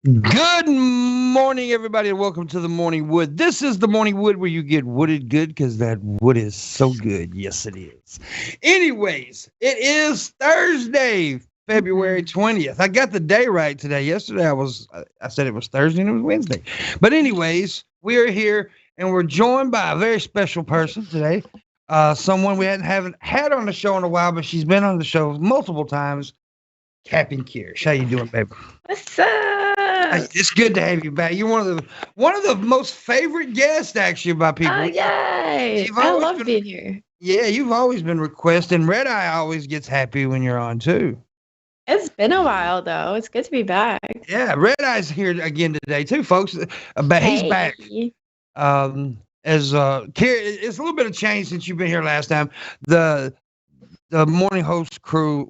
Good morning, everybody, and welcome to the Morning Wood. This is the Morning Wood where you get wooded good because that wood is so good. Yes, it is. Anyways, it is Thursday, February 20th. I got the day right today. Yesterday, I said it was Thursday and it was Wednesday. But anyways, we are here and we're joined by a very special person today. Someone we haven't had on the show in a while, but she's been on the show multiple times. Captain Kirsch, how you doing, baby? What's up? It's good to have you back. You're one of the most favorite guests, actually, by people. Oh, yay! I love being here. Yeah, you've always been requesting. Red Eye always gets happy when you're on too. It's been a while though. It's good to be back. Yeah, Red Eye's here again today too, folks. But he's back. It's a little bit of change since you've been here last time. The morning host crew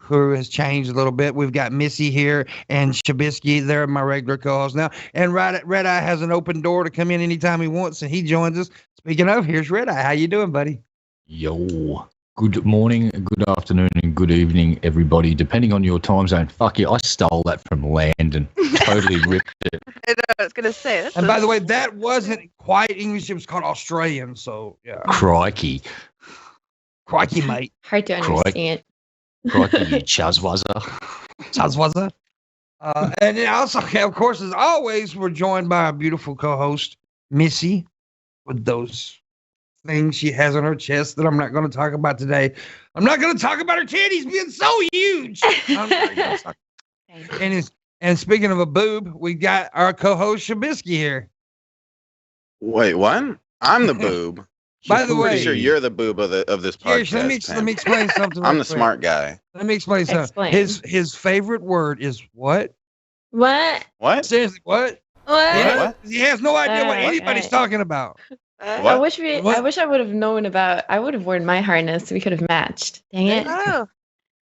has changed a little bit. We've got Missy here and Shabisky. They're my regular co-hosts now. And Red Eye has an open door to come in anytime he wants, and he joins us. Speaking of, here's Red Eye. How you doing, buddy? Yo. Good morning, good afternoon, and good evening, everybody, depending on your time zone. Fuck yeah, I stole that from Landon. Totally ripped it. I was going to say. And by the way, that wasn't quite English. It was called Australian, so yeah. Crikey. Crikey, mate. Hard to understand. Crikey, you chazwazza. Chazwazza. And then also, of course, as always, we're joined by our beautiful co-host, Missy, with those things she has on her chest that I'm not going to talk about today. I'm not going to talk about her titties being so huge. And speaking of a boob, we got our co-host, Shabisky, here. Wait, what? I'm the boob. By the way, pretty sure you're the boob of this podcast. Let me explain something. I'm the smart guy. Let me explain something. His favorite word is what? What? Seriously, what? What? He has no idea what anybody's talking about. I wish I would have known about. I would have worn my harness. We could have matched. Dang it! Oh,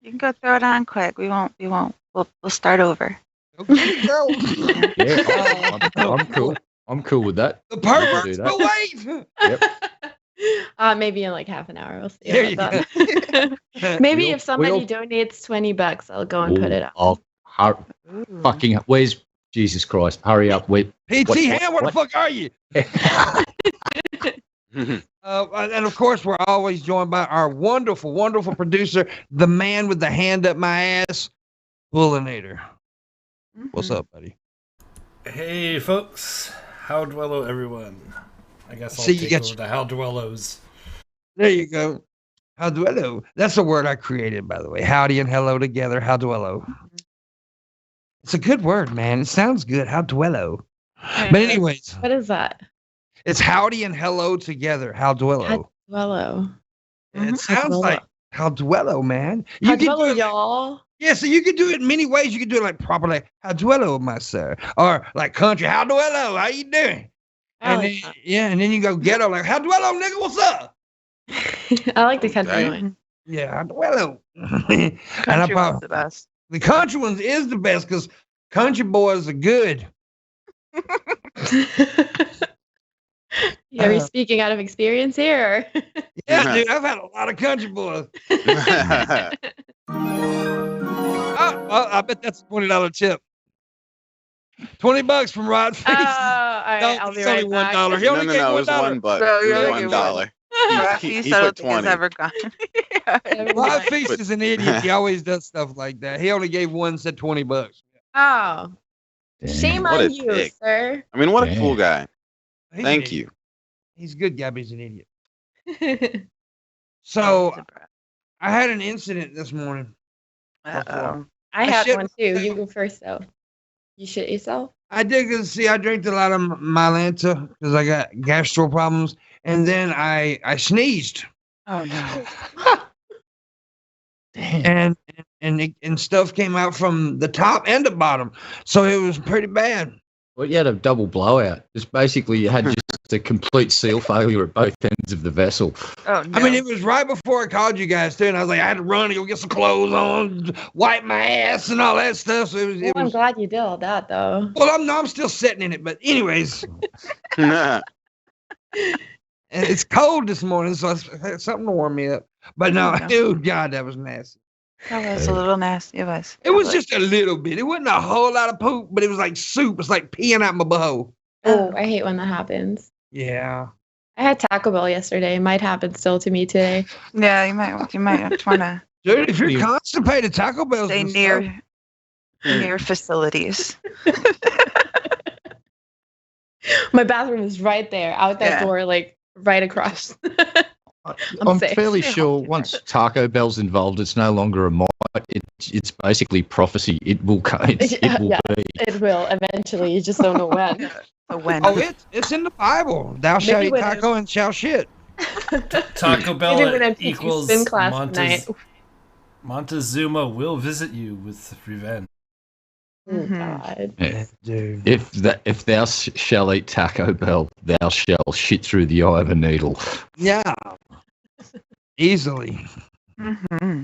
you can go throw it on quick. We won't. We'll start over. Okay, girl. Yeah, I'm cool. I'm cool with that. The perverts will wait. Yep. Maybe in like half an hour. We'll see. There you go. Maybe if somebody donates $20, I'll go and put it up. Fucking, where's Jesus Christ? Hurry up. Wait. PT Ham, where the fuck are you? And of course, we're always joined by our wonderful, wonderful producer, the man with the hand up my ass, Booleanenator. What's up, buddy? Hey, folks. How dwello, everyone. I guess I'll See, take over the how dwellos. There you go. How dwello. That's a word I created, by the way. Howdy and hello together. How dwello. It's a good word, man. It sounds good. How dwello. But anyways. What is that? It's howdy and hello together. How dwello. How dwello. It sounds like how dwello, man. How dwello, y'all. Yeah, so you can do it in many ways. You can do it like properly, how dwello, my sir. Or like country, how dwello, how you doing? And then you go ghetto, like, how dwello, nigga, what's up? I like the country one. Yeah, well, and I Country one's bought the best. the country ones is the best because country boys are good. Are you speaking out of experience here? Yeah, dude, I've had a lot of country boys. I bet that's a $20 tip. $20 from Rod Face. All right, I'll be it's right only back. $1. He only no, gave it was $1. $1. No, It you was only gave $1. Feast, He I put don't think has 20. ever gone. Yeah. Rod Face is an idiot. He always does stuff like that. He only gave one, said $20. Oh, shame What a on you, dick. sir. I mean, what a Damn. cool guy. He's an Thank idiot. you. He's a good guy, but he's an idiot. Oh, So I had an incident this morning. Uh-oh. I had shit one too. You go first, though. You shit yourself? I did because see, I drank a lot of my Lanta because I got gastro problems, and then I sneezed, Oh no. Damn. and stuff came out from the top and the bottom, so it was pretty bad. Well, you had a double blowout. Just basically, you had just a complete seal failure at both ends of the vessel. Oh no. I mean, it was right before I called you guys too, and I was like, I had to run and go get some clothes on, wipe my ass, and all that stuff. So it I'm was. glad you did all that, though. Well, I'm still sitting in it, but anyways, and it's cold this morning, so I had something to warm me up. But no, Okay. oh God, that was nasty. That was a little nasty. It was. It was just a little bit. It wasn't a whole lot of poop, but it was like soup. It's like peeing out my butthole. Oh, I hate when that happens. Yeah. I had Taco Bell yesterday. It might happen still to me today. Yeah, you might want to Dude, if you're You- constipated, Taco Bell's stay the stuff. near facilities. My bathroom is right there, out that Yeah. door, like right across. I'm safe. fairly Stay sure healthy once Taco Bell's involved, it's no longer a might. It's basically prophecy. It will come. It will Yeah. be. It will eventually. You just don't know when. A when. Oh, it's in the Bible. Thou shalt Maybe eat when taco and shall shit. Taco Bell Maybe when I'm teaching equals spin class tonight. Montezuma will visit you with revenge. Oh, God. Yeah. Dude. If thou shall eat Taco Bell, thou shall shit through the eye of a needle. Yeah. Easily. Mm-hmm.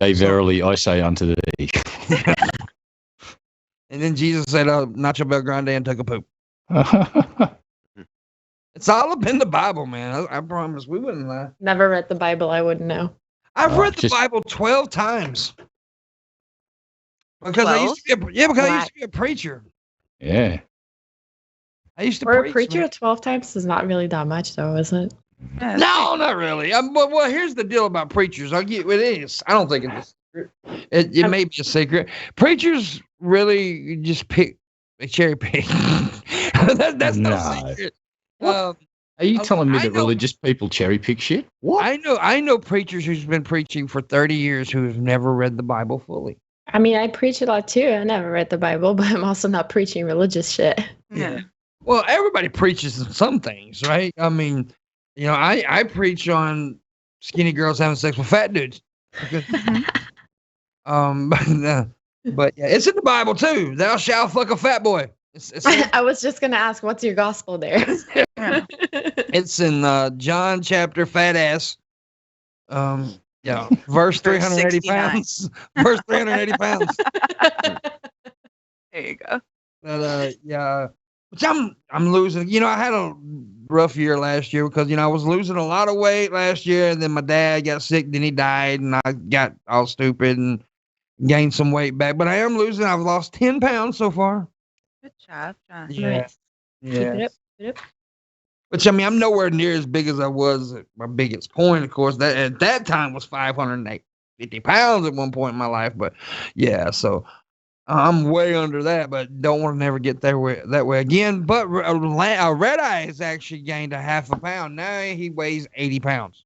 Yea, verily, I say unto thee. And then Jesus said, Nacho Bel Grande and took a poop. It's all up in the Bible, man. I promise we wouldn't lie. Never read the Bible. I wouldn't know. I've read the Just- Bible 12 times. Because I used to be because I used to be a preacher. Yeah. I used to For a preach, preacher, man. 12 times is not really that much, though, is it? Yeah, No, not really. Well, here's the deal about preachers. It is. I don't think it's a secret. It may be a secret. Preachers really just they cherry pick. That's no No. secret. Are you Okay, telling me I that know- religious people cherry pick shit? What? I know preachers who's been preaching for 30 years who have never read the Bible fully. I mean, I preach a lot, too. I never read the Bible, but I'm also not preaching religious shit. Yeah. Well, everybody preaches on some things, right? I mean, I preach on skinny girls having sex with fat dudes. Because, but yeah, it's in the Bible too. Thou shalt fuck a fat boy. It's I was just going to ask, what's your gospel there? Yeah. it's in John chapter fat ass. Verse 380 69. pounds. Verse 380 pounds. There you go. But yeah, which I'm losing. I had a rough year last year because I was losing a lot of weight last year, and then my dad got sick, then he died, and I got all stupid and gained some weight back. But I am losing. I've lost 10 pounds so far. Good job, John. Nice. Keep it up. Keep it up. Which I'm nowhere near as big as I was at my biggest point. Of course, that at that time was 550 pounds at one point in my life. But yeah, so I'm way under that. But don't want to never get that way again. But Red Eye has actually gained a half a pound. Now he weighs 80 pounds.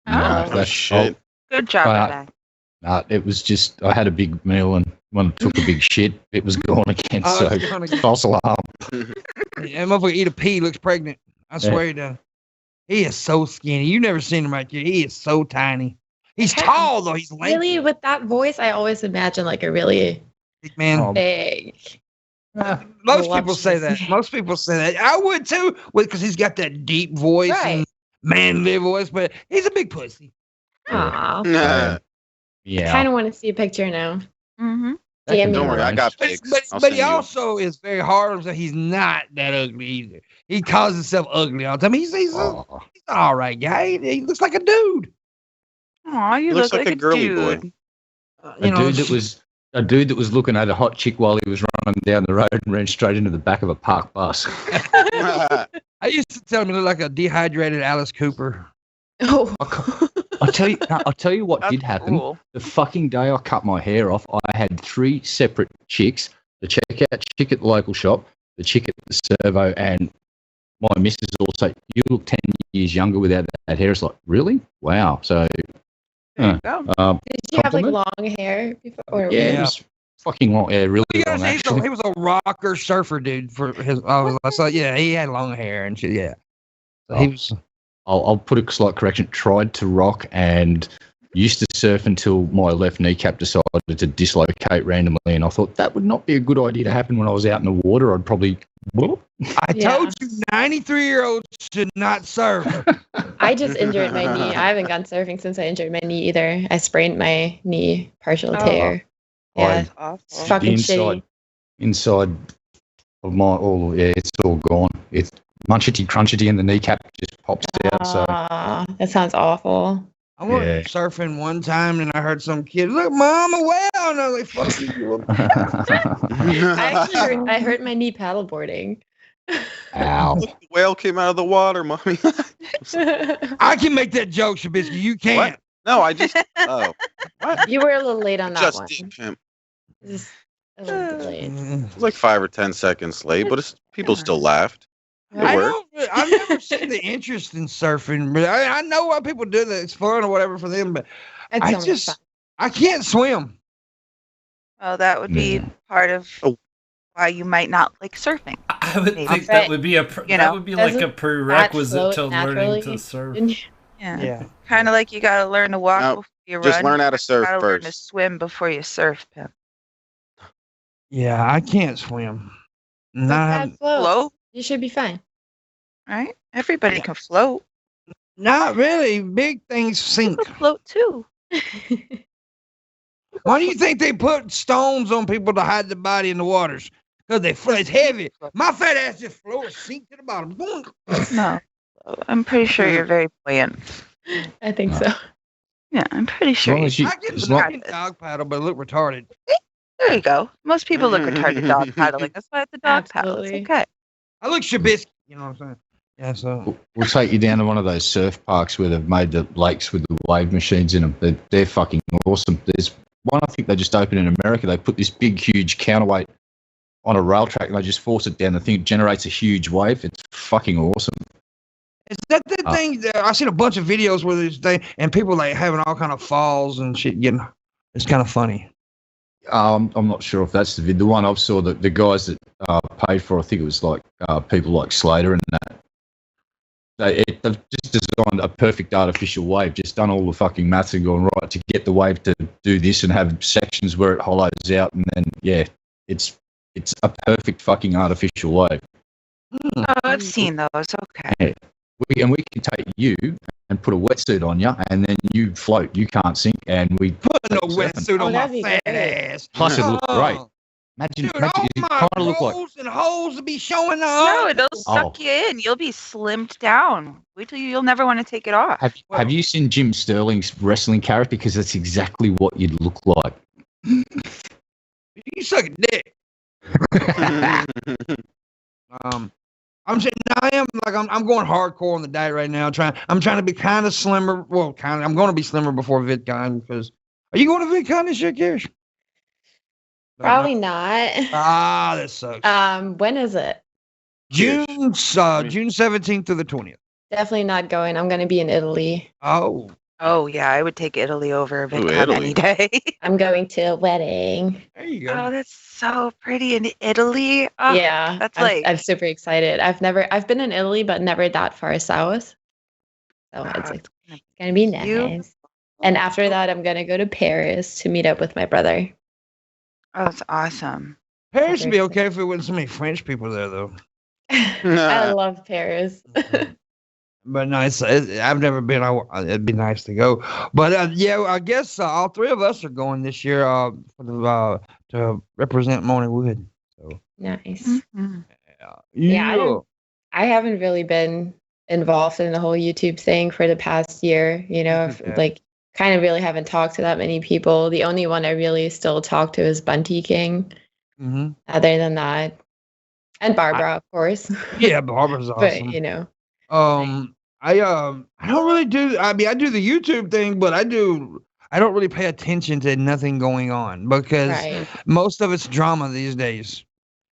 No, Oh, that's shit. good job, Right. Red It was just I had a big meal and when I took a big shit, it was gone again. Oh, So it's gone again. false alarm. That motherfucker eat a pea, looks pregnant. I swear he does. He is so skinny. You never seen him right here. He is so tiny. He's tall though. He's lanky. Really, with that voice, I always imagine like a really Big man. Oh, big. Most people say that. voluptuous. Most people say that. I would too, because he's got that deep voice and Right. manly voice. But he's a big pussy. Aw. Nah, Yeah. Kind of want to see a picture now. Mm-hmm. That can DM be don't worry, I arranged. got But, pics. but, I'll but send he you. also is very hard on himself. He's not that ugly either. He calls himself ugly all the time. He's Oh. an all right guy. He looks like a dude. Aw, you He look looks like a girly boy. dude. A dude that was looking at a hot chick while he was running down the road and ran straight into the back of a parked bus. I used to tell him he looked like a dehydrated Alice Cooper. Oh. I'll tell you what did happen. Cool. The fucking day I cut my hair off, I had 3 separate chicks: the checkout chick at the local shop, the chick at the servo, and my missus all say, "You look 10 years younger without that hair." It's like, really? Wow. So, There you go. Did you have like compliment? long hair before? Or Yeah, it was fucking long. Yeah, really You long, gotta say, actually. he was a rocker surfer dude for his. I thought, yeah, he had long hair and shit. Yeah, so he was. I'll put a slight correction. Tried to rock and used to surf until my left kneecap decided to dislocate randomly, and I thought that would not be a good idea to happen when I was out in the water. I'd probably. Whoop. I told you, 93-year-olds should not surf. I just injured my knee. I haven't gone surfing since I injured my knee either. I sprained my knee, partial Oh. tear. Yeah, That's awful. it's fucking shitty. Inside of my it's all gone. It's munchity crunchity, and the kneecap just pops out. So Aw, that sounds awful. I went Yeah. surfing one time and I heard some kid, "Look, Mom, a whale!" And I was like, "Fuck you." I hurt my knee paddleboarding. ow. Look, the whale came out of the water, mommy. I can make that joke, Shabisky. You can't. No, I just. Oh, what? You were a little late on that Just one. did, pimp. Just a little delayed. It was like 5 or 10 seconds late, but people still laughed. I worked. I've never seen the interest in surfing. But I know why people do that. It's fun or whatever for them, but It's I so much just fun. I can't swim. Well, that would be Yeah. part of Oh. why you might not like surfing. I would Maybe. think Right. that would be You that know, would be like a doesn't prerequisite float to learning naturally? to surf. Yeah. Kind of like you got to learn to walk No, before you Just run. learn how to surf You got to learn to first. swim before you surf, Pimp. Yeah, I can't swim. Not, Float, You should be fine. right? Everybody can float. not really. Big things You sink. can float too. Why do you think they put stones on people to hide the body in the waters? Because it's heavy. My fat ass just floats, sink to the bottom. Boom. No. I'm pretty sure you're very buoyant. I think so. Yeah, I'm pretty sure. long You, as you- I can as long- fucking dog paddle, but look retarded. there you go. Most people look retarded dog paddling. That's why it's a dog paddle. Absolutely. It's okay. I look Shabisky. You know what I'm saying? Yeah, so. We'll take you down to one of those surf parks where they've made the lakes with the wave machines in them. They're fucking awesome. There's one I think they just opened in America. They put this big, huge counterweight on a rail track and they just force it down. The thing generates a huge wave. It's fucking awesome. Is that the thing? That I seen a bunch of videos where this thing and people like having all kind of falls and shit. Getting, it's kind of funny. I'm not sure if that's the vid. The one I saw, the guys that paid for, I think it was like people like Slater and that. They've just designed a perfect artificial wave, just done all the fucking maths and gone, right, to get the wave to do this and have sections where it hollows out. And then, yeah, it's a perfect fucking artificial wave. Oh, I've seen those. Okay. Yeah. We can take you and put a wetsuit on you, and then you float. You can't sink, and we Put no Take surfing. wetsuit on my that'd be fat great. ass. Plus it'd look great. Imagine, Dude, all it my kind of look like rolls and holes to be showing No, up. it'll Oh. suck you in. You'll be slimmed down. Wait till you'll never want to take it off. Have you seen Jim Sterling's wrestling character? Because that's exactly what you'd look like. You suck a dick. I'm saying I'm going hardcore on the diet right now. I'm trying to be kind of slimmer. Well, kind of. I'm going to be slimmer before VidCon because. Are you going to VidCon this year, Kish? Probably not. Ah, that sucks. When is it? June 17th to the 20th. Definitely not going. I'm going to be in Italy. Oh, Oh, yeah, I would take Italy over VidCon Italy. any day. I'm going to a wedding. there you go. Oh, that's so pretty in Italy. Oh, Yeah, that's I'm super excited. I've been in Italy, but never that far south. So it's gonna be nice. You- And after that, I'm gonna go to Paris to meet up with my brother. Oh, that's awesome. Paris would be okay if it wasn't so many French people there, though. I love Paris. But no, I've never been. It'd be nice to go. But yeah, I guess all three of us are going this year to represent Morning Wood. So Nice. Mhm. Yeah, I haven't really been involved in the whole YouTube thing for the past year. Yeah. Like kind of really haven't talked to that many people. The only one I really still talk to is Bunty King. Mm-hmm. Other than that, and Barbara, of course. Yeah, Barbara's But awesome. I don't really do. I mean, I do the YouTube thing, but I don't really pay attention to nothing going on because right. most of it's drama these days.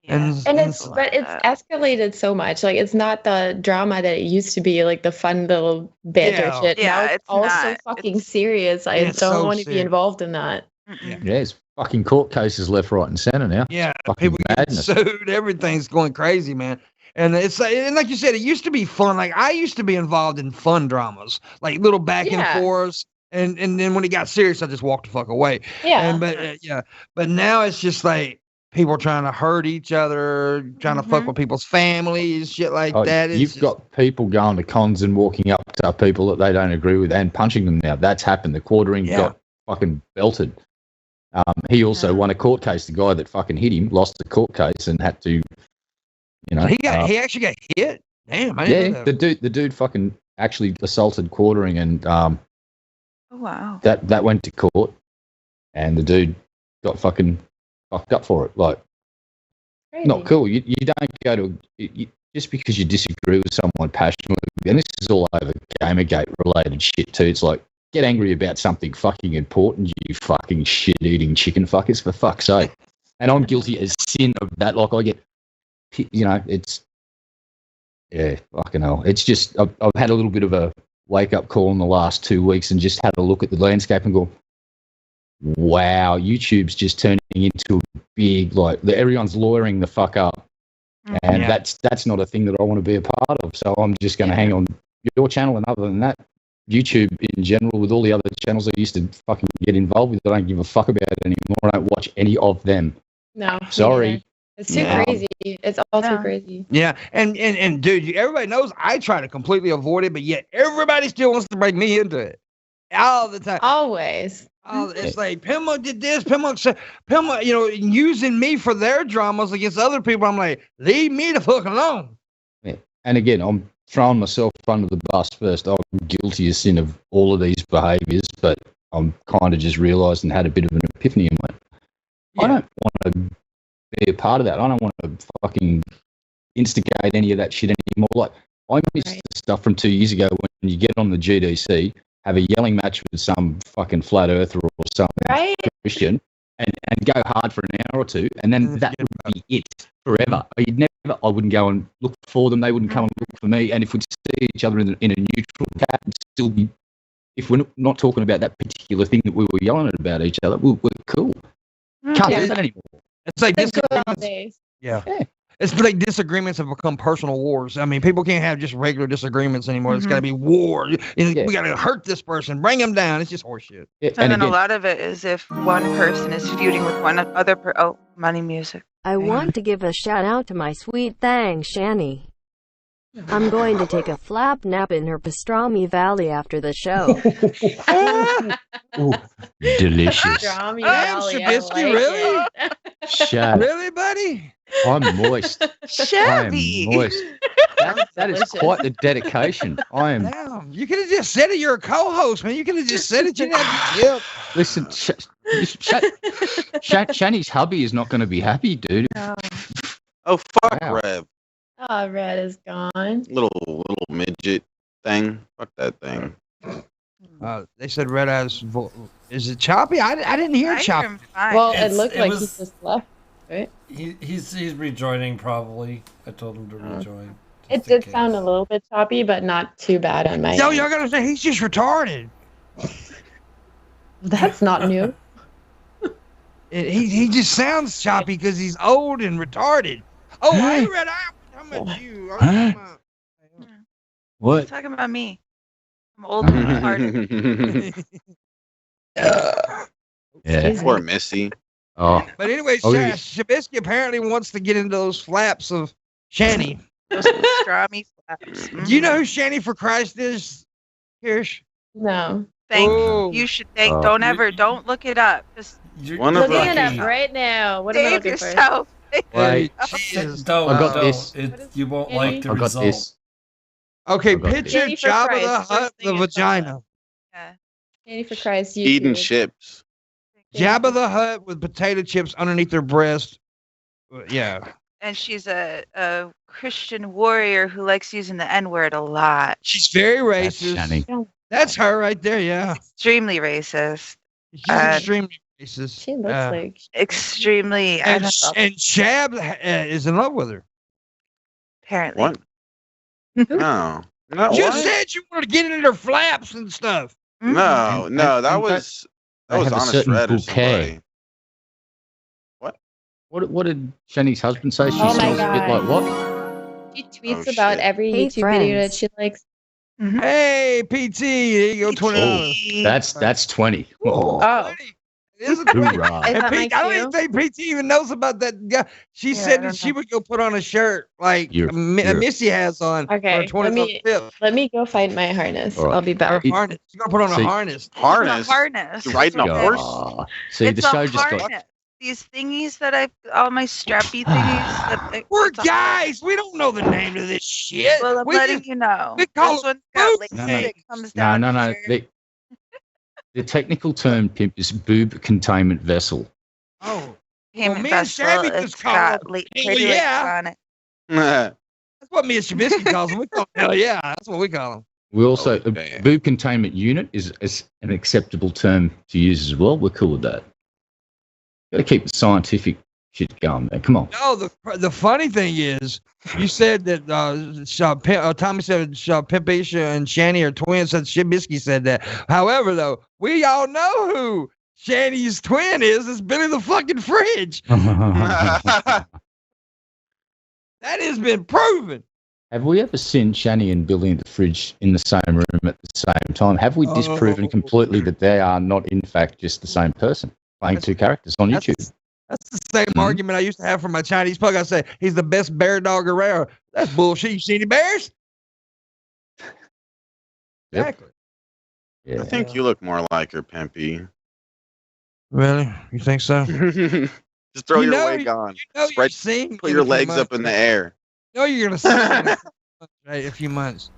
Yeah. And and it's escalated so much. Like it's not the drama that it used to be, like the fun little banter Yeah. shit. Yeah, Now it's it's all so not. fucking It's- serious. I It's don't so want to be serious. involved in that. Mm-mm. Yeah, it's fucking court cases left, right, and center now. Yeah, Fucking people get madness. sued. Everything's going crazy, man. And and like you said, it used to be fun. Like I used to be involved in fun dramas, like little back Yeah. and forths. And then when it got serious, I just walked the fuck away. Yeah. But now it's just like people trying to hurt each other, trying to fuck Mhm. with people's families, shit like Oh, that. It's you've just- got people going to cons and walking up to people that they don't agree with and punching them now. That's happened. The quartering Yeah. got fucking belted. He also Yeah. won a court case. The guy that fucking hit him lost the court case and had to, you know. he actually got hit. Damn, I didn't know yeah, that. the dude fucking actually assaulted quartering, and Oh, wow. that went to court, and the dude got fucking fucked up for it. Like, Crazy. not cool. You don't go to just because you disagree with someone passionately, and this is all over Gamergate related shit too. It's like, get angry about something fucking important, you fucking shit eating chicken fuckers, for fuck's sake. And I'm guilty as sin of that. Like, I get, it's, yeah, fucking hell. It's just, I've had a little bit of a wake up call in the last 2 weeks and just had a look at the landscape and go, wow, YouTube's just turning into a big, like, everyone's lawyering the fuck up. And Yeah. that's not a thing that I want to be a part of. So I'm just going to hang on your channel, and other than that, YouTube in general, with all the other channels I used to fucking get involved with, I don't give a fuck about it anymore. I don't watch any of them. No. Sorry. neither. It's too Yeah. crazy. It's all too Yeah. crazy. Yeah, and dude, everybody knows I try to completely avoid it, but yet everybody still wants to bring me into it all the time. Always. Oh, it's like Pimpmunk did this, Pimpmunk said, Pimpmunk, using me for their dramas against other people. I'm like, leave me the fuck alone. And again, I'm throwing myself under the bus first. I'm guilty as sin of all of these behaviours, but I'm kind of just realised and had a bit of an epiphany and went, I don't want to be a part of that. I don't want to fucking instigate any of that shit anymore. Like, I missed Right. the stuff from 2 years ago when you get on the GDC, have a yelling match with some fucking flat earther or some Right? Christian, and go hard for an hour or two, and then that would be it forever. I wouldn't go and look for them. They wouldn't come and look for me. And if we'd see each other in a neutral chat, and still be, if we're not talking about that particular thing that we were yelling about each other, we're cool. Can't Yeah. do that anymore. It's like The good old disagreements. days. Yeah. Yeah. It's like disagreements have become personal wars. I mean, people can't have just regular disagreements anymore. It's got to be war. Yeah. We got to hurt this person, bring him down. It's just horseshit. Yeah, And then a again, lot of it is if one person is feuding with one other oh, money music. I want to give a shout out to my sweet thang, Shani. I'm going to take a flap nap in her pastrami valley after the show. ooh, delicious. Pastrami I'm Valley, Shabisky, I like really? it. Shut. Really, buddy? I'm moist. I Chevy. am moist. That is Delicious. quite the dedication. I am. Damn. You could have just said it. You're a co-host, man. You could have just said it. You didn't have to yell. Listen, Shani's hubby is not going to be happy, dude. Oh fuck, Wow. Rev, Oh, Red is gone. little midget thing. Fuck that thing. They said Red Eye's is it choppy? I didn't hear I choppy. hear him fine. Well, it It's- looked it like was- he just left, right? He's rejoining probably. I told him to rejoin. It just in did sound a case. little bit choppy, but not too bad on my Yo, end. y'all gotta say he's just retarded. That's not new. He just sounds choppy because he's old and retarded. Oh, hey, Red Eye. I'm talking about you. I'm talking about- He's What? talking about me. I'm old and retarded. Yeah. Poor Missy. Oh, But anyway, Oh, yeah. Shabisky apparently wants to get into those flaps of Shani. Those pastrami flaps. Do you know who Shanny for Christ is, Kirsch? No. Thank Oh. you. Should thank. Oh. Don't look it up. Just You're One of Looking it lucky. up right now. What am I save looking for? yourself. Wait. She is- Don't. I got don't. this. You won't like the I got result. this. Okay, I got picture this. Jabba Christ, the first Hutt, thing the it comes vagina. Yeah. Candy for Christ. YouTube. Eating chips. Jabba the Hutt with potato chips underneath her breast. Yeah. And she's a Christian warrior who likes using the N-word a lot. She's very That's racist. Shanny. That's her right there, yeah. Extremely racist. She's Uh, extremely racist. She looks like. Extremely. I And, don't know, and Shab is in love with her. apparently. What? No. No. You What? said you wanted to get into her flaps and stuff. Mhm. No. No. That in was they have a honest certain red or bouquet. somebody. What did Shanny's husband say? She Oh my smells a bit God. like what? She tweets Oh, about shit. every Hey, YouTube video that friends. she likes. Mhm. Hey, PT, there you go, $20. That's 20. Oh, Oh, It is a 20. hoorah. Is And that my Pete, I don't even cue? think PT even knows about that guy. She Yeah, I said don't that she know. would go put on a shirt like You're- Missy has on Okay, for a let 20 me- tip. let me go find my harness. All right. I'll be Her back. harness. She's gonna put on See- a harness. Harness. Harness. You riding a That's what horse? Ah. See, It's the a show just got. harness. These thingies that all my strappy thingies. We're it's a guys. We don't know the name of this shit. Well, I'm We letting just- you know. we call This it one's got boob lace No, that no. comes No, down. no, no. here. The technical term, Pimp, is boob containment vessel. Oh, Payment me and vessel, Shabby it's just call got them, pretty hell yeah. lace on it. that's what me and Shabisky calls them. We call them, hell yeah. That's what we call them. We also Oh, a damn. boob containment unit is an acceptable term to use as well. We're cool with that. Got to keep the scientific shit going, man. Come on. No, the funny thing is, you said that Tommy said Pimpisha and Shanny are twins. Said Shabisky said that. However, though, we all know who Shanny's twin is. It's Billy the fucking Fridge. That has been proven. Have we ever seen Shanny and Billy in the fridge in the same room at the same time? Have we disproven Oh. completely that they are not, in fact, just the same person playing two characters on That's- YouTube? That's the same argument I used to have for my Chinese pug. I say he's the best bear dog around. That's bullshit. You see any bears? Yep. Exactly. Yeah. I think you look more like her, Pimpy. Really? You think so? Just throw You your know- wig on. You know Spread- you've seen. Put your legs up in the air. You know you're gonna see in a few months.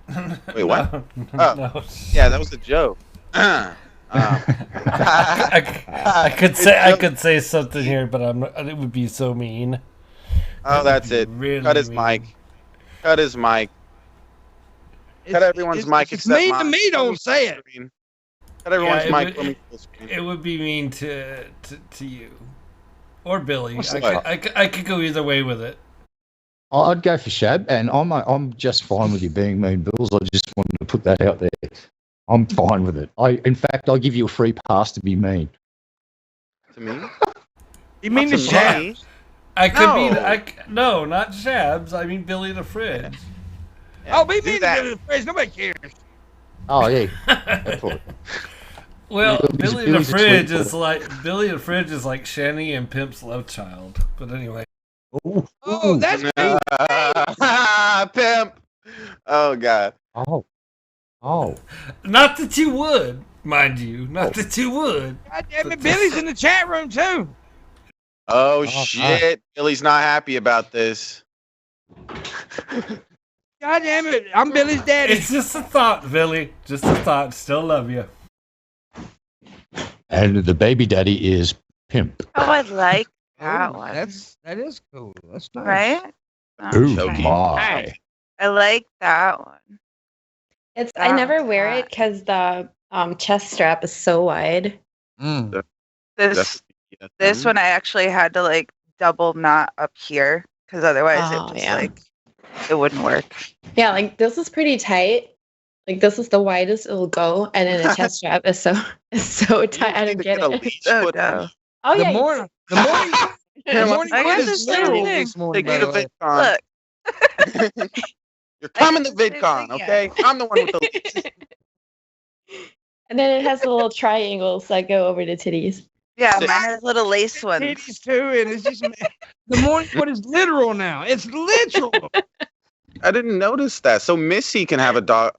Wait, what? No, Oh. no. Yeah, that was a joke. I could say something here, but it would be so mean. Oh, that's it. Really Cut his mean. mic. Cut his mic. Cut everyone's mic It's except mean to mine. me. Don't say it. Cut everyone's Yeah, it mic. would- Let me full screen. It would be mean to you or Billy. What's I that? could go either way with it. I'd go for Shab, and I'm just fine with you being mean, Bills. I just wanted to put that out there. I'm fine with it. In fact, I'll give you a free pass to be mean. To me? You mean the Not to shaft? me. I could be. No. No, not Shabs. I mean Billy the Fridge. Oh, be Do mean to that. the phrase. Nobody cares. Oh yeah. That's what- Well, Billy's- Billy the Billy's a Fridge sweet is like Billy the Fridge is like Shanny and Pimp's love child. But anyway, Oh, that's me. Pimp. Oh God. Oh. not that you would, mind you, not that you would. God damn it, Billy's in the chat room too. Oh Oh, shit. Billy's not happy about this. God damn it, I'm Billy's daddy. It's just a thought, Billy. Just a thought. Still love you. And the baby daddy is Pimp. Oh, I like that Oh, one. that is cool. That's nice. Right? Ooh, Choking. my. I like that one. I never That's wear hot. it because the chest strap is so wide. Mm. This one I actually had to like double knot up here because otherwise Oh, it just yeah. like it wouldn't work. Yeah, like this is pretty tight. Like this is the widest it'll go, and then the chest strap is so tight. I don't get it. Oh no! Oh The yeah, morning, the morning I wood guess is it's literal everything. this morning. Take By you the to way. VidCon. Look, You're coming to didn't say VidCon, anything okay? I'm the one with the. and then it has the little triangles that go over the titties. yeah, mine has little lace ones. Titties too, and it's just the morning wood is literal now. It's literal. I didn't notice that. So Missy can have a dog.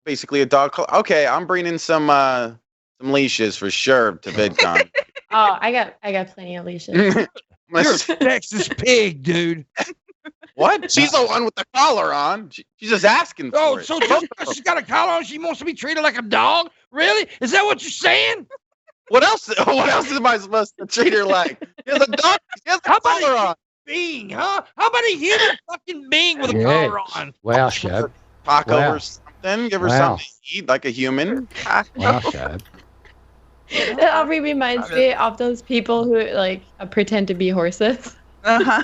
Basically a dog. Okay, I'm bringing some leashes for sure to VidCon. Oh, I got plenty of leashes. You're a Texas pig, dude. What? She's the one with the collar on. She's just asking for Oh, it. so she's got a collar on. She wants to be treated like a dog? Really? Is that what you're saying? What else? What else am I supposed to treat her like? She has a dog. She has a collar on. Being, huh? How about a human fucking being with a collar on? Wow, Shab. Taco or something. Give her something to eat like a human. Wow, Shab. It already reminds me of those people who like pretend to be horses. Yeah.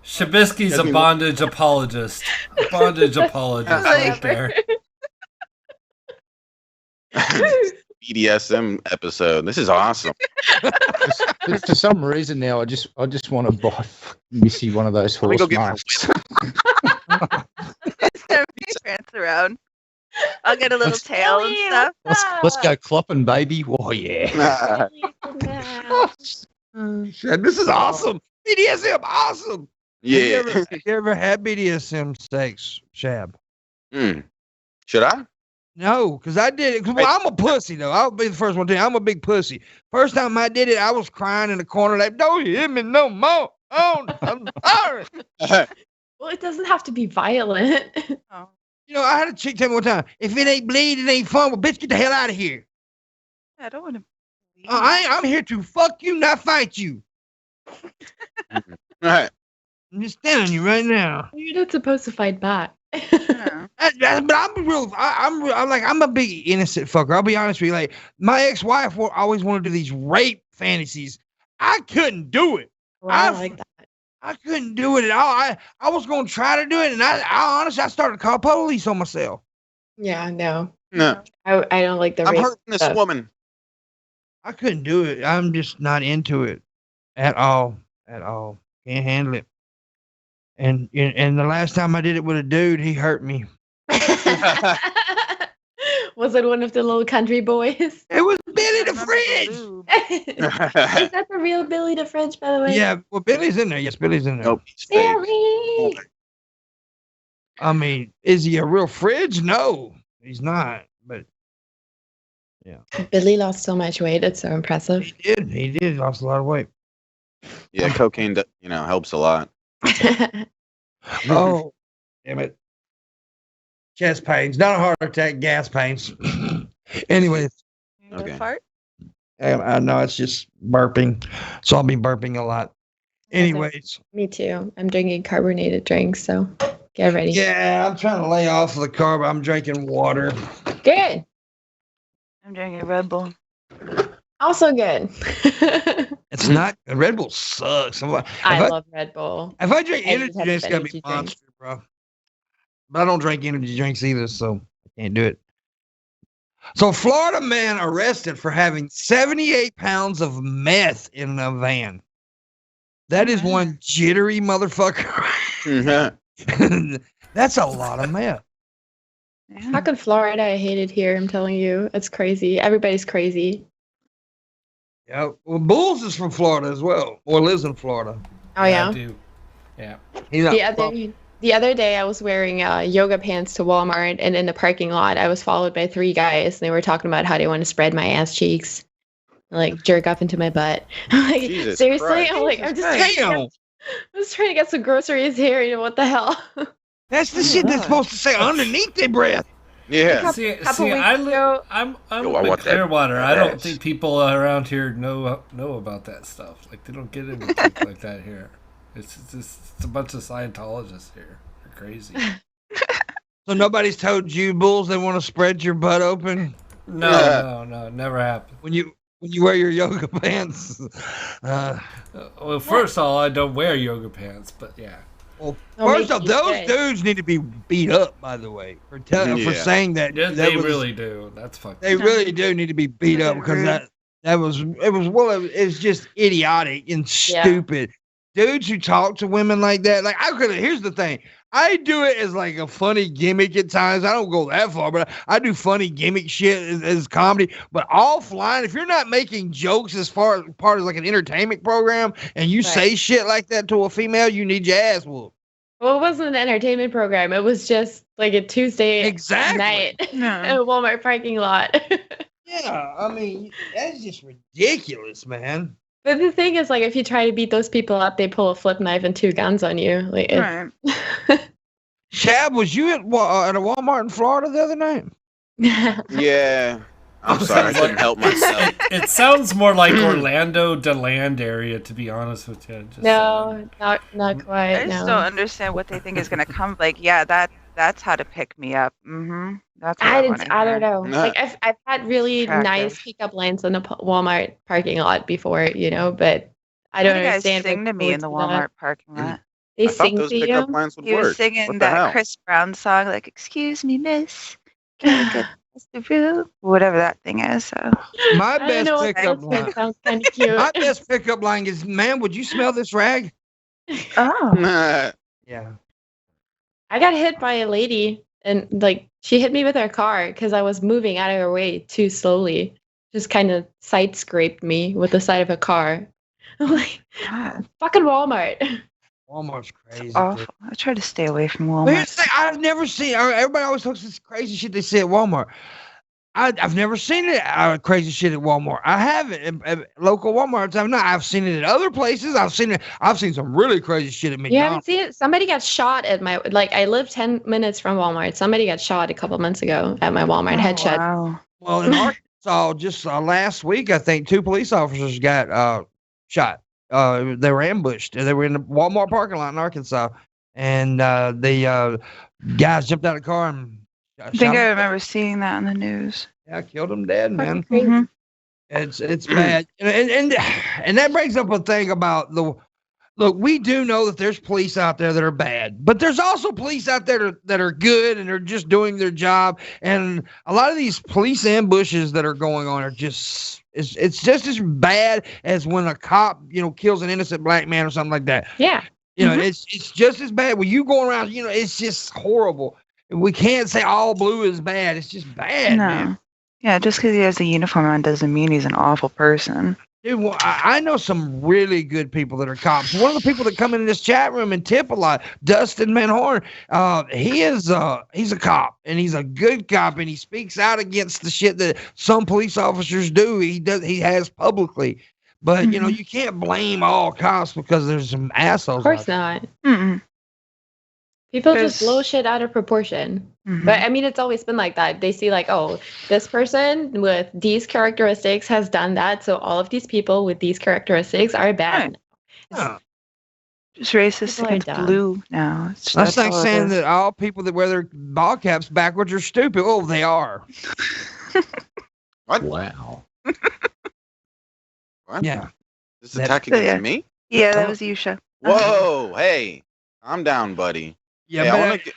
Shabisky's a bondage apologist. A bondage apologist right there. BDSM episode. This is awesome. For some reason now, I just want to buy Missy one of those horse masks. Prance around. I'll get a little tail and stuff. Let's go clopping, baby. Oh yeah. This is awesome. BDSM, awesome. Yeah. Have you ever had BDSM sex, Shab? Should I? No, because I did it. Well, I'm a pussy, though. I'll be the first one to tell you. I'm a big pussy. First time I did it, I was crying in the corner like, don't hit me no more. Oh, I'm sorry. Well, it doesn't have to be violent. Oh. You know, I had a chick tell me one time, if it ain't bleed, it ain't fun. Well, bitch, get the hell out of here. I don't want to. I'm here to fuck you, not fight you. Right. I'm just telling you right now. You're not supposed to fight back. Yeah. But I'm a big innocent fucker. I'll be honest with you. Like, my ex-wife always wanted to do these rape fantasies. I couldn't do it. Well, I like that. I couldn't do it at all. I was going to try to do it, and I honestly, I started to call police on myself. Yeah, no. No. I don't like the I'm rape hurting this stuff. woman. I couldn't do it. I'm just not into it at all. At all. Can't handle it. And the last time I did it with a dude, he hurt me. Was it one of the little country boys? It was Billy the Fridge. Is that the real Billy the Fridge, by the way? Yeah, well, Billy's in there. Yes, Billy's in there. Nope, he's fake. Billy! I mean, is he a real fridge? No, he's not. But yeah, Billy lost so much weight. It's so impressive. he did. He did. Lost a lot of weight. Yeah, cocaine, helps a lot. Oh, damn it. Chest pains, not a heart attack, gas pains. Anyways. Okay. Fart? I know it's just burping. So I'll be burping a lot. Anyways. Me too. I'm drinking carbonated drinks, so get ready. Yeah, I'm trying to lay off of the carb. I'm drinking water. Good. I'm drinking Red Bull. Also good. It's not. Red Bull sucks. I love Red Bull. If I drink I energy just have drinks, it's got to be energy Monster, bro. But I don't drink energy drinks either, so I can't do it. So, Florida man arrested for having 78 pounds of meth in a van. That is one jittery motherfucker. That's a lot of meth. How could Florida? I hate it here. I'm telling you. It's crazy. Everybody's crazy. Yeah. Well, Bulls is from Florida as well, or lives in Florida. Oh, yeah? I do. Yeah. He's not The other day, I was wearing yoga pants to Walmart, and in the parking lot, I was followed by 3 guys, and they were talking about how they want to spread my ass cheeks, and, like, jerk up into my butt. I'm like, Jesus seriously? Christ. I'm like, I'm just trying to get some groceries here. You know what the hell? That's the shit that's supposed to say underneath their breath. Yeah. See, couple weeks I'm ago- up I in want that Clearwater. I don't ass. think people around here know about that stuff. Like, they don't get into things like that here. It's a bunch of Scientologists here. They're crazy. So nobody's told you, Bulls, they want to spread your butt open No, never happened. when you wear your yoga pants. Well, first of all, I don't wear yoga pants, but yeah. Well, Don't first make off, you those gay. dudes need to be beat up. By the way, for Yeah. saying that. Yeah, that they was- really do. That's fucked. They really do need to be beat up because it's just idiotic and stupid. Dudes who talk to women like that, like here's the thing. I do it as like a funny gimmick at times. I don't go that far, but I do funny gimmick shit as comedy. But offline, if you're not making jokes as far as part of like an entertainment program, and you say shit like that to a female, you need your ass whooped. Well, it wasn't an entertainment program. It was just like a Tuesday night in a Walmart parking lot. Yeah, I mean, that's just ridiculous, man. But the thing is, like, if you try to beat those people up, they pull a flip knife and 2 guns on you. Like, Right. Chad, was you at a Walmart in Florida the other night? Yeah. I'm sorry, I couldn't help myself. It sounds more like Orlando DeLand area, to be honest with you. Just no, not quite. I just no. don't understand what they think is gonna come. Like, yeah, that's how to pick me up. Mm-hmm. That's what I wanna don't know. Nah. Like I've had really Attractive. nice pickup lines in the Walmart parking lot before, you know, but I don't What do you guys understand. why sing to me people in the would do that. Walmart parking lot. They I thought sing those to pickup you. lines would He work. was singing What the that hell? Chris Brown song, like "Excuse me, Miss, can I get the room?" Whatever that thing is. So My I don't best know what pickup that line. sounds kind of cute. My best pickup line is, "Man, would you smell this rag?" oh, Nah. Yeah. I got hit by a lady, and like she hit me with her car because I was moving out of her way too slowly. Just kind of side scraped me with the side of a car. I'm like, God, fucking Walmart. Walmart's crazy. awful. Dude. I try to stay away from But here's Walmart. the thing, I've never seen. Everybody always talks this crazy shit they say at Walmart. I've never seen it crazy shit at Walmart. I haven't at local WalMarts. I've not. I've seen it at other places. I've seen some really crazy shit at You haven't McDonald's. seen it? Somebody got shot at my I live 10 minutes from Walmart. Somebody got shot a couple months ago at my Walmart. Headshot. Wow. Well, in Arkansas, just last week, I think 2 police officers got shot. They were ambushed. They were in the Walmart parking lot in Arkansas, and the guys jumped out of the car and I shot think I them. remember seeing that on the news. Yeah, killed them dead, man. Crazy. Mhm. It's bad, and that brings up a thing about the look. We do know that there's police out there that are bad, but there's also police out there that are good and are just doing their job. And a lot of these police ambushes that are going on are just it's just as bad as when a cop kills an innocent black man or something like that. Yeah. It's just as bad when you go around. It's just horrible. We can't say all blue is bad. It's just bad, No. man. Yeah, just because he has a uniform on doesn't mean he's an awful person. Dude, well, I know some really good people that are cops. One of the people that come in this chat room and tip a lot, Dustin Manhorn, he's a cop, and he's a good cop, and he speaks out against the shit that some police officers do. He has publicly, but you can't blame all cops because there's some assholes. Of course out there. not. Mm-mm. People just There's- blow shit out of proportion. Mhm. But I mean, it's always been like that. They see like, oh, this person with these characteristics has done that, so all of these people with these characteristics are bad. Yeah. Just racist People are against dumb. blue now. That's like all it saying is. that all people that wear their ball caps backwards are stupid. Oh, they are. What? Wow. What? Yeah. This That- attack against Yeah. me? Yeah, that was Yusha. Whoa, hey, calm down, buddy. Yeah, Hey, but I want to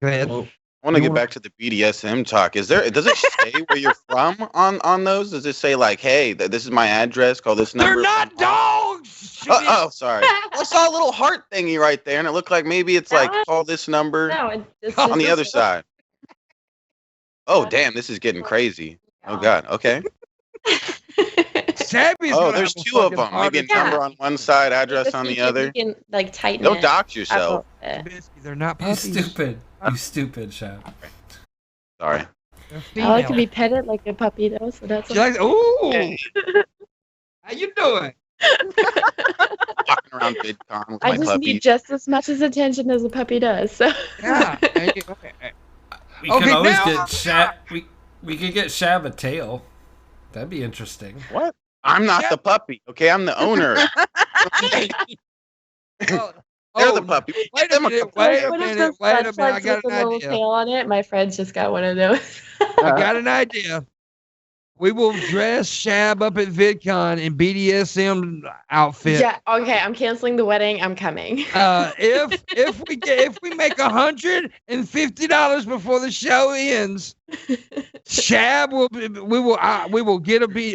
go ahead. I want to You get want- back to the BDSM talk. Does it say where you're from on those? Does it say like, hey, this is my address, call this number? They're not dogs. Oh, sorry. Well, I saw a little heart thingy right there, and it looked like maybe it's like No. call this number No, it just, on the other side. Oh, damn, this is getting crazy. Oh God. Okay. Sappy's Oh, gonna there's have a 2 of fucking them. heart Maybe a attack. number on one side, address Just on you the can- other. You can like tighten Don't it dox up yourself. a bit. Biscuit, they're not You puppies. stupid. You stupid, Shab. Sorry. They're I like to female. be petted like a puppy though, so that's She likes, ooh. How you doing? Walking around VidCon with I my just puppy. need just as much as attention as a puppy does. So Yeah. Okay. We Okay, could always now- get Shab. We could get Shab a tail. That'd be interesting. What? I'm not the puppy. Okay, I'm the owner. They're the puppy. Wait a Them a minute. couple- Wait a What if minute. those Wait a butt minute. I plugs got with an a little idea. tail on it? My friend's just got one of those. I got an idea. We will dress Shab up at VidCon in BDSM outfit. Yeah. Okay. I'm canceling the wedding. I'm coming. If we make $150 before the show ends, Shab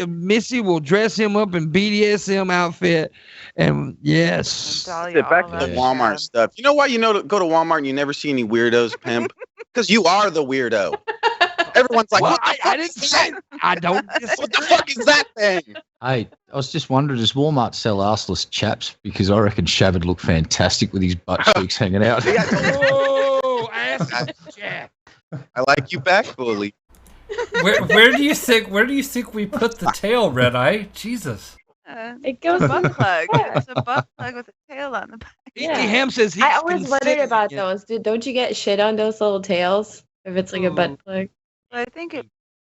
Missy will dress him up in BDSM outfit, and yes, Dahlia Back all to the over Walmart Shab. stuff. You know why to go to Walmart and you never see any weirdos, pimp? Because you are the weirdo. Everyone's like, well, what the fuck I didn't is say that? I don't. What the fuck is that thing? Hey, I was just wondering, does Walmart sell arseless chaps? Because I reckon Shav would look fantastic with his butt cheeks hanging out. Oh, ass Jack. I like you back, bully. Where do you think we put the tail, Red Eye? Jesus. It goes Butt plug. It's a butt plug with a tail on the back. Yeah. Ham says he's I always wondered considering about it. those. Dude, don't you get shit on those little tails if it's like a butt plug? Well, I think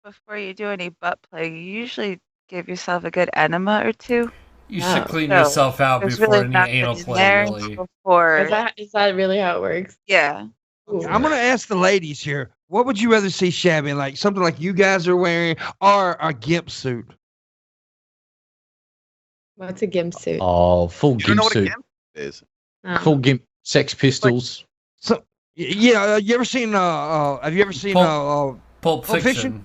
before you do any butt plug, you usually give yourself a good enema or two. You Oh. should clean So, yourself out There's before really any nothing anal in play, there really. before. Is that really how it works? Yeah. Ooh. I'm gonna ask the ladies here. What would you rather see Shab in? Like something like you guys are wearing, or a gimp suit? What's a gimp suit? Oh, full You don't gimp know what a suit. gimp is? Oh. Full gimp, Sex Pistols. So yeah, you ever seen? Have you ever seen? Pulp Pulp Fiction. Fiction?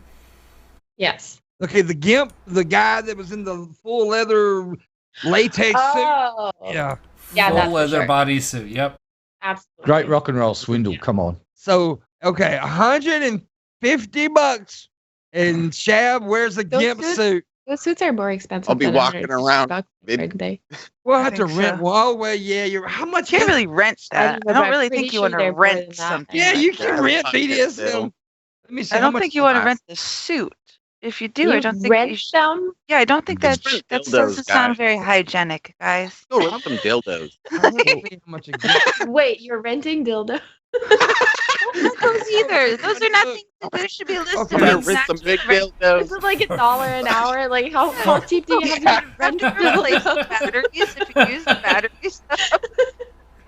Yes. Okay, the gimp, the guy that was in the full leather latex Oh. suit. Yeah. Yeah, Full that's for leather sure. bodysuit. Yep. Absolutely. Great rock and roll swindle. Come on. So okay, $150, and Shab wears a Those gimp suits- suit. Those suits are more expensive. I'll be than walking $150, around aren't they? We'll I have to think rent. so. Well, well, yeah, you're. How much? You can't really rent that. I don't really pretty think you sure want to they're more rent than that. something. Yeah, like you can that. rent Fuck it, BDSM. Bill. Let me see. I how don't much think you want to lasts. rent the suit. If you do, I You don't think rent you should. them? Yeah, I don't think that It's for that dildos, doesn't sound guys. very hygienic, guys. Go rent some dildos. How much a gimp? Wait, you're renting dildo? Don't rent those either. Those are not things that there should be listed. Okay. I'm on gonna rent some big rent. dildos. Is it like $1 an hour? Like how cheap do you have to get rent Replace the dildo? batteries if you use the batteries.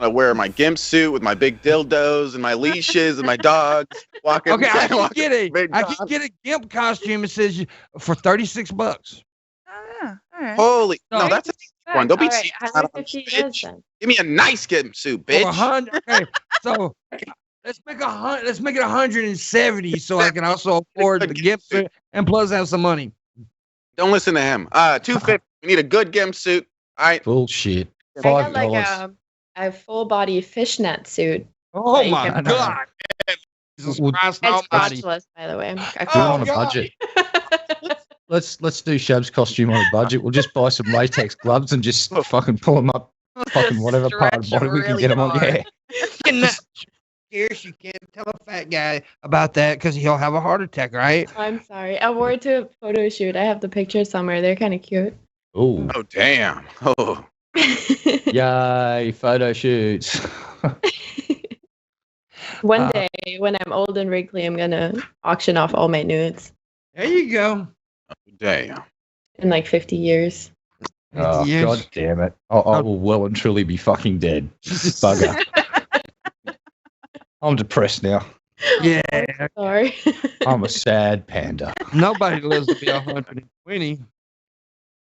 I wear my gimp suit with my big dildos and my leashes and my dogs. Walking. Okay, I can walking get a big dogs. gimp costume. It says for $36. Oh, yeah. All right. Holy No, no, that's a cheap one. Don't be All right, cheap. son of a 150 it is bitch. then. Give me a nice gimp suit, For bitch. 100. Okay, so let's make it 170, so I can also afford the gimp suit and plus have some money. Don't listen to him. $250. We need a good gimp suit. All right. Bullshit. I got $5. like a full body fishnet suit. Oh you my can- God! Jesus Would- Christ It's Almighty! crotchless, by the way. Do it Oh, on a God. budget. Let's do Shab's costume on a budget. We'll just buy some latex gloves and just fucking pull them up, fucking whatever part of the Stretch body we can really get them on. hard. Yeah. Scarce, you can't tell a fat guy about that because he'll have a heart attack, right? I'm sorry. I wore it to a photo shoot. I have the pictures somewhere. They're kind of cute. Oh, Oh damn. Oh. yay! Photo shoots. One day, when I'm old and wrinkly, I'm gonna auction off all my nudes There you go. Damn. in like 50 years. Oh, Yes. God damn it. I will well and truly be fucking dead. Bugger. I'm depressed now. Yeah, Sorry. I'm a sad panda. nobody lives to be 120.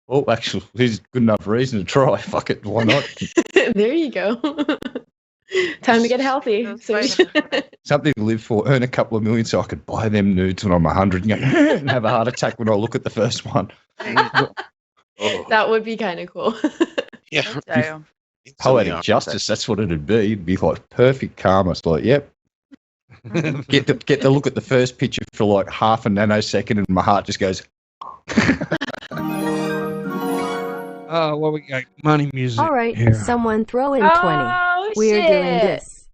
Oh, actually, there's good enough reason to try. Fuck it, why not? There you go. Time to get healthy. Those So vitamins. Something to live for. Earn a couple of million so I could buy them nudes when I'm 100 and, go, and have a heart attack when I look at the first one. Oh. that would be kind of cool. Yeah. So, Poetic justice, that's what it'd be. It'd be like perfect karma. It's like, yep. Get to look at the first picture for like half a nanosecond and my heart just goes, Well, we got money music. All right, here. someone throw in 20. Oh, We're shit. doing this.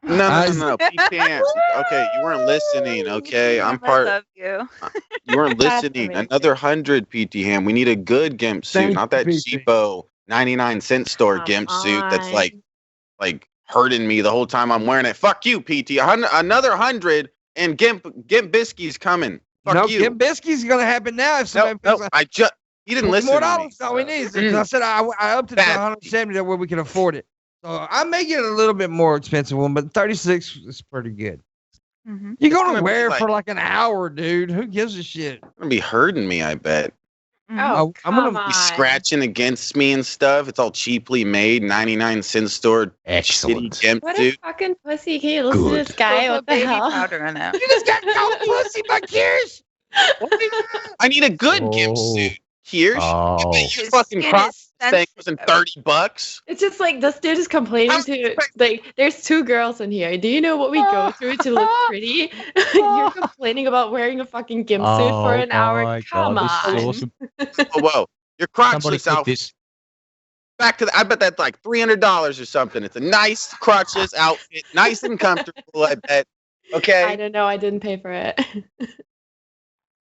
No. PTM. Okay, you weren't listening. Okay, I'm I part. love you. You weren't That's listening. amazing. Another 100 PT Ham. We need a good gimp suit, Thank not that you, PT. cheapo 99-cent store Come gimp suit that's on. like hurting me the whole time I'm wearing it. Fuck you, PT. Another 100 and gimp biscuits coming. Fuck No, you. Gimp Biscuit's gonna happen now. If No, somebody he didn't $4 listen more to me. dollars, all we need. I said I upped it to Bad. 170 that way we can afford it. So I'm making it a little bit more expensive one, but 36 is pretty good. Mhm. You're It's gonna gonna be wear it like- for like an hour, dude. Who gives a shit? It's gonna be hurting me, I bet. Oh, I'm gonna come be Be on. scratching against me and stuff. It's all cheaply made, 99-cent store. Excellent. Shitty gimp What suit. a fucking pussy. Can you listen to Good. this guy? Put What the baby hell? powder in it. You just got called pussy by Kirsch. I need a good gimp suit. Here's Oh. your His fucking skin crop is thing wasn't sensitive. $30. It's just like this dude is complaining to like there's two girls in here. Do you know what we go through to look pretty? You're complaining about wearing a fucking gimp suit for an hour. Come This is on. awesome. Whoa. Your crotchless Somebody click outfit. this. Back to the, I bet that's like $300 or something. It's a nice crotchless outfit, nice and comfortable, I bet. I Okay? don't know. I didn't pay for it.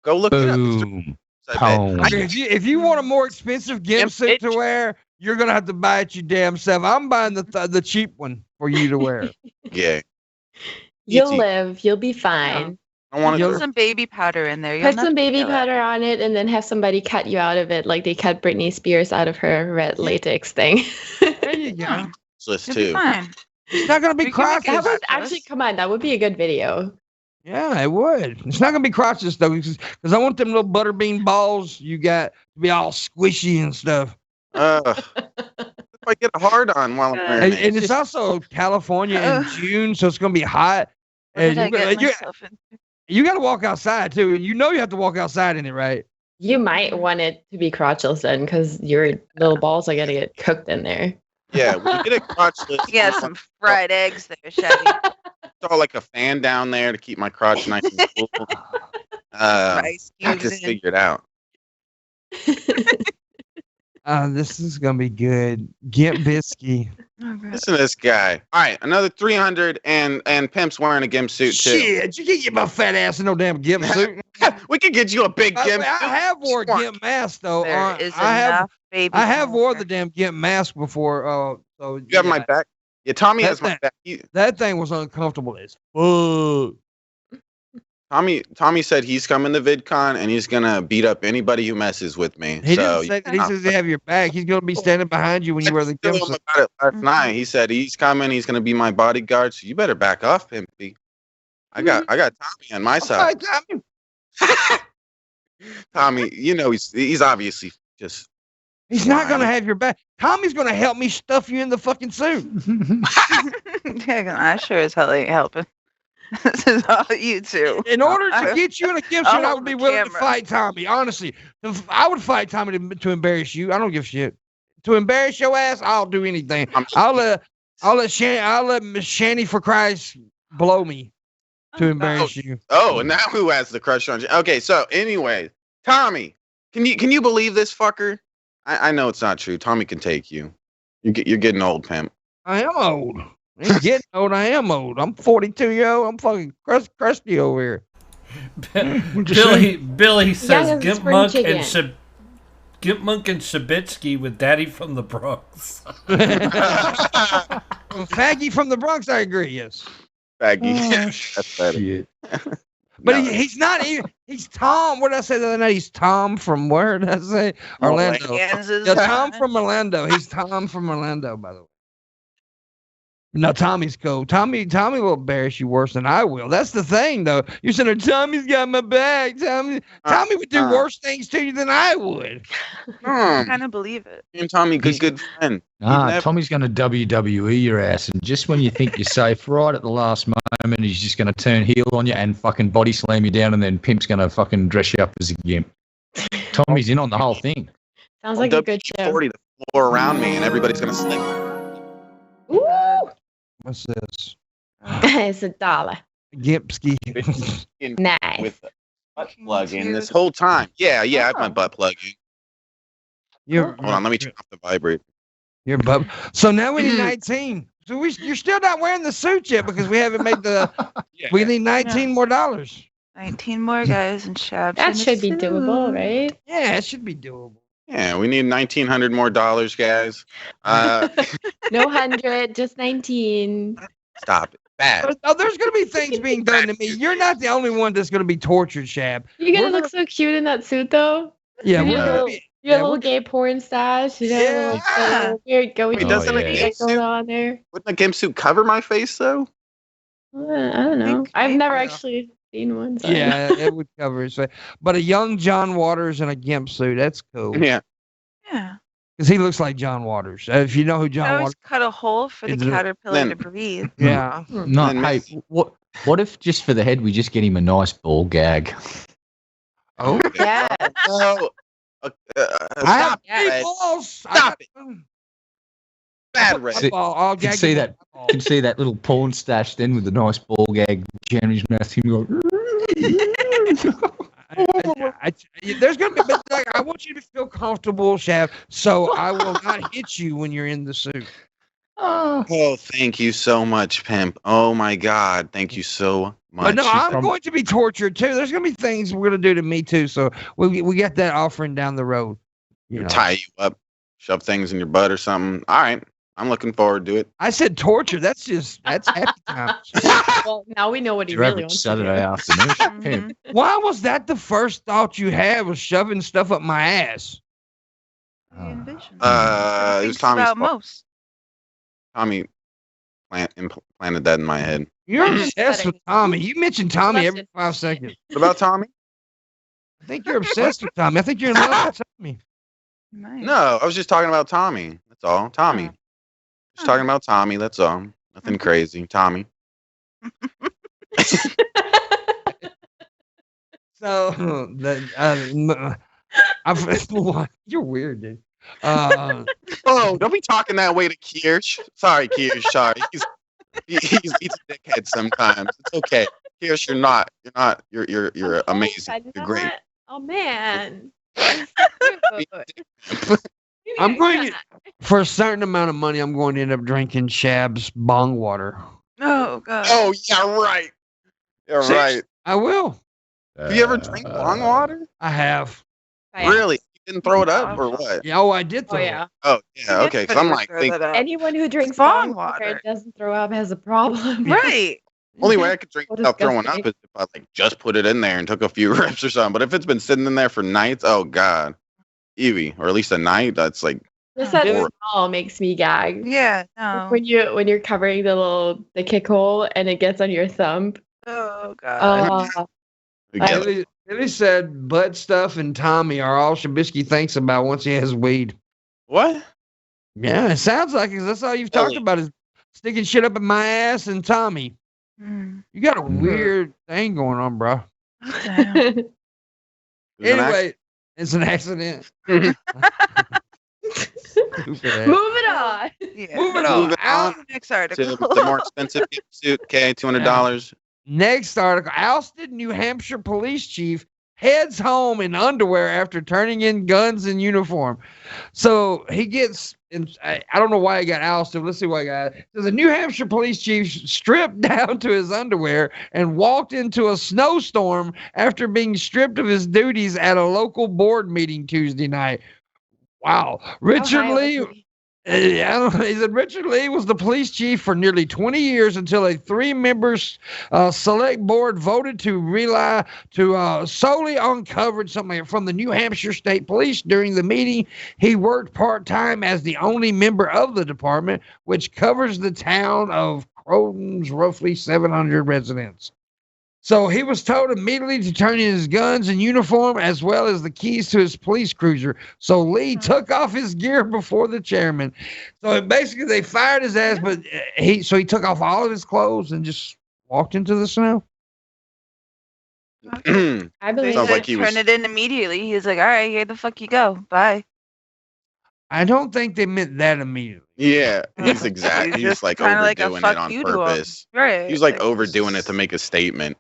Go look it up. Boom. I Boom. bet. If you want a more expensive gimp suit to wear, you're gonna have to buy it your damn self. I'm buying the cheap one for you to wear. Yeah. You'll E.T. live. You'll be fine. I want Yo- Put to. some baby powder in there. You'll Put never some baby feel it. powder on it and then have somebody cut you out of it like they cut Britney Spears out of her red latex thing. There you go. List You'll be too. fine. It's not gonna be We can make crotchless. That would Crotchless. actually come on. That would be a good video. Yeah, it would. It's not gonna be crotchless though, because I want them little butterbean balls you got to be all squishy and stuff. If I get a hard on while I'm wearing And, it. and it's also California in June, so it's gonna be hot. What did I And get you, myself into? you got to walk outside too. You know you have to walk outside in it, right? You might want it to be crotchless then because your little balls are going to get cooked in there. Yeah, when you get a crotchless, Yeah, some fried eggs there, Chevy. throw like a fan down there to keep my crotch nice and cool. Rice I cubes just in. figured out. This is gonna be good. Gimp Bisky. Oh, God. Listen to this guy. All right, another 300 and Pimp's wearing a gimp suit too. Shit, you can't get my fat ass in no damn gimp suit. We could get you a big By the gimp way, I suit. have wore a gimp mask though. There is I have enough baby I have wore powder. the damn gimp mask before. So You have my back. Yeah, Tommy has my That's back. that thing was uncomfortable as fuck. Tommy said he's coming to VidCon and he's gonna beat up anybody who messes with me. He so didn't say that. He says they have your back. He's gonna be standing behind you when you wear the I gimp told him suit. about it last Mhm. night. He said he's coming. He's gonna be my bodyguard. So you better back off, Pimpy. I got Tommy on my side. Tommy. Tommy, you know he's obviously just. He's not gonna have your back. Tommy's gonna help me stuff you in the fucking suit. Yeah, I sure as hell ain't helping. This is all you two. In order to get you in a gimp I'll suit, I hold would be the willing to camera. fight Tommy. Honestly, I would fight Tommy to embarrass you. I don't give a shit. To embarrass your ass, I'll do anything. I'll let Miss Shanny for Christ blow me to embarrass you. Oh, and now who has the crush on you? Okay, so anyway, Tommy, can you believe this fucker? I know it's not true. Tommy can take you. You're getting old, Pimp. I am old. I ain't getting old. I am old. I'm 42 years old. I'm fucking crusty over here. Billy says Young as a spring Pimpmunk and Shabitsky with Daddy from the Bronx. Faggy from the Bronx, I agree, yes. Baggy. Oh, That's better. shit. But No. he's not even, he's Tom. What did I say the other night? He's Tom from where did I say? Orlando. Kansas. Yeah, Tom from Orlando. He's Tom from Orlando, by the way. No, Tommy's cool. Tommy will embarrass you worse than I will. That's the thing, though. You're saying Tommy's got my back. Tommy would do worse things to you than I would. I kind of believe it. Me and Tommy, good friend. Ah, Tommy's going to WWE your ass, and just when you think you're safe, right at the last moment, he's just going to turn heel on you and fucking body slam you down, and then Pimp's going to fucking dress you up as a gimp. Tommy's in on the whole thing. Sounds like a good show. 40 the floor around me, and everybody's gonna slip. Ooh, What's this? it's $1. Gimpski. Nice. With the butt plug in this whole time. Yeah, I have my butt plug in. You're, Hold on, let me turn off the vibrate. You're bub. So now we need 19. So you're still not wearing the suit yet because we haven't made the. We need 19 more dollars. 19 more guys and shabs. That in a should be suit. doable, right? Yeah, it should be doable. Yeah, we need $1,900 more, guys. No 100, just 19. Stop it. Bad. Oh, there's going to be things being done to me. You're not the only one that's going to to be tortured, Shab. You're We're gonna look so cute in that suit, though. Yeah, You we're have a gonna little, be- you have yeah, a little we're- gay porn stash. You know, Yeah. weird going Wait, doesn't a going gimp on suit- there. Wouldn't a gimp suit cover my face though? I don't know. Think I've never so. actually seen one. So Yeah, it would cover his face. But a young John Waters in a gimp suit, that's cool. Yeah. Yeah. Because he looks like John Waters. If you know who I John always Waters cut a hole for the Is it- caterpillar Then- to breathe. Yeah. No, Then hey, Miss- what if just for the head we just get him a nice ball gag? Oh, yeah. No. I have Stop Yeah. big it. balls. Stop it. Bad red. See- I'll can gag see you that- with my Can see that little porn stash then with the nice ball gag, Jeremy's mouth. Him go. there's gonna be, but like, I want you to feel comfortable, Shav. So I will not hit you when you're in the suit. Oh, thank you so much, Pimp. Oh my God, thank you so much. But no, I'm from- going to be tortured too. There's gonna be things we're gonna do to me too. So we got that offering down the road. You know. Tie you up, shove things in your butt or something. All right, I'm looking forward to it. I said torture. That's happy times. Well, now we know what he Your really average wants Saturday to afternoon. Mhm. Pimp. Why was that the first thought you had? Was shoving stuff up my ass? What do you envision? It was Thinks Tommy's about fault. most. Tommy implanted that in my head. You're Mhm. obsessed with Tommy. You mention Tommy every 5 seconds. What about Tommy? I think you're obsessed with Tommy. I think you're in love with Tommy. Nice. No, I was just talking about Tommy. That's all. Tommy. Just talking about Tommy. That's all. Nothing crazy. Tommy. So you're weird, dude. Oh, don't be talking that way to Kirsch. Sorry, Kirsch. Sorry. He's a dickhead sometimes. It's okay. Kirsch, you're not. You're amazing. You're great. Oh man. I'm going to, for a certain amount of money, I'm going to end up drinking Shab's bong water. Oh god. Oh yeah, right. You're See? right. I will. Have you ever drank bong water? I have. Really? You didn't throw it up or what? Yeah, oh, I did Oh throw it. yeah. Oh yeah. Okay. Because I'm like, think, Anyone who drinks bong bong water water. and doesn't throw up has a problem. Right. only way I could drink What without throwing up disgusting. is if I like just put it in there and took a few rips or something. But if it's been sitting in there for nights, oh god, Evie, or at least a night, that's like Just that Dude. smell makes me gag. Yeah. Like No. when you're covering the kick hole and it gets on your thumb. Oh god. together. Billy said butt stuff and Tommy are all Shabisky thinks about once he has weed. What? Yeah, it sounds like it. 'Cause that's all you've talked Billy. about is sticking shit up in my ass and Tommy. Mm. You got a Mhm. weird thing going on, bro. Damn. It was an Anyway, it's an accident. Stupid ass. Moving on. Yeah. Moving on. Moving Al- on. Next To article. the more expensive suit, okay, $200. Next article: ousted New Hampshire police chief heads home in underwear after turning in guns and uniform. So he gets, I don't know why he got ousted. Let's see why he got. So the New Hampshire police chief stripped down to his underwear and walked into a snowstorm after being stripped of his duties at a local board meeting Tuesday night. Wow. Richard Lee. He said Richard Lee was the police chief for nearly 20 years until a 3-member select board voted to rely solely on coverage something from the New Hampshire State Police. During the meeting, he worked part-time as the only member of the department, which covers the town of Croton's roughly 700 residents. So he was told immediately to turn in his guns and uniform as well as the keys to his police cruiser. So Lee took off his gear before the chairman. So basically they fired his ass, but he took off all of his clothes and just walked into the snow. yeah, I believe Sounds it. like he was- Turn it in immediately. He was like, all right, here the fuck you go. Bye. I don't think they meant that immediately. he's exactly. He's just like kinda like a overdoing fuck it on you to him. purpose. Right. He was like overdoing it to make a statement.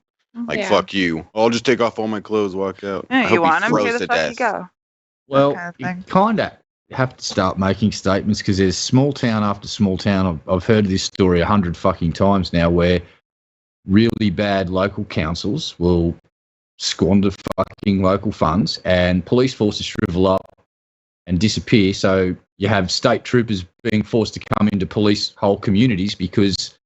Like, Yeah. fuck you. I'll just take off all my clothes, walk out. I Yeah, hope you he want him? froze Here the to fuck death. you go. Well, kind of you thing. kind of have to start making statements because there's small town after small town. I've heard this story 100 fucking times now where really bad local councils will squander fucking local funds and police forces shrivel up and disappear. So you have state troopers being forced to come into police whole communities because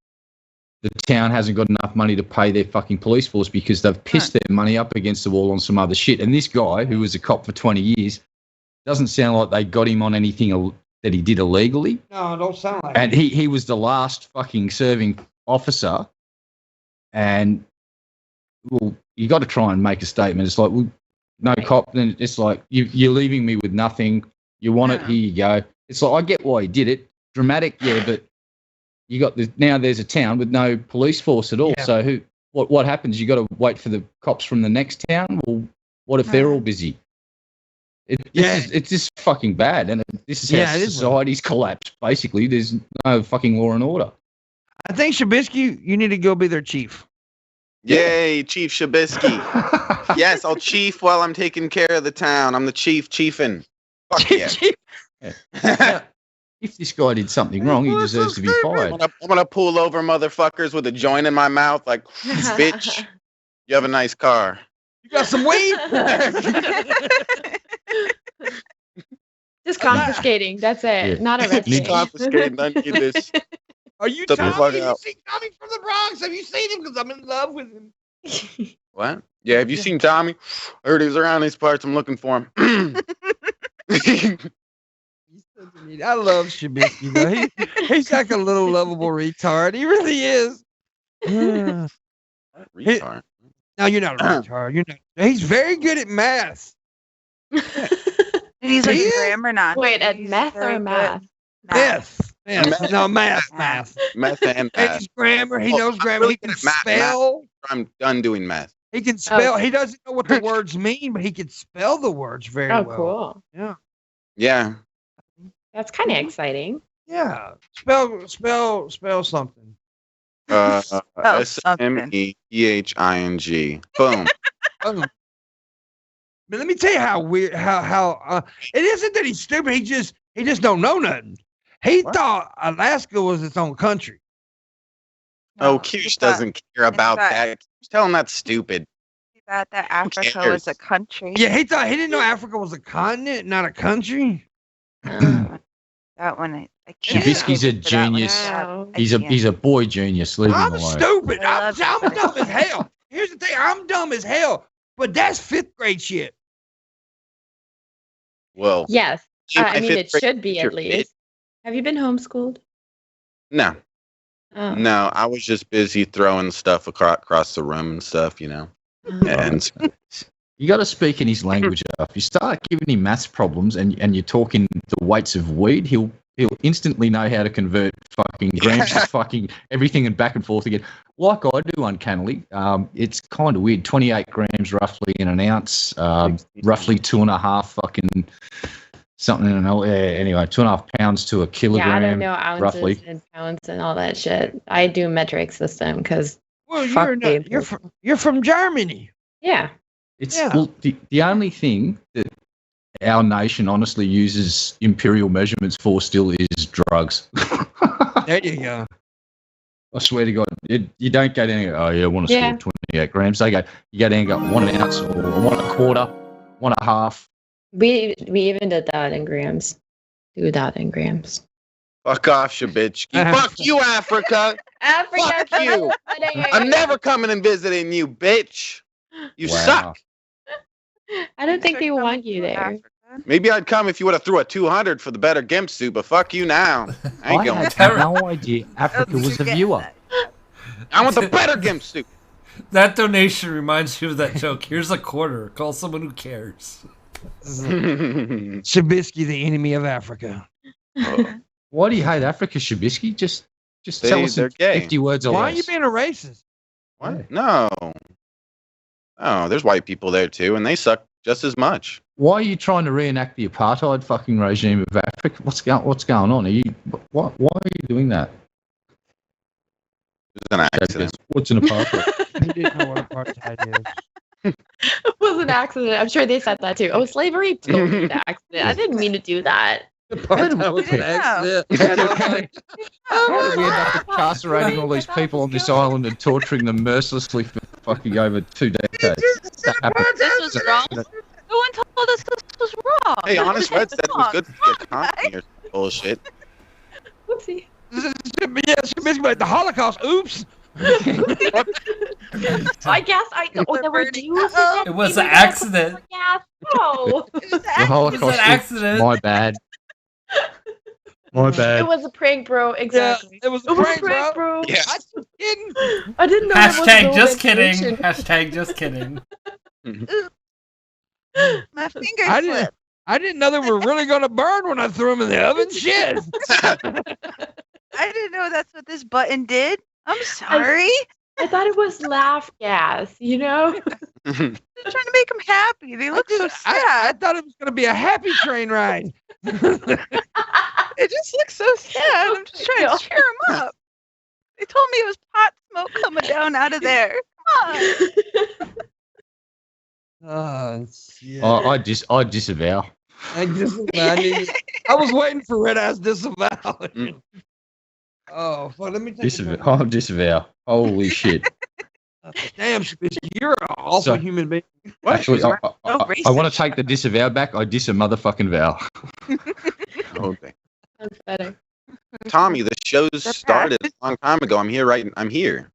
the town hasn't got enough money to pay their fucking police force because they've pissed their money up against the wall on some other shit. And this guy, who was a cop for 20 years, doesn't sound like they got him on anything that he did illegally. No, don't sound like And he was the last fucking serving officer and well, you got to try and make a statement. It's like, well, no cop. Then it's like you're leaving me with nothing. You want it? Here you go. It's like I get why he did it. Dramatic, yeah, but you got now. There's a town with no police force at all. Yeah. So what happens? You got to wait for the cops from the next town. Well, what if they're all busy? It's just fucking bad, and this is how society's collapsed. Basically, there's no fucking law and order. I think Shabisky, you need to go be their chief. Yay, Chief Shabisky. Yes, I'll chief while I'm taking care of the town. I'm the chiefing. Fuck yeah. If this guy did something wrong, he deserves to be fired. I'm gonna pull over motherfuckers with a joint in my mouth, like, bitch, you have a nice car. You got some weed? Just confiscating. That's it. Yeah. Not arresting. Confiscating. I need this. Are you Tommy? Have you seen Tommy from the Bronx? Have you seen him? Because I'm in love with him. What? Yeah, have you seen Tommy? I heard he was around these parts. I'm looking for him. I love Shabisky, though. He's like a little lovable retard. He really is. Retard. No, you're not a retard. You're not. He's very good at math. He's a grammar Nazi. Wait, at meth or math? Math. No, math. Math and math. He's grammar. He knows grammar. He can spell. I'm done doing math. He can spell. He doesn't know what the words mean, but he can spell the words very well. Oh, cool. Yeah. Yeah. That's kind of exciting. Yeah. Spell something. SMEPHING. Boom. But let me tell you how weird. How it isn't that he's stupid. He just don't know nothing. He thought Alaska was its own country. No, Kirsch doesn't care about that. Tell him that's stupid. He thought that Africa was a country. Yeah, he didn't know Africa was a continent, not a country. That one, I can't. Shabisky's a genius. He's a boy genius. Leave him alone. I'm stupid. I'm dumb as hell. Here's the thing. I'm dumb as hell. But that's 5th grade shit. Well. Yes. I mean, it should be at least. Have you been homeschooled? No. Oh. No, I was just busy throwing stuff across the room and stuff, you know. And you got to speak in his language. If you start giving him maths problems and you're talking the weights of weed, he'll instantly know how to convert fucking grams to fucking everything and back and forth again. Like I do uncannily. It's kind of weird. 28 grams roughly in an ounce, roughly 2.5 fucking something in an ounce. Anyway, 2.5 pounds to a kilogram. Yeah, I don't know ounces roughly. And pounds and all that shit. I do metric system because you're from Germany. Yeah. Well, the only thing that our nation honestly uses imperial measurements for still is drugs. There you go. I swear to God, you don't go down and go, oh yeah, I want to score 28 grams. They go, you go down and go 1 ounce or 1.25, 1.5. We even did that in grams. Do that in grams. fuck off, Shabitchki. Fuck you, Africa. Africa. Fuck you. I'm never coming and visiting you, bitch. You suck. I don't think they want you there. Maybe I'd come if you would have threw a 200 for the better gimp suit, but fuck you now. I ain't going. I had no idea Africa was a viewer. I want the better gimp suit. That donation reminds me of that joke. Here's a quarter. Call someone who cares. Shabisky, the enemy of Africa. Why do you hate Africa, Shabisky? Just tell us in 50 words or less. Why are you being a racist? What? No. Oh, there's white people there too, and they suck just as much. Why are you trying to reenact the apartheid fucking regime of Africa? What's going on? Why are you doing that? It's an accident. What's an apartheid? You didn't know what apartheid is. It was an accident. I'm sure they said that too. Oh, slavery? Totally an accident. I didn't mean to do that. Apartheid was an accident. How did we end up incarcerating all these people on this island and torturing them mercilessly for fucking over 2 decades? This was wrong. No one told us this was wrong. Hey, Honest Red said it was good to get content or some bullshit. Whoopsie. Yeah, Shabisky, like the Holocaust. Oops. I guess there were Jews. It was an accident. Yeah. Oh. The Holocaust was my bad. My It bad. was a prank, bro. Exactly. Yeah, it was a It was a prank, prank, bro. bro. Yeah. I was kidding. I didn't know there was Hashtag no just kidding. ventilation. Hashtag just kidding. My finger I didn't. slipped. I didn't know they were really gonna burn when I threw them in the oven. Shit. I didn't know that's what this button did. I'm sorry. I thought it was laugh gas, you know? I'm trying to make them happy. They look so I sad. thought it was gonna be a happy train ride. It just looks so sad. I'm just trying to cheer them up. They told me it was pot smoke coming down out of there. Come on. Yeah. I disavow. I was waiting for Red Eye's disavow. Oh, well, let me take I'll disavow. Holy shit. Damn, you're an awful So- human being. Actually, I racist. want to take the disavow back. I dis a motherfucking vow. Okay. That's better. Tommy, the show's started a long time ago. I'm here.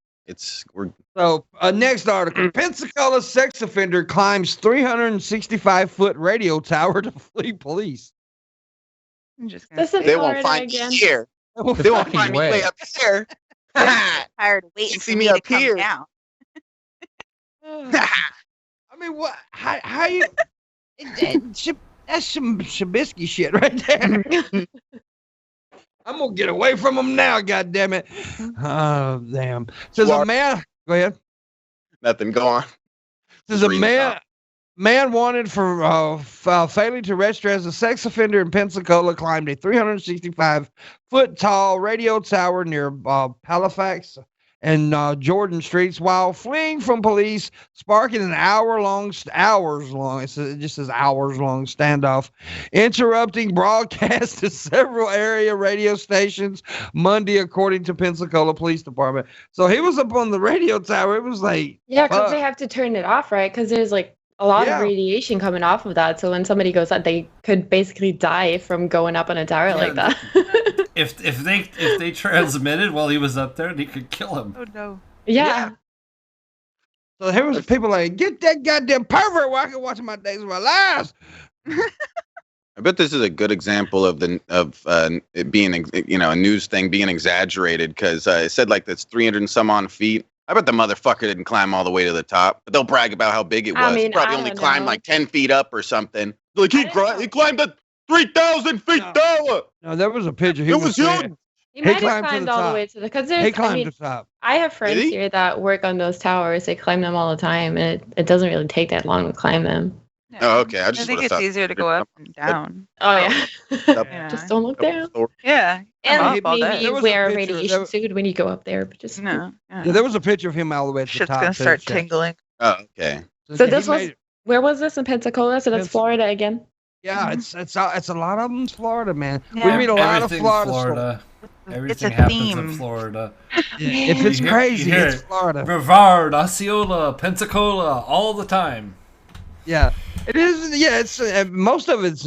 We're So, next article. Pensacola sex offender climbs 365-foot radio tower to flee police. I'm just gonna This is say, they won't Florida find again. me here. They won't find me way up here. tired of waiting See for me me to up come here. down. I mean, what? How you? That's some Shabisky shit right there. I'm gonna get away from him now. God damn it! Oh damn! Says a man. Go ahead. Nothing. Go on. Says a Read man wanted for failing to register as a sex offender in Pensacola climbed a 365-foot tall radio tower near Halifax and Jordan Streets while fleeing from police, sparking an hours long. It just says hours long standoff, interrupting broadcast to several area radio stations Monday, according to Pensacola Police Department. So he was up on the radio tower. It was like, Yeah, because fuck. they have to turn it off, right? Because there's like a lot Yeah. of radiation coming off of that. So when somebody goes up, they could basically die from going up on a tower like that. If they transmitted while he was up there, they could kill him. Oh no. Yeah. So here was people like, get that goddamn pervert where I can watch my days of my lives. I bet this is a good example of it being a news thing being exaggerated because it said like that's 300 and some on feet. I bet the motherfucker didn't climb all the way to the top, but they'll brag about how big it was. I mean, he probably I only don't climbed know. like 10 feet up or something. Like he climbed the 3,000 feet No. tower. No, there was a picture. It was huge. He He might have climbed to climbed the all top. the way to the because He there's. I climbed mean, the top. I have friends Did he? here that work on those towers. They climb them all the time, and it doesn't really take that long to climb them. Oh, okay. I I just think would've it's thought- easier to go up and down. Oh yeah. Yeah. Just don't look down. Yeah. And I'm up all day. There maybe was a wear a picture- radiation there- suit when you go up there. But just No. Yeah, there was a picture of him all the way at the Shit's top. gonna too. start Shit. tingling. Oh, okay. So he this was made it. where was this in Pensacola? So that's Pensac- Florida again. Yeah, it's a lot of them's Florida, man. Yeah. We read a lot of Everything's Florida. Florida. It's Everything a happens theme. in Florida. Yeah, if it's You hear- crazy, you hear it's it. Florida. Brevard, Osceola, Pensacola, all the time. Yeah, it is. Yeah, it's most of it's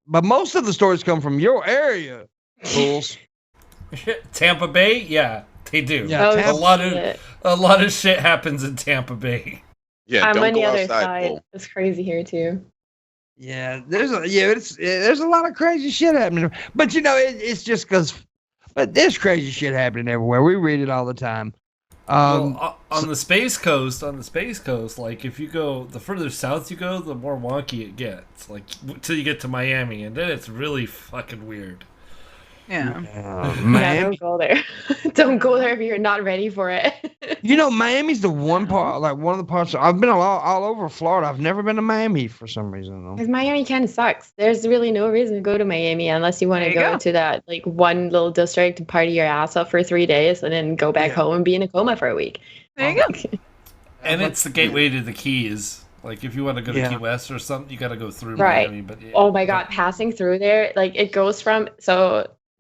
but most of the stories come from your area. Fools. Tampa Bay, yeah, they do. Yeah, Oh, Tampa- a lot of shit happens in Tampa Bay. Yeah, I'm don't on the go other outside. side. Bull. It's crazy here too. Yeah, there's a lot of crazy shit happening, but it's just because. But there's crazy shit happening everywhere. We read it all the time. On the Space Coast, like if you go, the further south you go, the more wonky it gets. Like till you get to Miami, and then it's really fucking weird. Yeah. Yeah, Miami. don't go there. Don't go there if you're not ready for it. Miami's the one part, like one of the parts. I've been all over Florida. I've never been to Miami for some reason though. Because Miami kind of sucks. There's really no reason to go to Miami unless you want to There you go go. to that like one little district and party your ass off for 3 days and then go back Yeah. home and be in a coma for a week. There you go. And it's the gateway to the Keys. Like if you want to go to Yeah. Key West or something, you got to go through Right. Miami. But Oh my God, passing through there, like it goes from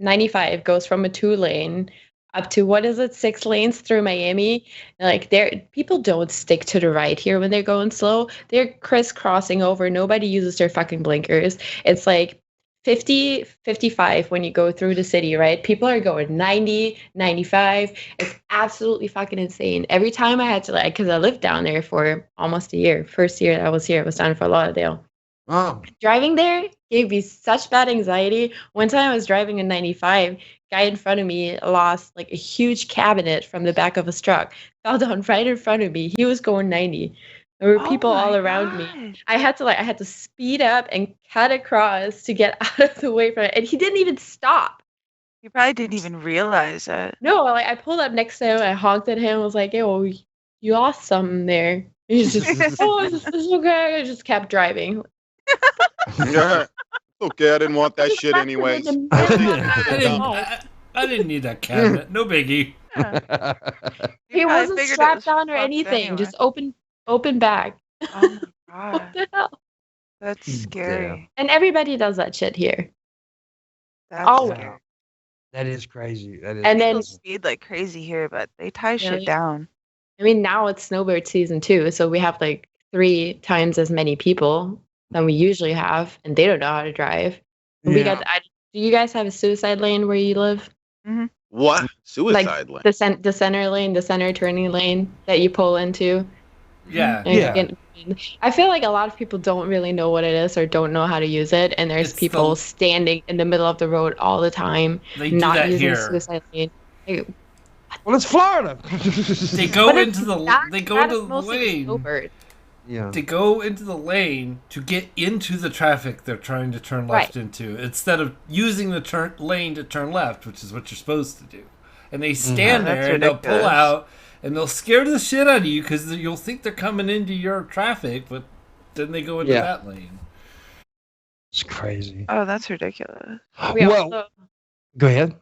95 goes from a 2-lane up to 6 lanes through Miami. Like people don't stick to the right here when they're going slow. They're crisscrossing over. Nobody uses their fucking blinkers. It's like 50, 55 when you go through the city, right? People are going 90, 95. It's absolutely fucking insane. Every time I had to because I lived down there for almost a year. First year I was here, I was down in Fort Lauderdale. Oh. Driving there gave me such bad anxiety. One time I was driving in 95, guy in front of me lost like a huge cabinet from the back of his truck, fell down right in front of me. He was going 90. There were people all around me. I had to speed up and cut across to get out of the way from it. And he didn't even stop. You probably didn't even realize it. No, like I pulled up next to him, I honked at him, was like, "Hey, well, you lost something there." He's just, "Oh, it's okay." I just kept driving. Yeah. Okay, I didn't want that shit anyways. I didn't need that cabinet. No biggie. He wasn't strapped on or anything. Anyway. Just open bag. Oh my What god, the hell? that's scary. And everybody does that shit here. That's Always. scary. That is crazy. That is And then, People speed like crazy here, but they tie Really? shit down. I mean, now it's snowbird season too, so we have like 3 times as many people than we usually have, and they don't know how to drive. And we got. Do you guys have a suicide lane where you live? What? Suicide lane? The center lane, the center turning lane that you pull into. Yeah. And you get- I feel like a lot of people don't really know what it is or don't know how to use it, and there's It's people the- standing in the middle of the road all the time, They do not that using here. suicide lane. Like, Well, it's Florida. They go but into the that- they go that into is the mostly lane. snowbird. Yeah. They go into the lane to get into the traffic they're trying to turn left into, instead of using the lane to turn left, which is what you're supposed to do. And they stand That's there and they'll ridiculous. pull out and they'll scare the shit out of you because you'll think they're coming into your traffic, but then they go into Yeah. that lane. It's crazy. Oh, that's ridiculous. We Well, also, go ahead.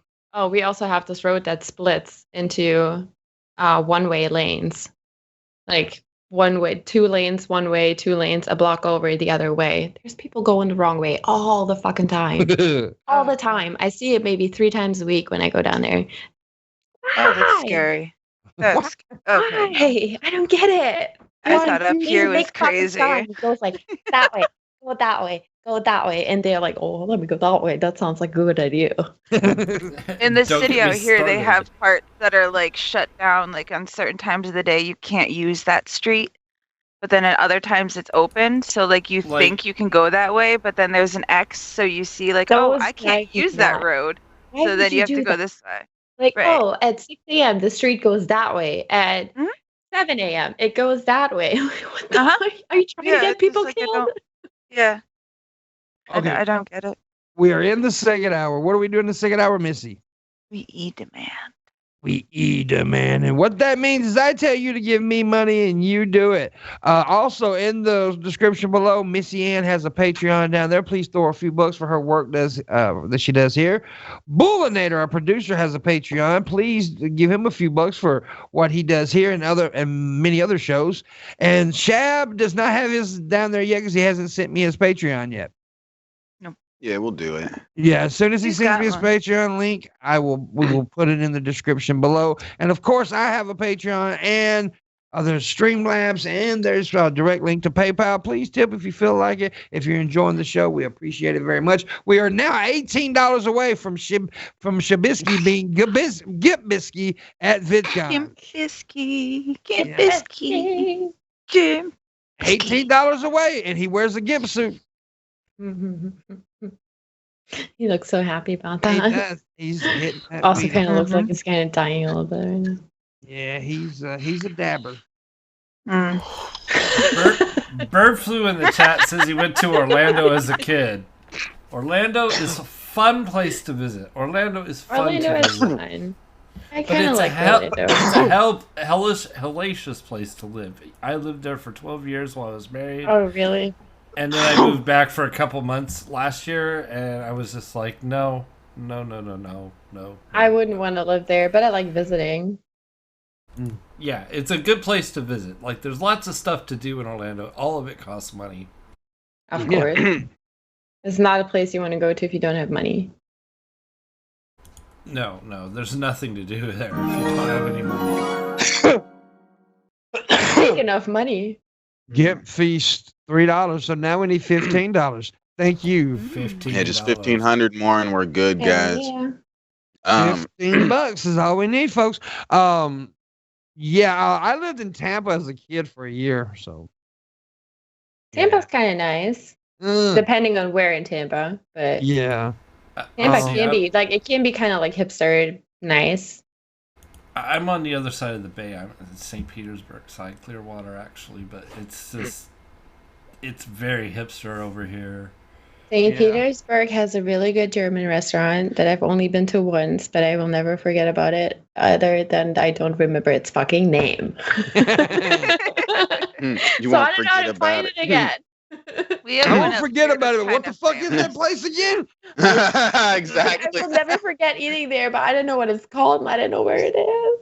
we also have this road that splits into one-way lanes, like one way, 2 lanes, one way, 2 lanes, a block over the other way. There's people going the wrong way all the fucking time. All the time. I see it maybe 3 times a week when I go down there. Oh, that's Why? scary. That's okay. Why? I don't get it. I Why? thought up They here was make fucking crazy. signs. It goes like that way, go that way, go that way, and they're like, "Oh, let me go that way. That sounds like a good idea." In the Don't city get me out here, they started. have parts that are like shut down, like on certain times of the day, you can't use that street. But then at other times it's open, so like you Like- think you can go that way, but then there's an X, so you see like, oh, Those I can't guys use do that that. road, Why so would then you have to do go that? this way. Like, Right. oh, at 6 a.m. the street goes that way. At Mhm. 7 a.m. it goes that way. What the Uh-huh. fuck? Are you trying to Yeah, get it's people just like I killed? don't. Yeah, Okay. I don't get it. We are in the second hour. What are we doing in the second hour, Missy? We eat a man. We eat a man. And what that means is I tell you to give me money and you do it. Also, in the description below, MissyAnn has a Patreon down there. Please throw a few bucks for her work that she does here. Booleanenator, our producer, has a Patreon. Please give him a few bucks for what he does here and many other shows. And Shab does not have his down there yet because he hasn't sent me his Patreon yet. Yeah, we'll do it. Yeah, as soon as he He's sends got me his one. Patreon link, we will put it in the description below. And of course, I have a Patreon and there's Streamlabs and there's a direct link to PayPal. Please tip if you feel like it. If you're enjoying the show, we appreciate it very much. We are now $18 away from Shabisky being Gipbisky at VidCon. Gimbisky, Yeah. Gimbisky, Jim. $18 away, and he wears a Gimp suit. He looks so happy about He that. does. He's hitting that Also, weed. kind of looks like he's kind of dying a little bit right now. Yeah, he's a dabber. Mm. Bird Flu in the chat says he went to Orlando as a kid. Orlando is a fun place to visit. Orlando is fun Orlando to is visit. fine. I But kind of it's like Orlando. it's a hellacious place to live. I lived there for 12 years while I was married. Oh, really? And then I moved back for a couple months last year, and I was just like, no. I wouldn't want to live there, but I like visiting. Yeah, it's a good place to visit. Like, there's lots of stuff to do in Orlando. All of it costs money. Of Yeah. course. It's not a place you want to go to if you don't have money. No, there's nothing to do there if you don't have any money. Make enough money. Gimp feast $3, so now we need $15. Thank you. $15. Yeah, just 1,500 more and we're good, Hell guys. yeah. $15 is all we need, folks. Yeah, I lived in Tampa as a kid for a year, so Tampa's kind of nice. depending on where in Tampa. But Yeah. Tampa See, can be like it can be kind of like hipster nice. I'm on the other side of the bay. I'm in St. Petersburg side, Clearwater actually, but it's just it's very hipster over here. St. Petersburg has a really good German restaurant that I've only been to once, but I will never forget about it. Other than I don't remember its fucking name. You So won't I don't know how forget to about find it again. We have I one won't up forget here about it. that's What kind the of fuck is famous. that place again? I Exactly. will never forget eating there, but I don't know what it's called and I don't know where it is.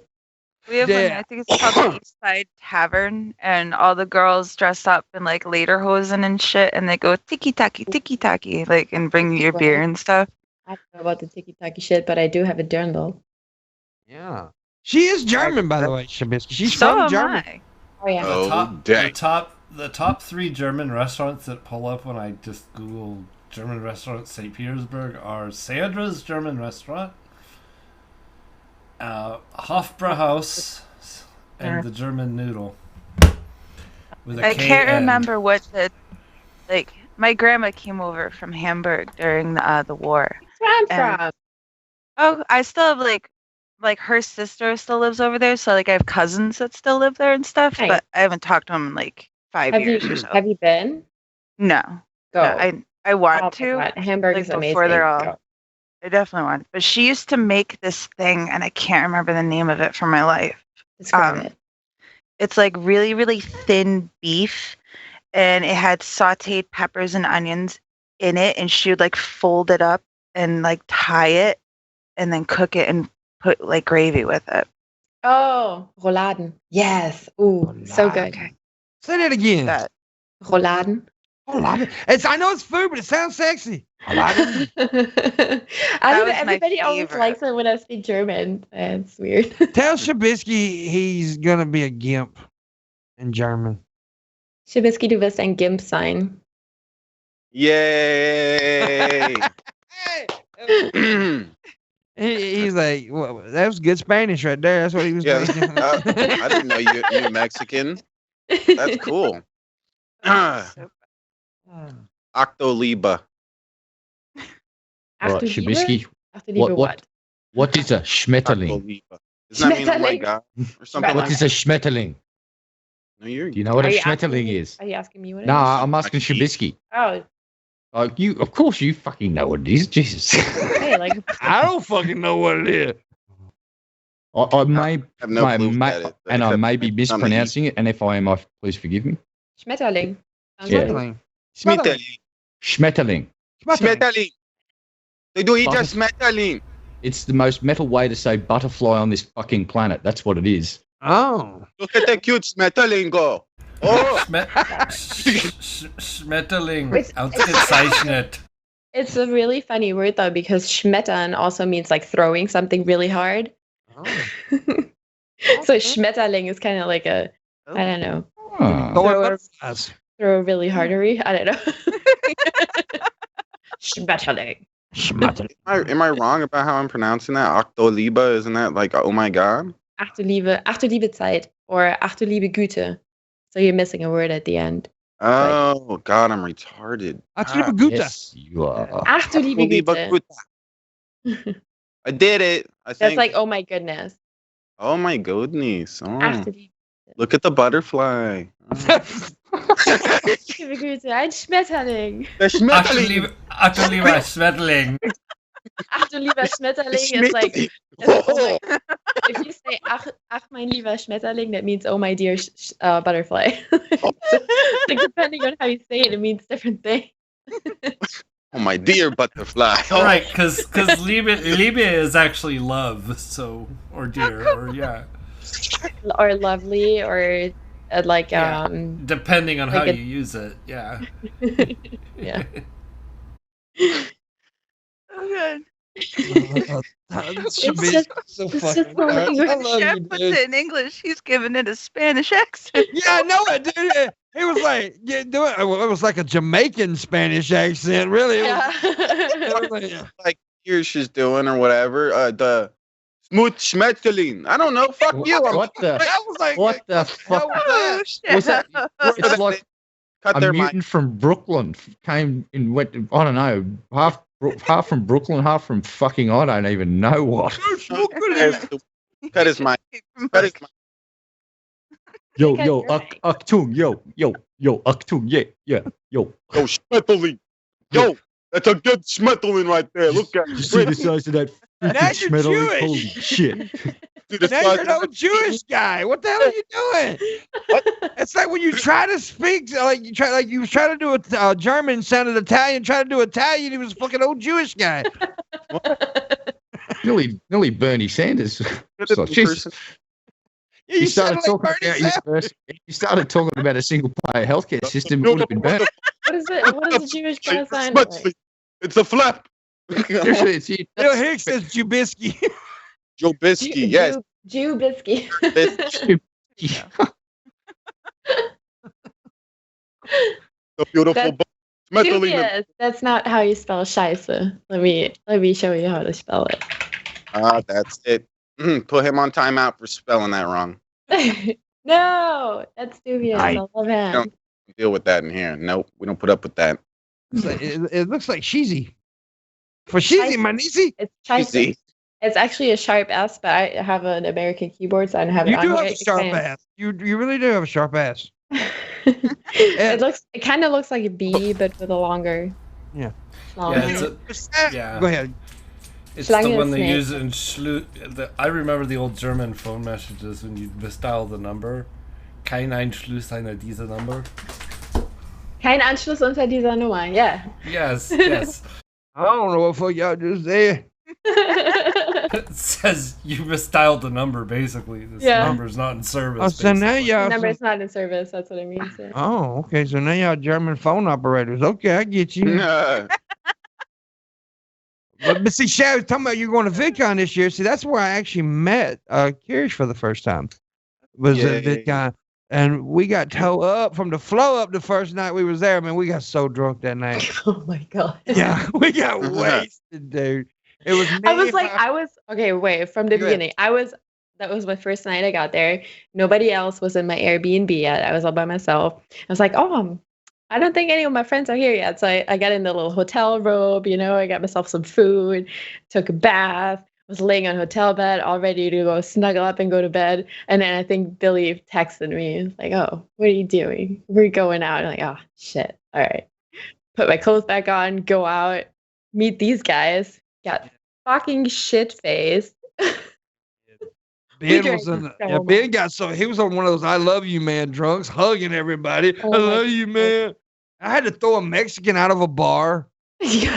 We have one, Yeah. I think it's called the East Side Tavern, and all the girls dress up in like lederhosen and shit, and they go tiki taki, like, and bring you your beer and stuff. I don't know about the tiki-taki shit, but I do have a dirndl. Yeah. She is German, by the way, Shabisky. She's So from am Germany. I. Oh yeah. Oh, dang. The top 3 German restaurants that pull up when I just Google German restaurants St. Petersburg are Sandra's German Restaurant, Hofbrauhaus, and the German Noodle. With a I can't KN. remember what the, like, my grandma came over from Hamburg during the war. That's where I'm And- from. Oh, I still have like her sister still lives over there, so like I have cousins that still live there and stuff, Nice. but I haven't talked to them in like 5 Have years you or so. have you been? No, Go. no, I want Oh my to. God, Hamburg like, is amazing. before they're all- Go. I definitely want. But she used to make this thing, and I can't remember the name of it for my life. Describe it. It's like really, really thin beef, and it had sautéed peppers and onions in it, and she would like fold it up and like tie it, and then cook it and put like gravy with it. Oh, rouladen. Yes. Ooh, so good. Okay. Say that again. That Rouladen. I know it's food, but it sounds sexy. I don't know. was my Everybody always favorite. likes it when I speak German. It's weird. Tell Shabisky he's gonna be a gimp in German. Schibiski, du wirst ein Gimp sein. Yay! He's like, well, that was good Spanish right there. That's what he was Yeah, saying. I didn't know you Mexican. That's cool. Octoliba. All right, Shabisky, Ach du Liebe, what what is a Schmetterling? Octoliba. Doesn't that mean oh my Schmetterling. god? Or something What like is a Schmetterling? No, you're Do you know what Are a you asking Schmetterling me- is? Are you asking me what it No, is? I'm asking Shabisky. Oh, You, of course, you fucking know what it is. Jesus. hey, like I don't fucking know what it is. I may, I have no clue what that is, and I except may be something to eat. mispronouncing it. And if I am, please forgive me. Schmetterling. Sounds Yeah. good. Schmetterling. Schmetterling. Schmetterling. They do eat a Butter- Schmetterling. It's the most metal way to say butterfly on this fucking planet. That's what it is. Oh. Look at the cute Schmetterling go. Oh, Schmetterling. It's- Ausgezeichnet. It's a really funny word though because schmettern also means like throwing something really hard. So schmetterling is kind of like a I don't know, Ah. throw a really hardery. I don't know. Schmetterling. am I wrong about how I'm pronouncing that? Octoliba, isn't that like oh my god? Ach du liebe Zeit or ach du liebe Güte. So you're missing a word at the end. Oh god, I'm retarded. Actually, Guta. Yes, you are. Ach du liebe Octoliba Güte. Guta. I did it. I think. That's like oh my goodness. Oh my goodness. Oh, Ach du liebe look at the butterfly. Oh. liebe Güte. Ein Schmetterling. The Schmetterling. Lieber Schmetterling. Ach du lieber Schmetterling is like Oh. if you say ach mein lieber Schmetterling, that means oh my dear butterfly. So, like depending on how you say it, it means different things. Oh my dear butterfly. Oh. Right, because Liebe is actually love, so or dear or yeah, Or lovely, or like Yeah. depending on Like how a- you use it. Yeah. yeah. oh good. It's just so it's fucking just so hard. weird. I love Chef you, puts dude. it in English. He's giving it a Spanish accent. Yeah, I know it, dude. He was like, yeah, do it. It was like a Jamaican Spanish accent, really. It Yeah. was like, Like Hirsch is doing or whatever. The smooth Schmetterling. I don't know. Fuck you. What the? I was like, What the hell fuck? was that? Oh, shit. Was that? It's like cut a their mic. mutant from Brooklyn came and went. I don't know, half from Brooklyn, half from fucking I don't even know what. Cut his mic. Cut his mic. Yo, Because yo, you're right. Aktung, yo, Aktung, yeah, yo. Yo, Schmetterling. Yo, that's a good Schmetterling right there. Look at You see the size of that Now freaking you're Schmetterling? Jewish. Holy shit. See the Now size you're an of old Jewish guy. What the hell are you doing? It's like when you try to speak, like you try to do a German sounded Italian, try to do Italian. He was a fucking old Jewish guy. Nearly Bernie Sanders. that. So, Jesus. Yeah, You you started sound like talking Bernie about Sanders. you started talking about a single payer healthcare system. It would have been better. What is it? What does a Jewish guy sound like? It's a flap. Seriously, it's you. Bill Hicks says Jubisky. Joe Bisky, yes. Jew biscuit. The beautiful That's- Schmetterling. Dubious. That's not how you spell scheisse. Let me show you how to spell it. That's it. Put him on timeout for spelling that wrong. No, that's dubious. I love him. Don't deal with that in here. Nope, we don't put up with that. It looks like cheesy. For cheesy, my niecey. It's scheisse. Easy. It's actually a sharp S, but I have an American keyboard, so I don't have it You on do here. have a sharp ass. You really do have a sharp ass. It kind of looks like a B, but with a longer. Yeah. Longer. Yeah. Go ahead. It's the Schlange one they Snake. use in I remember the old German phone messages when you misdial the number. Kein Einschluss einer dieser Nummer. Kein Anschluss unter dieser Nummer. Yeah. Yes, yes. I don't know what fuck y'all just said. It says you misdialed the number, basically. This Yeah. number's not in service. Oh, so now basically. y'all. Number is not in service. That's what it means. Yeah. Oh, okay. So now y'all German phone operators. Okay, I get you. But see, Shay was talking about you going to VidCon this year. See, that's where I actually met Kirish for the first time. Was at Yeah. VidCon. And we got towed up from the flow up the first night we was there. Man, we got so drunk that night. Oh my god. Yeah, we got wasted, dude. It was okay, wait, from the Go ahead. beginning. That was my first night I got there. Nobody else was in my Airbnb yet. I was all by myself. I was like, I don't think any of my friends are here yet. So I got in the little hotel robe, I got myself some food, took a bath, was laying on a hotel bed, all ready to go snuggle up and go to bed. And then I think Billy texted me. He's like, oh, what are you doing? We're going out. I'm like, oh, shit. All right. Put my clothes back on, go out, meet these guys. Got fucking shit faced. Ben drank was in the, so yeah, Ben got he was on one of those I love you man drunks, hugging everybody. Oh I my love you, man. I had to throw a Mexican out of a bar. Do you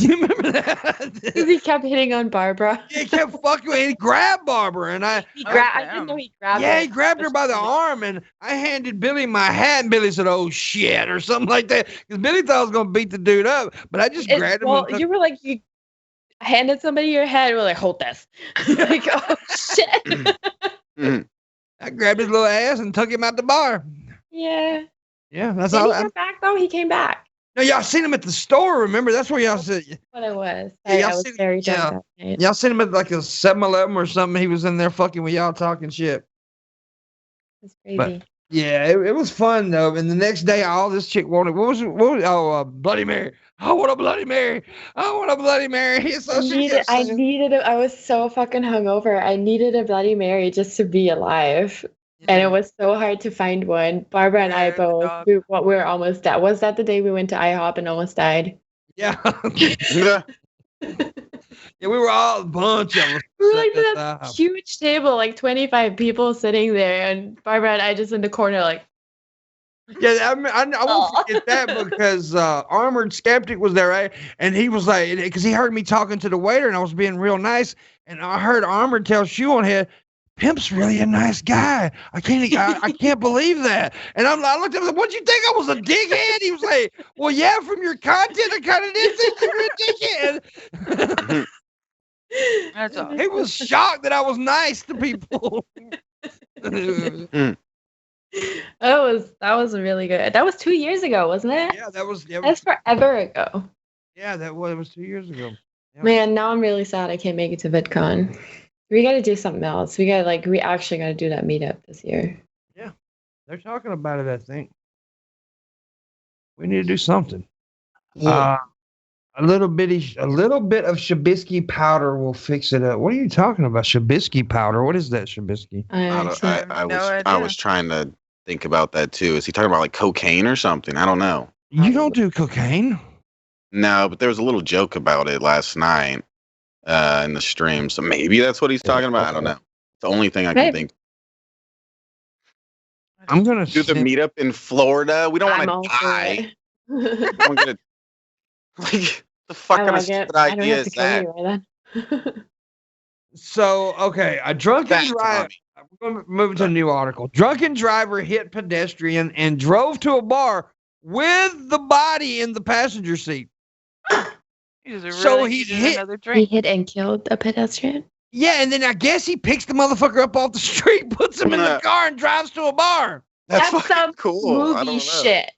remember that? He kept hitting on Barbara. Yeah, he kept fucking with he grabbed Barbara and I didn't know he grabbed her. yeah, he grabbed her by the arm and I handed Billy my hat and Billy said, oh shit, or something like that. Because Billy thought I was gonna beat the dude up, but I just grabbed him. Well, and took- you were like, you handed somebody your head, and we're like, hold this. Like, oh shit. I grabbed his little ass and took him out the bar. Yeah. Yeah, that's Did all. he come back though? He came back. No, y'all seen him at the store, remember? That's where y'all said. What it was. Yeah, I y'all was seen- very yeah. drunk that night. Y'all seen him at like a 7-Eleven or something. He was in there fucking with y'all talking shit. It's crazy. But yeah, it was fun though. And the next day, all this chick wanted. What was Bloody Mary. I want a Bloody Mary. I want a Bloody Mary. So I needed it. I was so fucking hungover. I needed a Bloody Mary just to be alive. And it was so hard to find one. Barbara and I both, we were almost dead. Was that the day we went to IHOP and almost died? Yeah. Yeah, we were all a bunch of us. We were like that huge table, like 25 people sitting there, and Barbara and I just in the corner, like. Yeah, I won't forget that because Armored Skeptic was there, right? And he was like, because he heard me talking to the waiter, and I was being real nice, and I heard Armored tell Shoe on Head, Pimp's really a nice guy. I can't believe that. And I looked at him, what'd you think? I was a dickhead? He was like, well, yeah, from your content, I kind of did think you were a dickhead. That's awesome. He was shocked that I was nice to people. That was really good. That was 2 years ago, wasn't it? Yeah, that was That's forever ago. yeah, it was 2 years ago. Yeah. Man, now I'm really sad I can't make it to VidCon. We got to do something else. We actually got to do that meetup this year. They're talking about it, I think. We need to do something. Yeah. A little bit of Shabisky powder will fix it up. What are you talking about? Shabisky powder? What is that, Shabisky? I was trying to think about that too. Is he talking about like cocaine or something? I don't know. You don't do cocaine? No, but there was a little joke about it last night in the stream. So maybe that's what he's talking about. I don't know. It's the only thing I can think. I'm gonna do the meetup in Florida. We don't want to die. I'm gonna like the fuck kind of stupid idea is that? So okay, a drunken driver. We're going to move into a new article. Drunken driver hit pedestrian and drove to a bar with the body in the passenger seat. So he hit another drink. He hit and killed a pedestrian. Yeah, and then I guess he picks the motherfucker up off the street, puts him in the car, and drives to a bar. That's some cool. Movie shit.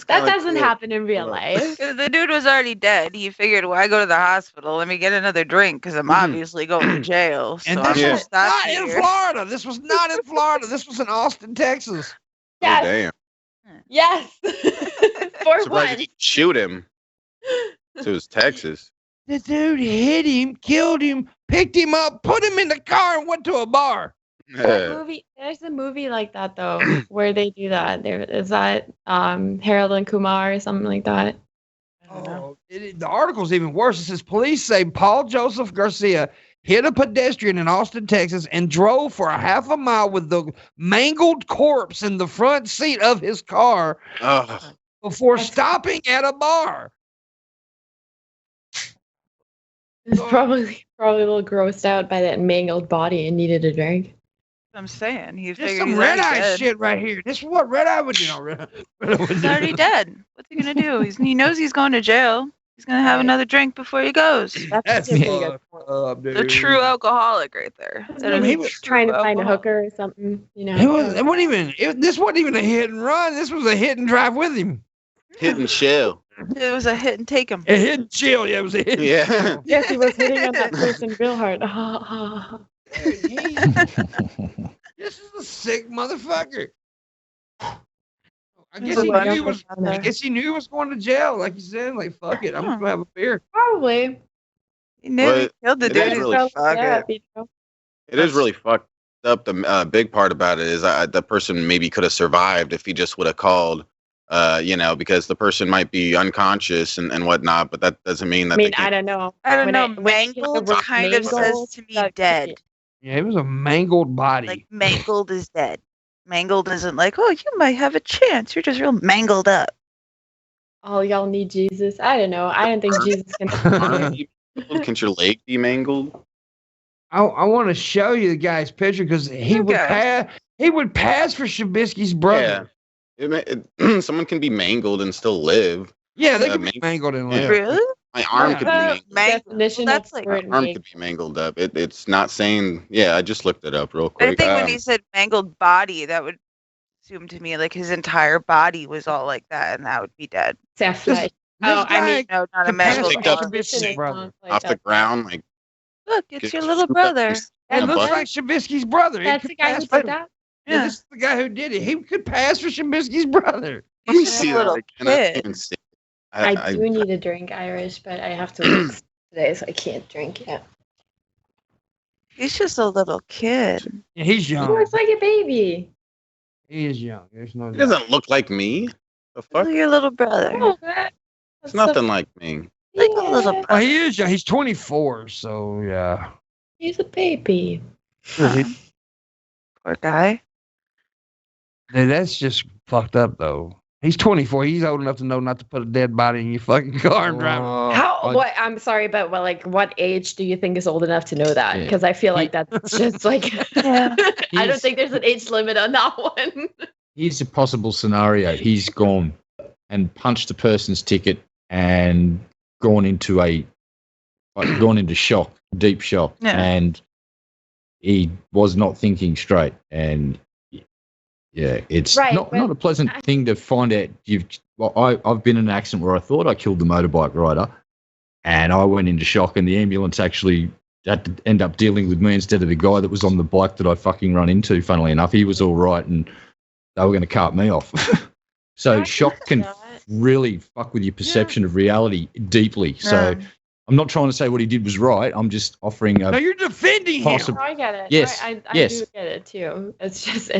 That doesn't happen in real life. The dude was already dead. He figured, well, I go to the hospital. Let me get another drink because I'm obviously going to jail. So And this was not in Florida. This was not in Florida. This was in Austin, Texas. Yes. Oh, damn. Yes. For Surprised one. he didn't shoot him. So it was Texas. The dude hit him, killed him, picked him up, put him in the car, and went to a bar. There's a movie like that though, where they do that. There is that Harold and Kumar or something like that. The article's even worse. It says police say Paul Joseph Garcia hit a pedestrian in Austin, Texas, and drove for a half a mile with the mangled corpse in the front seat of his car before stopping at a bar. He's probably a little grossed out by that mangled body and needed a drink. I'm saying he There's figured some he's red already eye dead. shit right here. This is what red eye would do. No, red eye would He's do. already dead. What's he gonna do? He knows he's going to jail. He's gonna have another drink before he goes. That's dude. The true alcoholic right there. He was trying to find a hooker or something, you know. This wasn't even a hit and run. This was a hit and drive with him. Hit and chill. It was a hit and take him. A hit and chill. Yeah, it was a hit. Yeah. And chill. Yes, he was hitting on that person real hard. This is a sick motherfucker. I guess he knew he was going to jail. Like he said, like, fuck it. I'm just gonna have a beer. Probably. He nearly killed the dude. It is really fucked up. The big part about it is the person maybe could have survived if he just would have called, because the person might be unconscious and whatnot, but that doesn't mean that. I don't know. Mangled kind of says to me dead. Yeah, it was a mangled body. Like mangled is dead. Mangled isn't like, oh, you might have a chance. You're just real mangled up. Oh, y'all need Jesus. I don't know. I don't think Jesus can. Can your leg be mangled? I want to show you the guy's picture because he would pass for Shabisky's brother. Yeah. Someone can be mangled and still live. Yeah, they can be mangled and live. Really? My arm could be mangled. That's My arm could be mangled up. It's not saying. Yeah, I just looked it up real quick. I think when he said mangled body, that would assume to me like his entire body was all like that, and that would be dead. Definitely. No, not a mangled picked up body. off the ground, like. Look, it's your little brother. It looks like Shabisky's brother. That's the guy who did that? Yeah, this is the guy who did it. He could pass for Shabisky's brother. Let me see that again. I do need a drink, Irish, but I have to work today, so I can't drink yet. He's just a little kid. Yeah, he's young. He looks like a baby. He is young. There's no. He doesn't look like me. The fuck? Look at your little brother. Oh, it's nothing like me. Like a little brother. Oh, he is young. He's 24, so yeah. He's a baby. Poor guy. That's just fucked up, though. He's 24. He's old enough to know not to put a dead body in your fucking car and drive. What? I'm sorry, but what age do you think is old enough to know that? Because I feel like that's just like. I don't think there's an age limit on that one. Here's a possible scenario. He's gone and punched the person's ticket and gone into shock, deep shock, and he was not thinking straight. And yeah, it's not a pleasant thing to find out. I've been in an accident where I thought I killed the motorbike rider, and I went into shock, and the ambulance actually had to end up dealing with me instead of the guy that was on the bike that I fucking run into. Funnily enough, he was all right, and they were going to cart me off. So shock can really fuck with your perception of reality deeply. So I'm not trying to say what he did was right. I'm just offering a. No, you're defending him. No, I get it. Yes, I yes. do get it too. It's just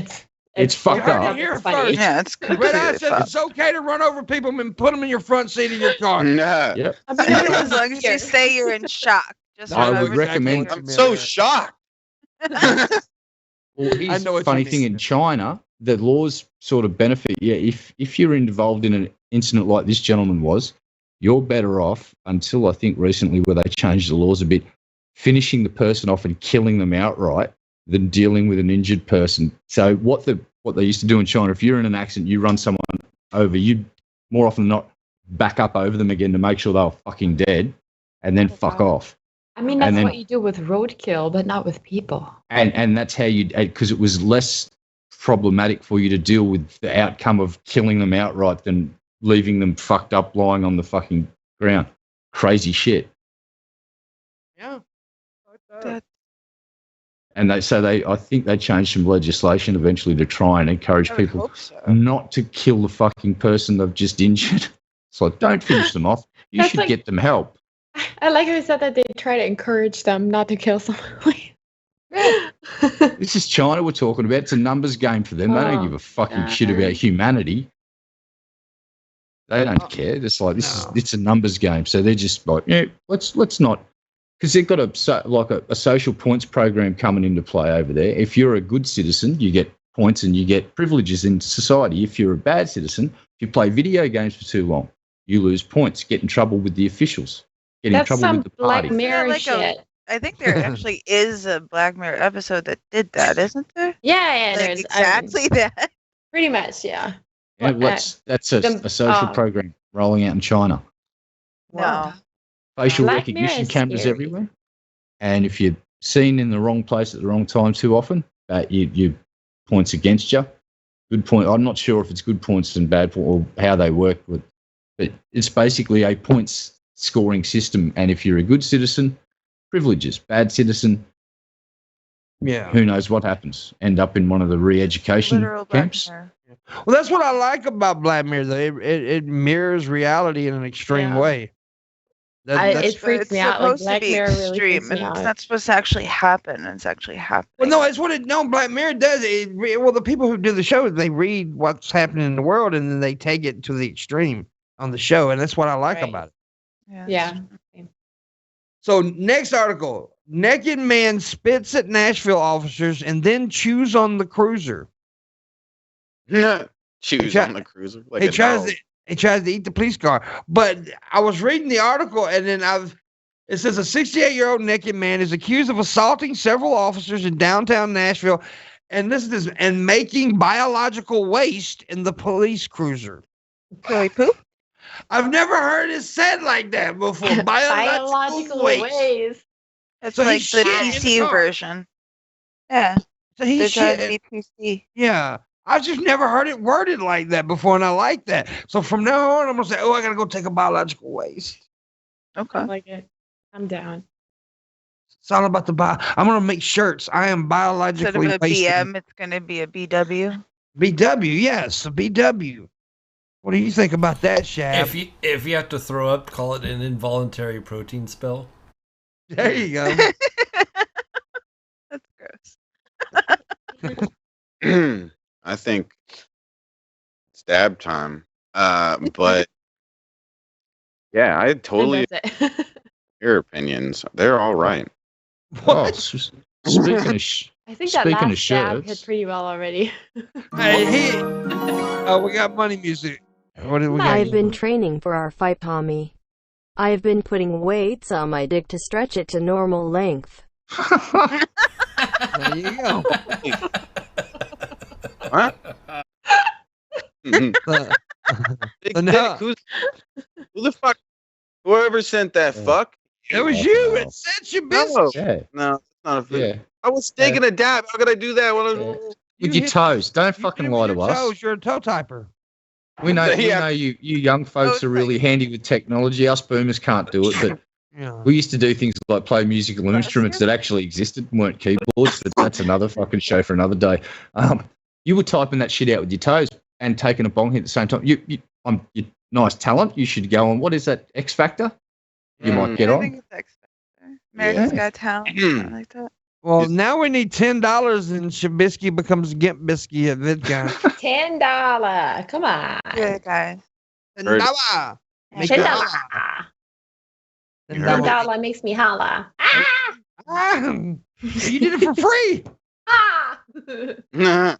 It's fucked heard up. it here It's funny. first. Yeah, it's Red Eye completely says it's okay to run over people and put them in your front seat of your car. Nah. Yep. as long as you say you're in shock. Just I would remember recommend- that I'm so shocked. Well, here's I know the what funny you thing mean. in China, the laws sort of benefit. Yeah, if you're involved in an incident like this gentleman was, you're better off until I think recently where they changed the laws a bit, finishing the person off and killing them outright than dealing with an injured person. So what they used to do in China, if you're in an accident, you run someone over, you more often than not back up over them again to make sure they're fucking dead and then fuck off. I mean, that's And then- what you do with roadkill, but not with people. And that's how you, because it was less problematic for you to deal with the outcome of killing them outright than leaving them fucked up lying on the fucking ground. Crazy shit. Yeah. That- And I think they changed some legislation eventually to try and encourage I would people hope so. not to kill the fucking person they've just injured. It's like, don't finish them off. You That's should like- get them help. I like how you said that they try to encourage them not to kill someone. This is China we're talking about. It's a numbers game for them. They don't Oh, give a fucking God. shit about humanity. They don't care. It's like it's a numbers game. So they're just like, yeah, let's not, because they've got a social points program coming into play over there. If you're a good citizen, you get points and you get privileges in society. If you're a bad citizen, if you play video games for too long, you lose points, get in trouble with the officials, get in That's trouble some with the Black party. Mirror like a- shit. I think there actually is a Black Mirror episode that did that, isn't there? Yeah, Like, there's I mean, exactly that. pretty much, yeah. Yeah, Well, that's a social program rolling out in China. No. Facial Black recognition Mirror is cameras scary. everywhere. And if you're seen in the wrong place at the wrong time too often, you points against you. Good point. I'm not sure if it's good points and bad points or how they work, but it's basically a points scoring system. And if you're a good citizen, privileges. Bad citizen, Yeah. who knows what happens? End up in one of the re-education Literal Black camps. Mirror. Well, that's what I like about Black Mirror, though. It mirrors reality in an extreme Yeah. way. It freaks It's me out. Like supposed Black to be Mirror really extreme, freaks me and it's out. not supposed to actually happen. It's actually happening. Well, no, it's what Black Mirror does. Well, the people who do the show, they read what's happening in the world and then they take it to the extreme on the show, and that's what I like Right. about it. Yeah. So, next article: naked man spits at Nashville officers and then chews on the cruiser. Choose try- on the cruiser. Like He a tries dog. to eat the police car. But I was reading the article, and then it says a 68-year-old naked man is accused of assaulting several officers in downtown Nashville, and and making biological waste in the police cruiser. Chloe poop? I've never heard it said like that before. Biological waste. ways. It's So like he's the shitting in the PC car. version. Yeah, So he they're trying to shit. be PC. Yeah. I've just never heard it worded like that before, and I like that. So from now on, I'm gonna say, I gotta go take a biological waste. Okay. I like it. I'm down. It's all about the I'm gonna make shirts. I am Instead of biologically a wasted. BM, it's going to be a BW. BW, yes, a BW. What do you think about that, Shab? If you have to throw up, call it an involuntary protein spill. There you go. That's gross. I think stab time. But yeah, I totally That's it. your opinions. They're all right. Oh, speaking of I think that Speaking of last stab shirts. hit pretty well already. Hey, oh, we got money music. What do we got? I've been training for our fight, Tommy. I've been putting weights on my dick to stretch it to normal length. There you go. What? Mhm. Big So dick, now- who the fuck? Whoever sent that fuck? It was you. It said your business. No, yeah, no, it's not a video. yeah. I was taking a dab. How could I do that? When Yeah. I, With You your hit- toes. Don't You fucking did lie with to your us. toes. You're a toe typer. We know Yeah. you young folks are really handy with technology. Us boomers can't do it, but Yeah. we used to do things like play musical instruments that actually existed, weren't keyboards, but that's another fucking show for another day. You were typing that shit out with your toes and taking a bong hit at the same time. You're nice talent. You should go on. What is that? X Factor? You might get I on. think it's X Factor. America's Yeah. Got Talent. Something like that. Well, now we need $10 and Shabisky becomes Gimp Bisky at VidCon. $10. Come on. Yeah, guys. Heard it. $10. Make $10. it holla. You heard it. $10 makes me holla. Ah! Ah, you did it for free. Ah! Nah.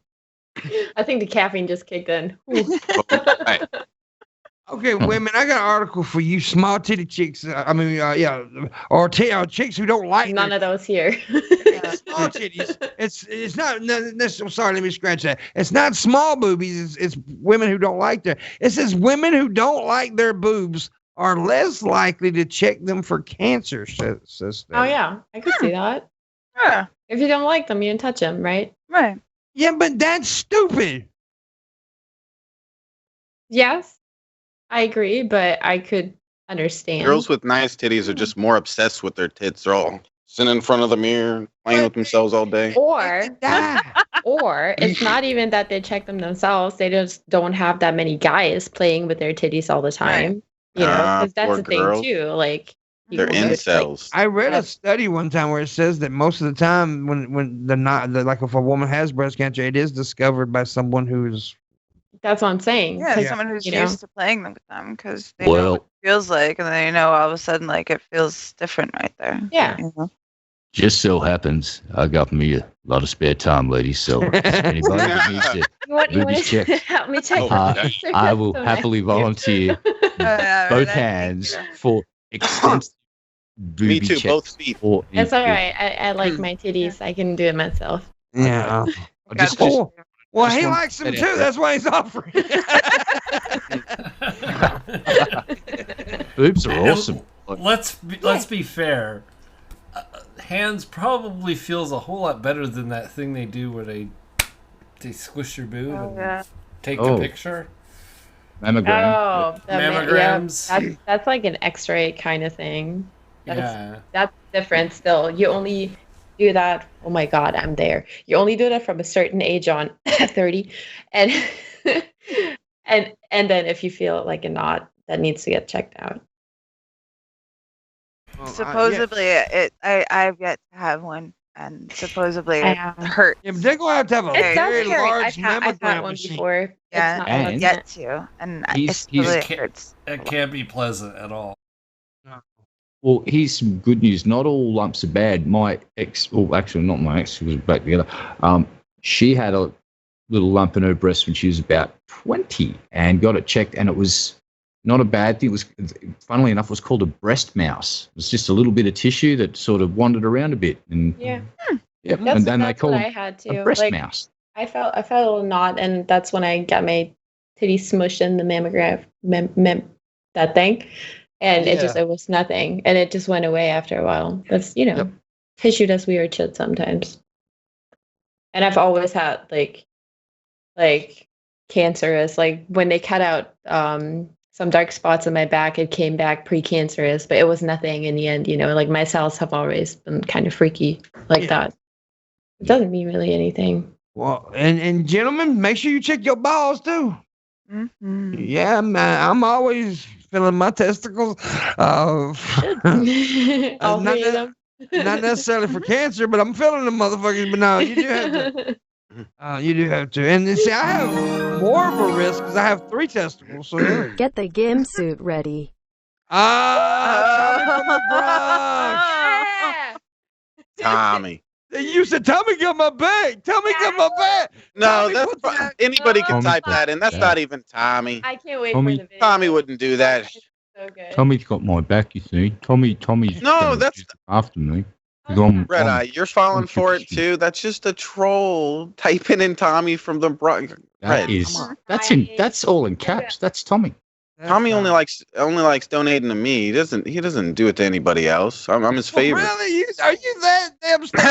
I think the caffeine just kicked in. Right. Okay, women, I got an article for you small titty chicks. Or chicks who don't like None of those here. small titties. It's not necessarily. Sorry, let me scratch that. It's not small boobies. It's women who don't like their. It says women who don't like their boobs are less likely to check them for cancer. Says Oh yeah, I could see that. Yeah. If you don't like them, you don't touch them, right? Right. Yeah, but that's stupid. Yes, I agree, but I could understand. Girls with nice titties are just more obsessed with their tits. They're all sitting in front of the mirror, playing with themselves all day. Or Ah. or it's not even that they check them themselves. They just don't have that many guys playing with their titties all the time. You know, because that's poor the thing girls. too. Like They're people just, incels. I read a study one time where it says that most of the time when like if a woman has breast cancer, it is discovered by someone who's That's what I'm saying. Yeah, 'cause, someone who's you know, used to playing them with them because they know what it feels like, and then you know all of a sudden like it feels different right there. Yeah. You know? Just so happens I got me a lot of spare time, ladies. So if anybody that needs to, You want boobies to checked. help me check? Oh, that? I will So happily nice. volunteer Yeah, both right, hands thank you. for extensive booby Me too, checks. both feet. or It's all anything. right. I like my titties. I can do it myself. yeah. I just, Gotcha. just Well, Just he want likes to them say too. that. That's why he's offering. boobs are awesome. Let's be fair. Hands probably feels a whole lot better than that thing they do where they squish your boob Oh, and yeah. take Oh. a picture. Mammogram. Oh, Mammograms. Yeah, that's like an X-ray kind of thing. Yeah. That's different. Still, you only do that. Oh my God, I'm there. You only do that from a certain age on, 30, and and then if you feel like a knot, that needs to get checked out. Supposedly, I've yet to have one, and supposedly I it have. hurts. Yeah, but they're gonna have a It does very hurt. large I've had mammogram one machine. before. Yeah, It's not and- pleasant. Yet to, and He's- it really he's- hurts. It can't be pleasant at all. Well, here's some good news. Not all lumps are bad. My ex, well, actually not my ex, she was back together. She had a little lump in her breast when she was about 20 and got it checked, and it was not a bad thing. It was, funnily enough, it was called a breast mouse. It was just a little bit of tissue that sort of wandered around a bit. And Yeah, yep, that's, and then they that's call what I it had a too. breast Like mouse. I felt a little knot, and that's when I got my titty smushed in the mammogram, that thing, and it was nothing, and it just went away after a while. That's Yep. tissue does weird shit sometimes. And I've always had like cancerous, like when they cut out some dark spots in my back, it came back precancerous, but it was nothing in the end. Like my cells have always been kind of freaky like that. It doesn't mean really anything. Well, and gentlemen, make sure you check your balls too. Mm-hmm. Yeah, man, I'm always feeling my testicles. All not, three of them. not necessarily for cancer, but I'm feeling them motherfuckers. But no, you do have to. You do have to. And then, see, I have more of a risk because I have 3 testicles. So there you go. Get the gim suit ready. Tommy from the Bronx. Tommy. You said Tommy got my back. Tommy got my back. No, Tommy, that's what's that? anybody can Tommy type put that in. That's that. not even Tommy. I can't wait Tommy- for the video. Tommy wouldn't do that. It's so good. Tommy's got my back, you see. Tommy's No, gonna that's- choose after me. 'Cause I'm- Red I'm- Eye, you're falling I'm for it confused. too. That's just a troll typing in Tommy from the Bronx. That Red, is, come on. that's all in caps. That's Tommy. Tommy only likes donating to me. He doesn't do it to anybody else. I'm his Well, favorite. really? Are you that damn stupid?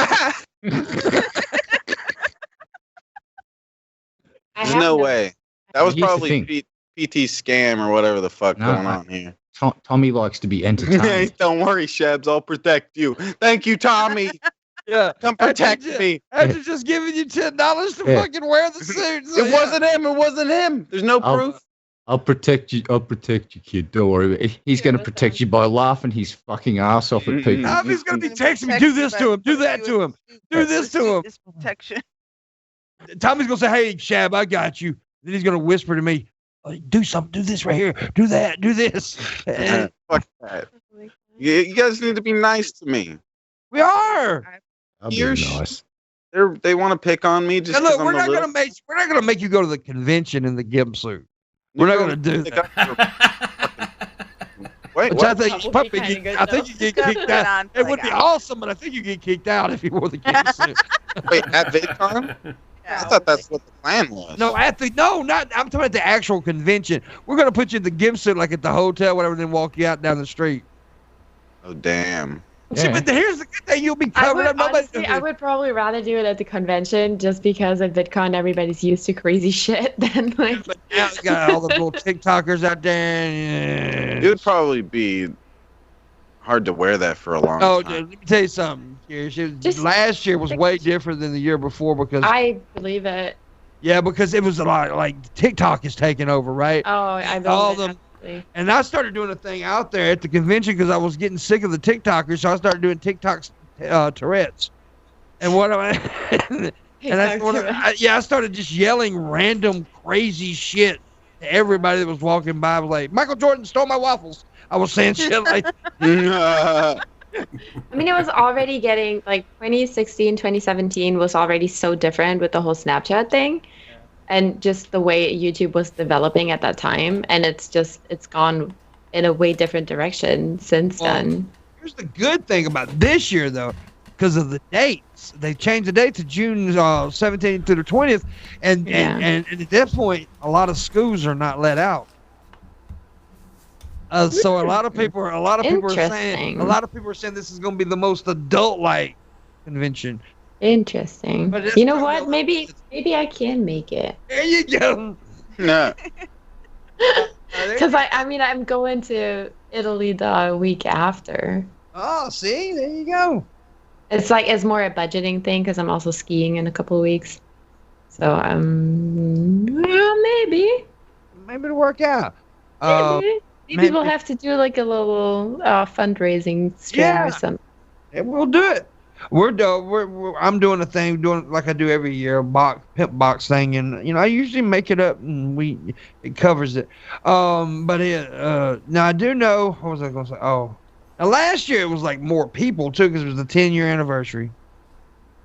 I There's have no way. That was Here's the probably thing. PT scam or whatever the fuck No, going I- on here. Tommy likes to be entertained. Don't worry, Shebs. I'll protect you. Thank you, Tommy. Yeah. Come protect After me. After just giving you $10 to Yeah. fucking wear the suit. So, It wasn't him. It wasn't him. There's no I'll- proof. I'll protect you. I'll protect you, kid. Don't worry. He's going to protect you by laughing his fucking ass off at people. Tommy's going to be texting me, do this to him, do that to him, do this to him. This protection. Tommy's going to say, hey, Shab, I got you. Then he's going to whisper to me, do something, do this right here, do that, do this. Fuck that. You guys need to be nice to me. We are. I'll be You're nice. They want to pick on me just And look, because we're not gonna make you go to the convention in the gimp suit. We're not gonna do that. Wait, Which I what? think you get kicked out. It would be awesome, but I think you get kicked out if you wore the gimp suit. Wait, at VidCon? I thought that's what the plan was. No, I'm talking about the actual convention. We're gonna put you in the gimp suit like at the hotel, whatever, then walk you out down the street. Oh damn. See, but here's the good thing: you'll be covered up. Honestly, I would probably rather do it at the convention, just because at VidCon everybody's used to crazy shit. Than like, But now you got all the little TikTokers out there. Yeah. It would probably be hard to wear that for a long Oh, time. let me tell you something. Last year was way different than the year before because I believe it. yeah, because it was a lot like TikTok is taking over, right? Oh, I believe All it. them. Absolutely. And I started doing a thing out there at the convention because I was getting sick of the TikTokers, so I started doing TikTok's Tourette's. And what I I started just yelling random crazy shit to everybody that was walking by. I was like, Michael Jordan stole my waffles. I was saying shit like I mean, it was already getting like 2016, 2017 was already so different with the whole Snapchat thing. And just the way YouTube was developing at that time, and it's gone in a way different direction since then. Here's the good thing about this year, though, because of the dates. They changed the date to June 17th to the 20th, and at that point, a lot of schools are not let out. So a lot of people are saying this is going to be the most adult-like convention. Interesting. But you know what? Maybe I can make it. There you go. No. Because I'm going to Italy the week after. Oh, see, there you go. It's more a budgeting thing because I'm also skiing in a couple of weeks. So maybe it'll work out. Maybe we'll have to do like a little fundraising stream or something. We'll do it. I'm doing a thing, doing like I do every year, pimp box thing, and I usually make it up and it covers it. But now I do know, what was I going to say? Oh, now last year it was like more people too because it was the 10-year anniversary,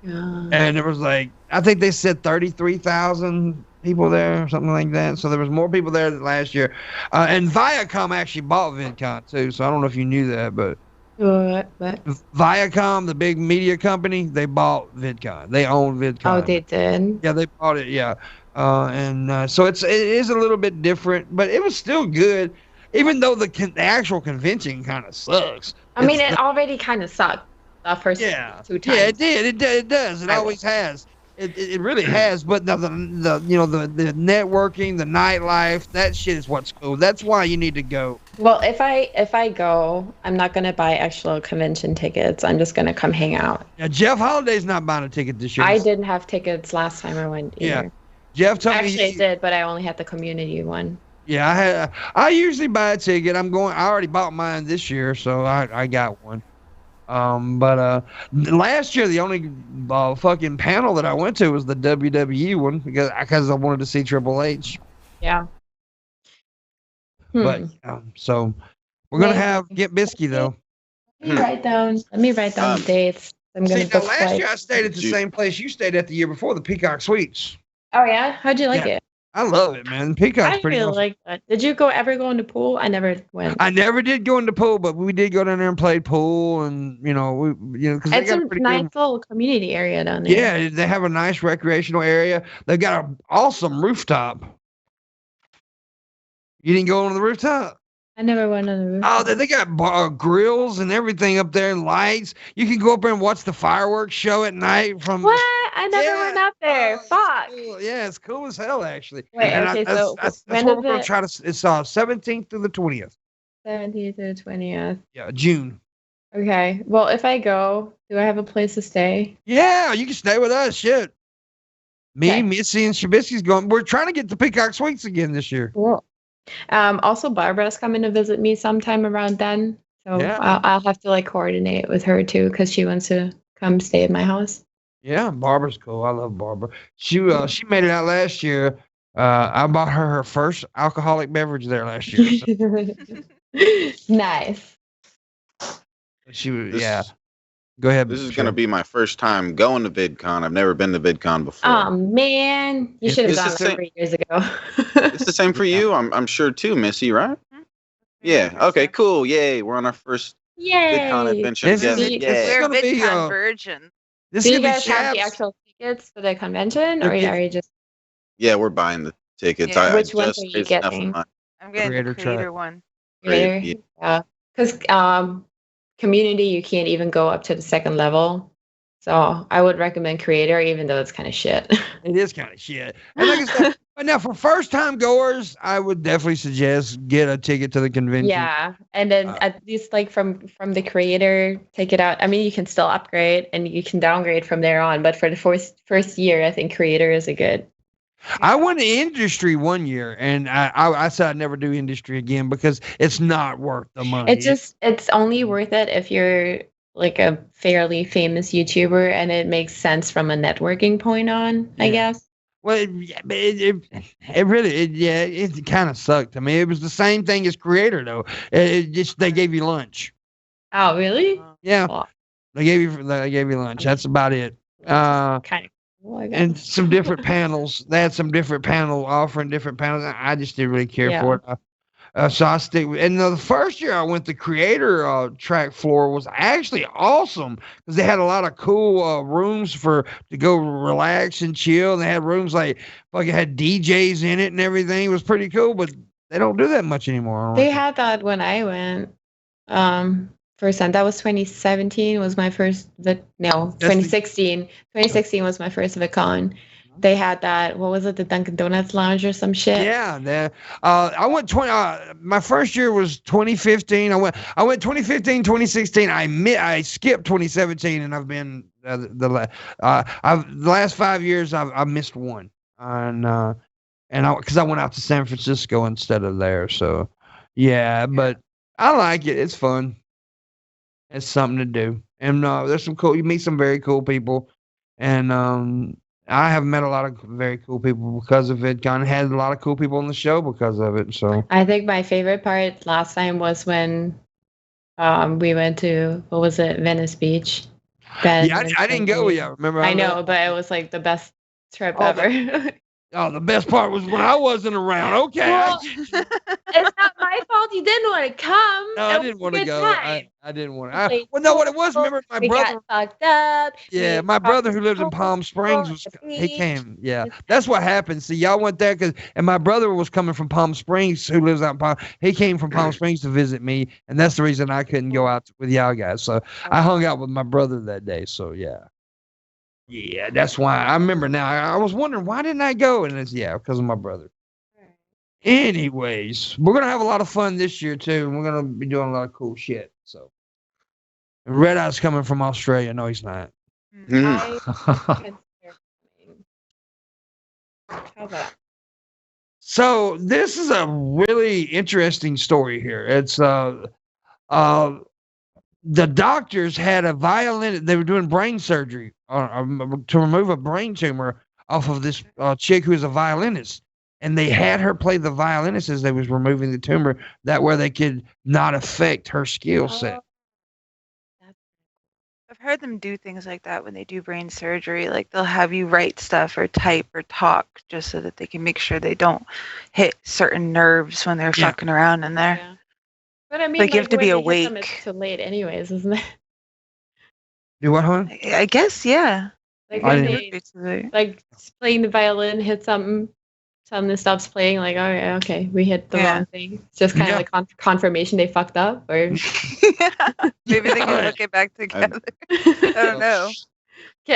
and it was like I think they said 33,000 people there or something like that. So there was more people there than last year, and Viacom actually bought VidCon too. So I don't know if you knew that, but. What? Viacom, the big media company, they bought VidCon. They own VidCon. Oh, they did? Yeah, they bought it, yeah. So it is a little bit different, but it was still good, even though the actual convention kind of sucks. I mean, it already kind of sucked the first 2 times. Yeah, it did. It does. It always has. It really has. But the networking, the nightlife, that shit is what's cool. That's why you need to go. Well, if I go, I'm not gonna buy actual convention tickets. I'm just gonna come hang out. Yeah, Jeff Holiday's not buying a ticket this year. I didn't have tickets last time I went either. Yeah, Jeff told me. Actually, I did, but I only had the community one. Yeah, I usually buy a ticket. I already bought mine this year, so I got one. But last year the only fucking panel that I went to was the WWE one because I wanted to see Triple H. Yeah. But so we're gonna get Bisky though. Let me write down the dates. I'm gonna book last year I stayed at the same place you stayed at the year before, the Peacock Suites. Oh yeah, how'd you like it? I love it, man. Peacock's pretty really awesome. like that. Did you ever go in the pool? I never went. I never did go in the pool, but we did go down there and play pool, and because it's a nice little community area down there. Yeah, they have a nice recreational area. They've got an awesome rooftop. You didn't go on the rooftop? I never went on the roof. Oh, they got grills and everything up there and lights. You can go up there and watch the fireworks show at night from. What? I never went up there. Fuck. Cool. Yeah, it's cool as hell, actually. Wait, and okay, that's what we're going to try to. It's 17th through the 20th. 17th to the 20th. Yeah, June. Okay. Well, if I go, do I have a place to stay? Yeah, you can stay with us. Shit. Me, Missy, and Shabisky's going. We're trying to get the Peacock Suites again this year. Cool. Also, Barbara's coming to visit me sometime around then. So Yeah. I'll have to like coordinate with her too because she wants to come stay at my house. Yeah, Barbara's cool. I love Barbara. She made it out last year. I bought her first alcoholic beverage there last year. So Nice. she was This, Go ahead. this is Sherry. gonna be my first time going to VidCon. I've never been to VidCon before. Oh man, you should have It's the gone same- 3 years ago. It's the same for you, I'm sure too, Missy, right? Yeah. Okay. Cool. Yay. We're on our first VidCon Yay! adventure This is- together. this is Yay. We're gonna be, VidCon virgin. This Do is you gonna guys be have the Shabs. actual tickets for the convention, or Tickets. are you just Yeah, we're buying the tickets. Yeah. I Which ones just are you raised enough getting? money. I'm getting Creator the creator track. one. Great, later? Yeah, because community you can't even go up to the second level. So I would recommend creator, even though it's kind of shit. It is kind of shit. And like I said, but now for first time goers, I would definitely suggest get a ticket to the convention. Yeah, and then at least like from the creator, take it out. I mean, you can still upgrade and you can downgrade from there on, but for the first year, I think creator is a good. I went to industry one year, and I said I'd never do industry again because it's not worth the money. It's only worth it if you're like a fairly famous YouTuber and it makes sense from a networking point on, I Yeah. guess. Well, it really kind of sucked. I mean, it was the same thing as creator though. It just they gave you lunch. Oh, really? Yeah, Well, they gave you lunch. That's about it. kind of cool, I guess. And some different panels. They had some different panel offering different panels. I just didn't really care for it. So I stick with. And the first year I went, the creator track floor was actually awesome because they had a lot of cool rooms to go relax and chill. They had rooms like had DJs in it and everything. It was pretty cool, but they don't do that much anymore. I don't They think. had that when I went. First time. That was 2017 was my first That's 2016. 2016 was my first VidCon. They had that, what was it, the Dunkin' Donuts lounge or some shit? Yeah, I went 20. My first year was 2015. I went 2015, 2016. I skipped 2017, and I've been the last 5 years. I've missed one, and because I went out to San Francisco instead of there. So yeah, but I like it. It's fun. It's something to do, and there's some cool. You meet some very cool people, and I have met a lot of very cool people because of VidCon. Had a lot of cool people on the show because of it. So I think my favorite part last time was when we went to, what was it, Venice Beach. yeah, I didn't go yet. Remember? I know, but it was like the best trip Oh, ever. The best part was when I wasn't around. Okay. Well, it's not my fault you didn't want to come. No, It I was didn't a want to good go. time. I didn't want Like, to. Well, no, what it was, remember my we brother. got fucked up. Yeah, we my brother who talked lives in to Palm Springs people was at the he beach. came. Yeah, that's what happened. See, y'all went there and my brother was coming from Palm Springs, who lives out in Palm. He came from Palm Springs to visit me, and that's the reason I couldn't go out with y'all guys. So I hung out with my brother that day. So yeah, that's why I remember now. I was wondering why didn't I go, and it's because of my brother. Anyways, we're gonna have a lot of fun this year too, and we're gonna be doing a lot of cool shit. So, Red Eye's coming from Australia. No, he's not. Mhm. How's that? So this is a really interesting story here. It's the doctors had a violin. They were doing brain surgery to remove a brain tumor off of this chick who is a violinist, and they had her play the violinist as they was removing the tumor. That way they could not affect her skill set. I've heard them do things like that when they do brain surgery. Like they'll have you write stuff or type or talk just so that they can make sure they don't hit certain nerves when they're Yeah. fucking around in there. Yeah. But I mean, Like, you have to be when they hit them, awake. It's too late, anyways, isn't it? Do what, hon? I guess, yeah. Like I when didn't- they Basically. like playing the violin, hit something stops playing. Like, oh yeah, okay, we hit the Yeah. wrong thing. It's just kind of Yeah. like confirmation they fucked up, or Maybe they can Alright. hook it back together. I don't know.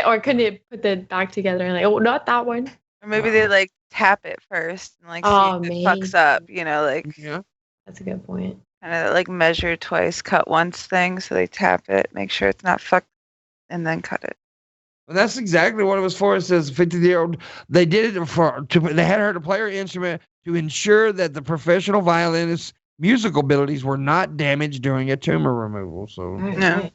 or couldn't they put the back together and like, oh, not that one. Or maybe they like tap it first and like see Oh, if it fucks up, like Yeah. That's a good point. kind of like measure twice, cut once thing. So they tap it, make sure it's not fucked, and then cut it. Well, that's exactly what it was for. It says 50-year-old. They did it they had her to play her instrument to ensure that the professional violinist's musical abilities were not damaged during a tumor removal. So No.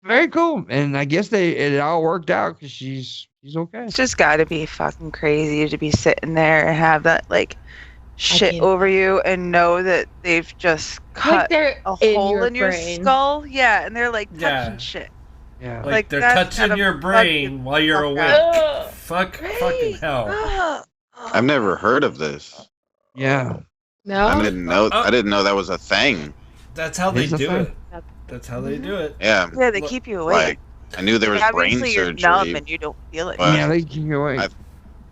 very cool. And I guess it all worked out because she's okay. It's just got to be fucking crazy to be sitting there and have that like shit can't- over you and know that they've just cut they're a in hole your in your brain. skull. Yeah, and they're like touching Yeah. shit. Yeah. Like, Like, they're that's touching gotta your brain fucking while you're fuck awake. out. Fucking hell. Ugh. I've never heard of this. Yeah. No. I didn't know. Oh. I didn't know that was a thing. That's how they It's a do thing. it. That's how they do it. Yeah, Yeah, they Look, keep you like awake. I knew there was brain Obviously, you're surgery. numb and you don't feel it. But- Yeah, they keep you awake.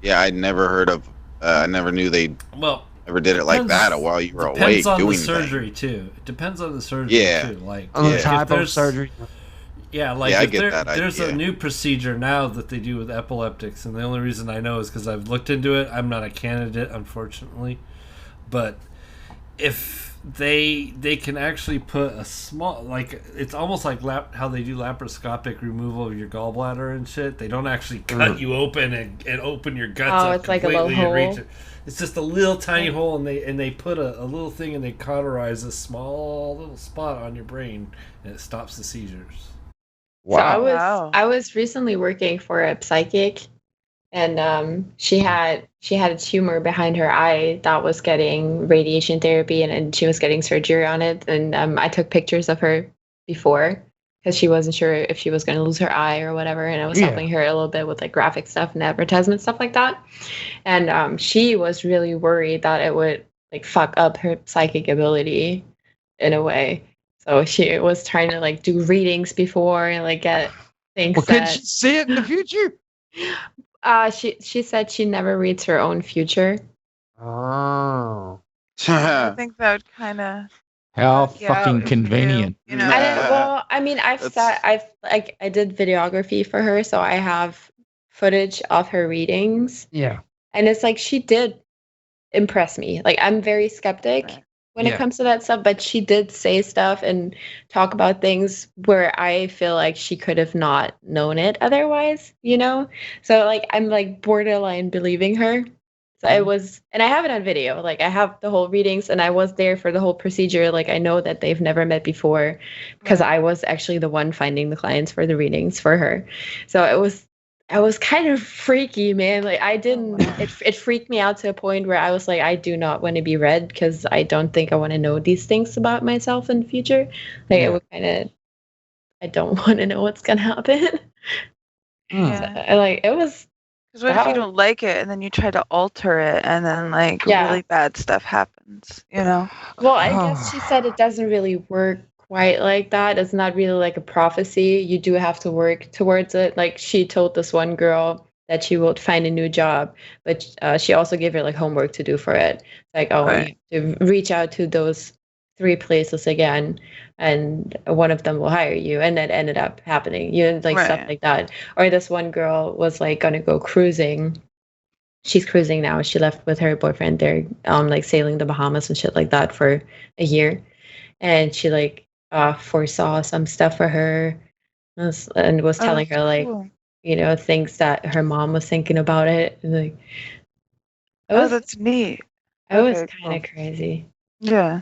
Yeah, I never heard of. I never knew they Well, ever did it like Depends- that while you were awake depends on the doing surgery things. too. It depends on the surgery Yeah. too. Like On the if type of there's- surgery. Yeah, like Yeah, I if get that there's a idea. new procedure now that they do with epileptics, and the only reason I know is because I've looked into it. I'm not a candidate, unfortunately, but if they can actually put a small, like it's almost like how they do laparoscopic removal of your gallbladder and shit. They don't actually cut you open and open your guts Oh, up it's like a completely little and hole. reach it. It's just a little tiny hole, and they put a little thing and they cauterize a small little spot on your brain, and it stops the seizures. So I was Wow. I was recently working for a psychic, and she had a tumor behind her eye that was getting radiation therapy, and she was getting surgery on it. And I took pictures of her before because she wasn't sure if she was going to lose her eye or whatever, and I was Yeah. helping her a little bit with like graphic stuff and advertisement stuff like that. And she was really worried that it would like fuck up her psychic ability in a way. So she was trying to like do readings before and like get things Well, could set. she see it in the future? She said she never reads her own future. Oh. I think that would kind of. How Yeah, fucking if you convenient. You know. I didn't, well, I mean, That's- I did videography for her, so I have footage of her readings, Yeah. and it's like she did impress me. Like I'm very skeptic Right. when Yeah. it comes to that stuff, but she did say stuff and talk about things where I feel like she could have not known it otherwise, you know? So like I'm like borderline believing her. So it was, and I have it on video. Like I have the whole readings, and I was there for the whole procedure. Like I know that they've never met before because I was actually the one finding the clients for the readings for her. So I was kind of freaky, man. Like I didn't, it freaked me out to a point where I was like, I do not want to be read because I don't think I want to know these things about myself in the future. Like it would kind of, I don't want to know what's gonna happen. Yeah. I, like it was. Because what if you Wow. don't like it and then you try to alter it and then like Yeah. really bad stuff happens? You know. Well, I guess she said it doesn't really work quite like that. It's not really like a prophecy. You do have to work towards it. Like she told this one girl that she would find a new job, but she also gave her like homework to do for it. Like, oh, Right. you have to reach out to those 3 places again, and one of them will hire you. And that ended up happening. You know, like stuff Right. like that. Or this one girl was like gonna go cruising. She's cruising now. She left with her boyfriend. They're like sailing the Bahamas and shit like that for a year. And she like foresaw some stuff for her and was Oh, telling her that's like, cool. you know, things that her mom was thinking about it. And like it Oh, was that's neat. it was okay, kind of crazy. Yeah.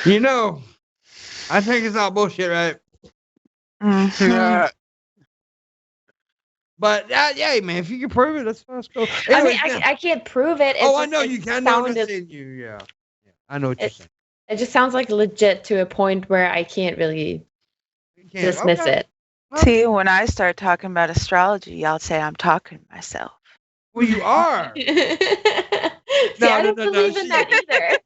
You know, I think it's all bullshit, right? Mhm. Yeah. But yeah, man, if you can prove it, that's cool. I mean, Anyways, I can't prove it. It oh, I just, know it you can. I know sounded- it's in you. Yeah. I know what you're It- saying. It just sounds like legit to a point where I can't really You can. dismiss Okay. it. See, when I start talking about astrology, y'all say I'm talking to myself. Well, you are. See, No, I no, don't no, no, believe in she- that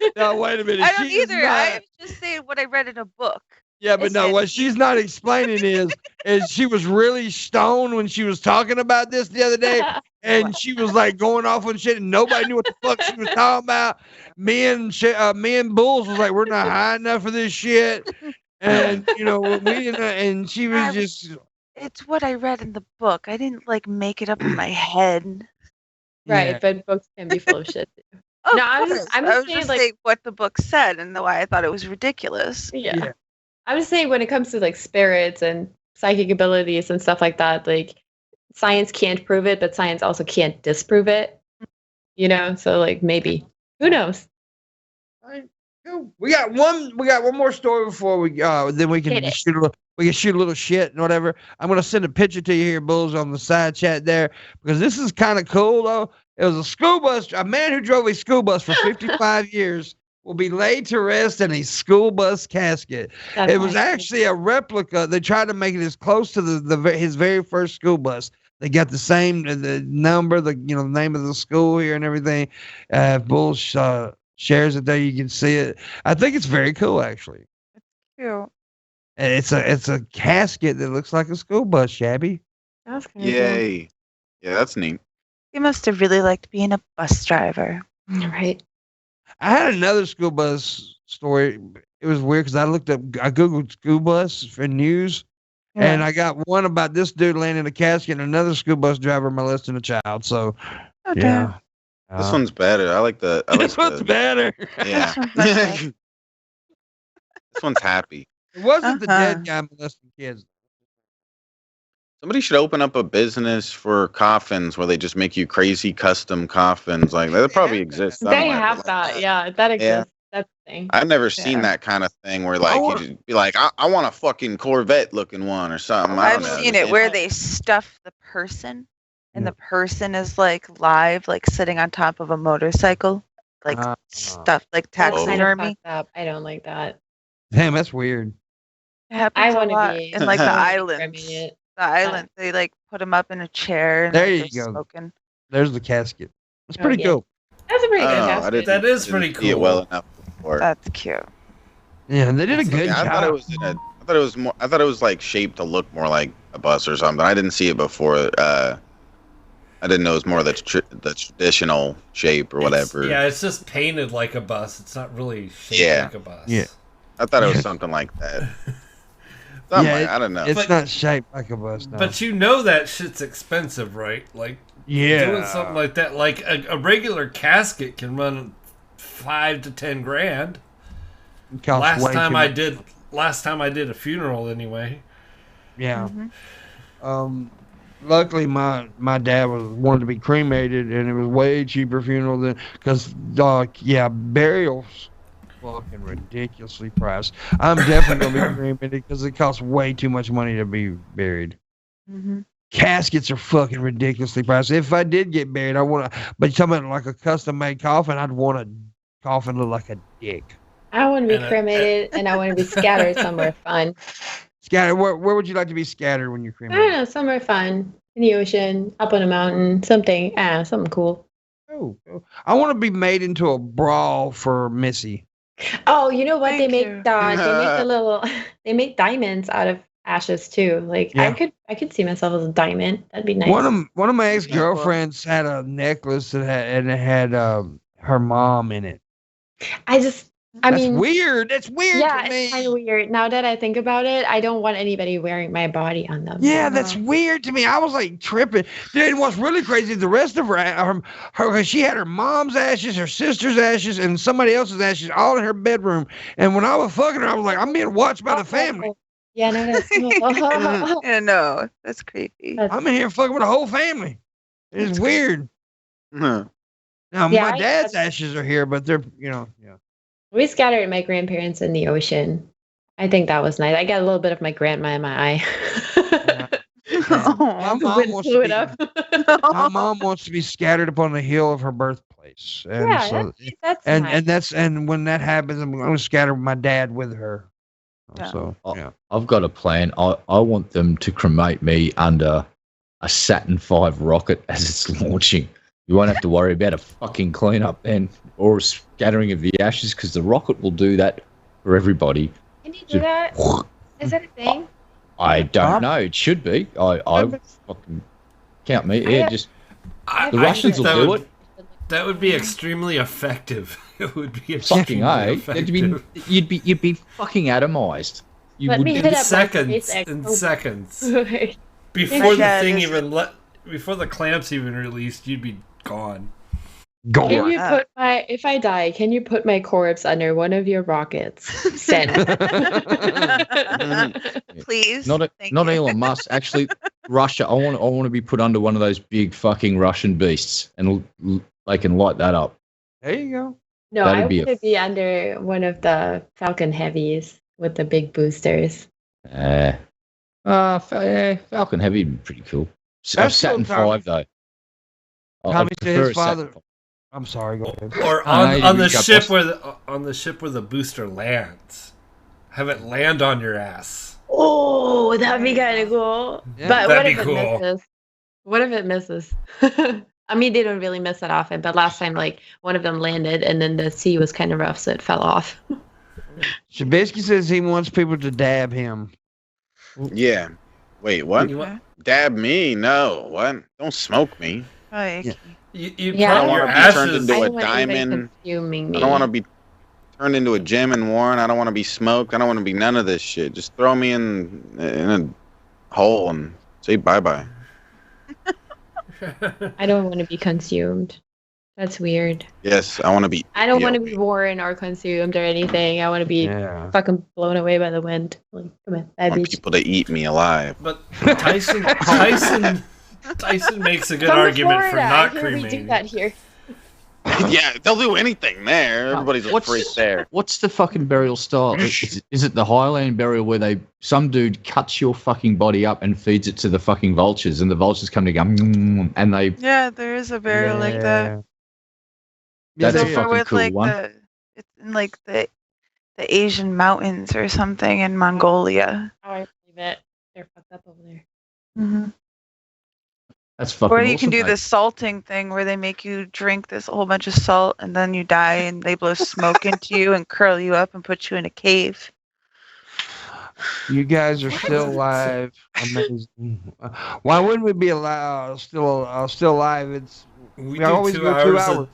either. No, wait a minute. I don't She's either. not- I'm just saying what I read in a book. Yeah, but no, Listen. what she's not explaining is she was really stoned when she was talking about this the other day, and she was like going off on shit, and nobody knew what the fuck she was talking about. Me and Bulls was like, we're not high enough for this shit, and you know, we didn't, and she I was was- just It's what I read in the book. I didn't like make it up in my head. Right, yeah. but books can be full of shit. Of No, I'm course. I'm I just was saying, just like- saying what the book said and why I thought it was ridiculous. Yeah. Yeah. I'm just saying when it comes to like spirits and psychic abilities and stuff like that. Like science can't prove it, but science also can't disprove it. You know, so like maybe who knows? We got one more story before we then we can shoot a little shit and whatever. I'm gonna send a picture to you here, Bulls, on the side chat there because this is kind of cool though. It was a man who drove a school bus for 55 years will be laid to rest in a school bus casket. It was actually a replica. They tried to make it as close to his very first school bus. They got the same the number, the name of the school here and everything. Bull shares it there. You can see it. I think it's very cool, actually. Cute. It's a casket that looks like a school bus, Shabby. That's kind of Yay! Yeah, that's neat. He must have really liked being a bus driver. cool. Right. I had another school bus story. It was weird because I Googled school bus for news, and I got one about this dude laying in a casket and another school bus driver molesting a child. So, yeah. This one's better. I like the. This one's better. Yeah. This one's happy. It wasn't the dead guy molesting kids. Somebody should open up a business for coffins where they just make you crazy custom coffins. Like that probably exists. They have that. Yeah, that exists. That's the thing. I've never seen that kind of thing where like you just be like, I want a fucking Corvette looking one or something. I don't I've know. seen it where they stuff the person, and the person is like live, like sitting on top of a motorcycle, like stuff like That's kind of taxidermy. fucked up. I don't like that. Damn, that's weird. It happens I a want lot to be in like the I islands. mean it. The island, they like put him up in a chair. And There they're you just go. Smoking. There's the casket. It's Oh, pretty yeah. cool. That's a pretty good I casket. That is pretty didn't see it cool. well enough before. That's cute. Yeah, they did a good I job. thought it was I thought it was like shaped to look more like a bus or something. I didn't see it before. I didn't know it was more the traditional shape or whatever. It's just painted like a bus. It's not really shaped like a bus. Yeah. I thought it was something like that. I don't know. It's not shaped like a bus. No. But you know that shit's expensive, right? Like doing something like that, like a regular casket can run $5 to $10 grand. Last time I did a funeral, anyway. Yeah. Luckily, my dad wanted to be cremated, and it was way cheaper funeral than because burials fucking ridiculously priced. I'm definitely gonna be cremated because it costs way too much money to be buried. Caskets are fucking ridiculously priced. If I did get buried, but you're talking about like a custom made coffin, I'd want a coffin look like a dick. I want to be cremated and I want to be scattered somewhere fun. Scattered. Where would you like to be scattered when you're I cremated? don't know, somewhere fun. In the ocean, up on a mountain, something cool. Oh, I want to be made into a brawl for Missy. Oh, you know what? Thank They you. they make diamonds out of ashes too. Like Yeah. I could see myself as a diamond. That'd be nice. One of my ex girlfriends had a necklace that had her mom in it. I That's mean, weird. That's weird yeah, to me. it's kind of weird. Now that I think about it, I don't want anybody wearing my body on them. Yeah, that's weird to me. I was like tripping. Dude, what's really crazy, the rest of her she had her mom's ashes, her sister's ashes, and somebody else's ashes all in her bedroom. And when I was fucking her, I was like, I'm being watched by the family. Yeah, no, that's Yeah, no, that's creepy. I'm in here fucking with the whole family. It's weird. Huh. Now, Yeah, my dad's ashes are here, but they're, yeah. We scattered my grandparents in the ocean. I think that was nice. I got a little bit of my grandma in my eye. My The mom wind wants blew to it up. My mom wants to be scattered upon the hill of her birthplace. And Yeah, so, that's nice. and when that happens, I'm going to scatter my dad with her. Yeah. So, yeah. I've got a plan. I want them to cremate me under a Saturn V rocket as it's launching. You won't have to worry about a fucking cleanup then or a scattering of the ashes because the rocket will do that for everybody. Can you do that? Is that a thing? I don't know. It should be. I fucking count me. Yeah, just the Russians will do it. That would be extremely effective. It would be Fucking extremely effective. You'd be fucking atomized. You Let would me be- hit in up my seconds. SpaceX. In Oh. seconds. Wait. Before the dad thing is- even before the clamps even released, you'd be gone. Go Can on. you put my if I die? Can you put my corpse under one of your rockets? Send. Please. Not Thank not you. Elon Musk. Actually, Russia. I want to be put under one of those big fucking Russian beasts, and they can light that up. There you go. No, That'd I be want to be under one of the Falcon Heavies with the big boosters. Falcon Heavy would be pretty cool. That's Saturn still Tommy. 5 though. Tommy I'd said prefer his a Saturn father. 5. I'm sorry. Go ahead. Or I know, on you the got ship busted. where the booster lands. Have it land on your ass. Oh, that'd be kind of cool. Yeah. But what That'd if be it cool. misses? What if it misses? I mean, they don't really miss that often, but last time, like, one of them landed and then the sea was kind of rough, so it fell off. Shabisky says he wants people to dab him. Yeah. Wait, what? You want, Dab me? No. What? Don't smoke me. Like, Yeah. you Yeah, I put don't your wanna be turned ashes. into I a don't want anybody diamond. consuming me. I don't want to be turned into a Jim and Warren. I don't want to be smoked. I don't want to be none of this shit. Just throw me in a hole and say bye-bye. I don't want to be consumed. That's weird. Yes, I want to be. I don't yeah, want to be worn or consumed or anything. I want to be Yeah. fucking blown away by the wind. Like, come on, I bad want bitch. people to eat me alive. But Tyson makes a good Come to argument for Florida. not Here we do cremating. that here. Yeah, they'll do anything there. Everybody's a freak there. What's the fucking burial style? Is it the Highland burial where some dude cuts your fucking body up and feeds it to the fucking vultures, and the vultures come to go and they yeah, there is a burial like that. Yeah, That's there a is. fucking with cool like one. it's in like the Asian mountains or something in Mongolia. Oh, I believe it. They're fucked up over there. Mm-hmm. That's fucking Or you awesome, can do mate. the salting thing where they make you drink this whole bunch of salt and then you die and they blow smoke into you and curl you up and put you in a cave. You guys are still alive. Amazing. Why wouldn't we be alive? Still alive. It's We We always go 2 hours.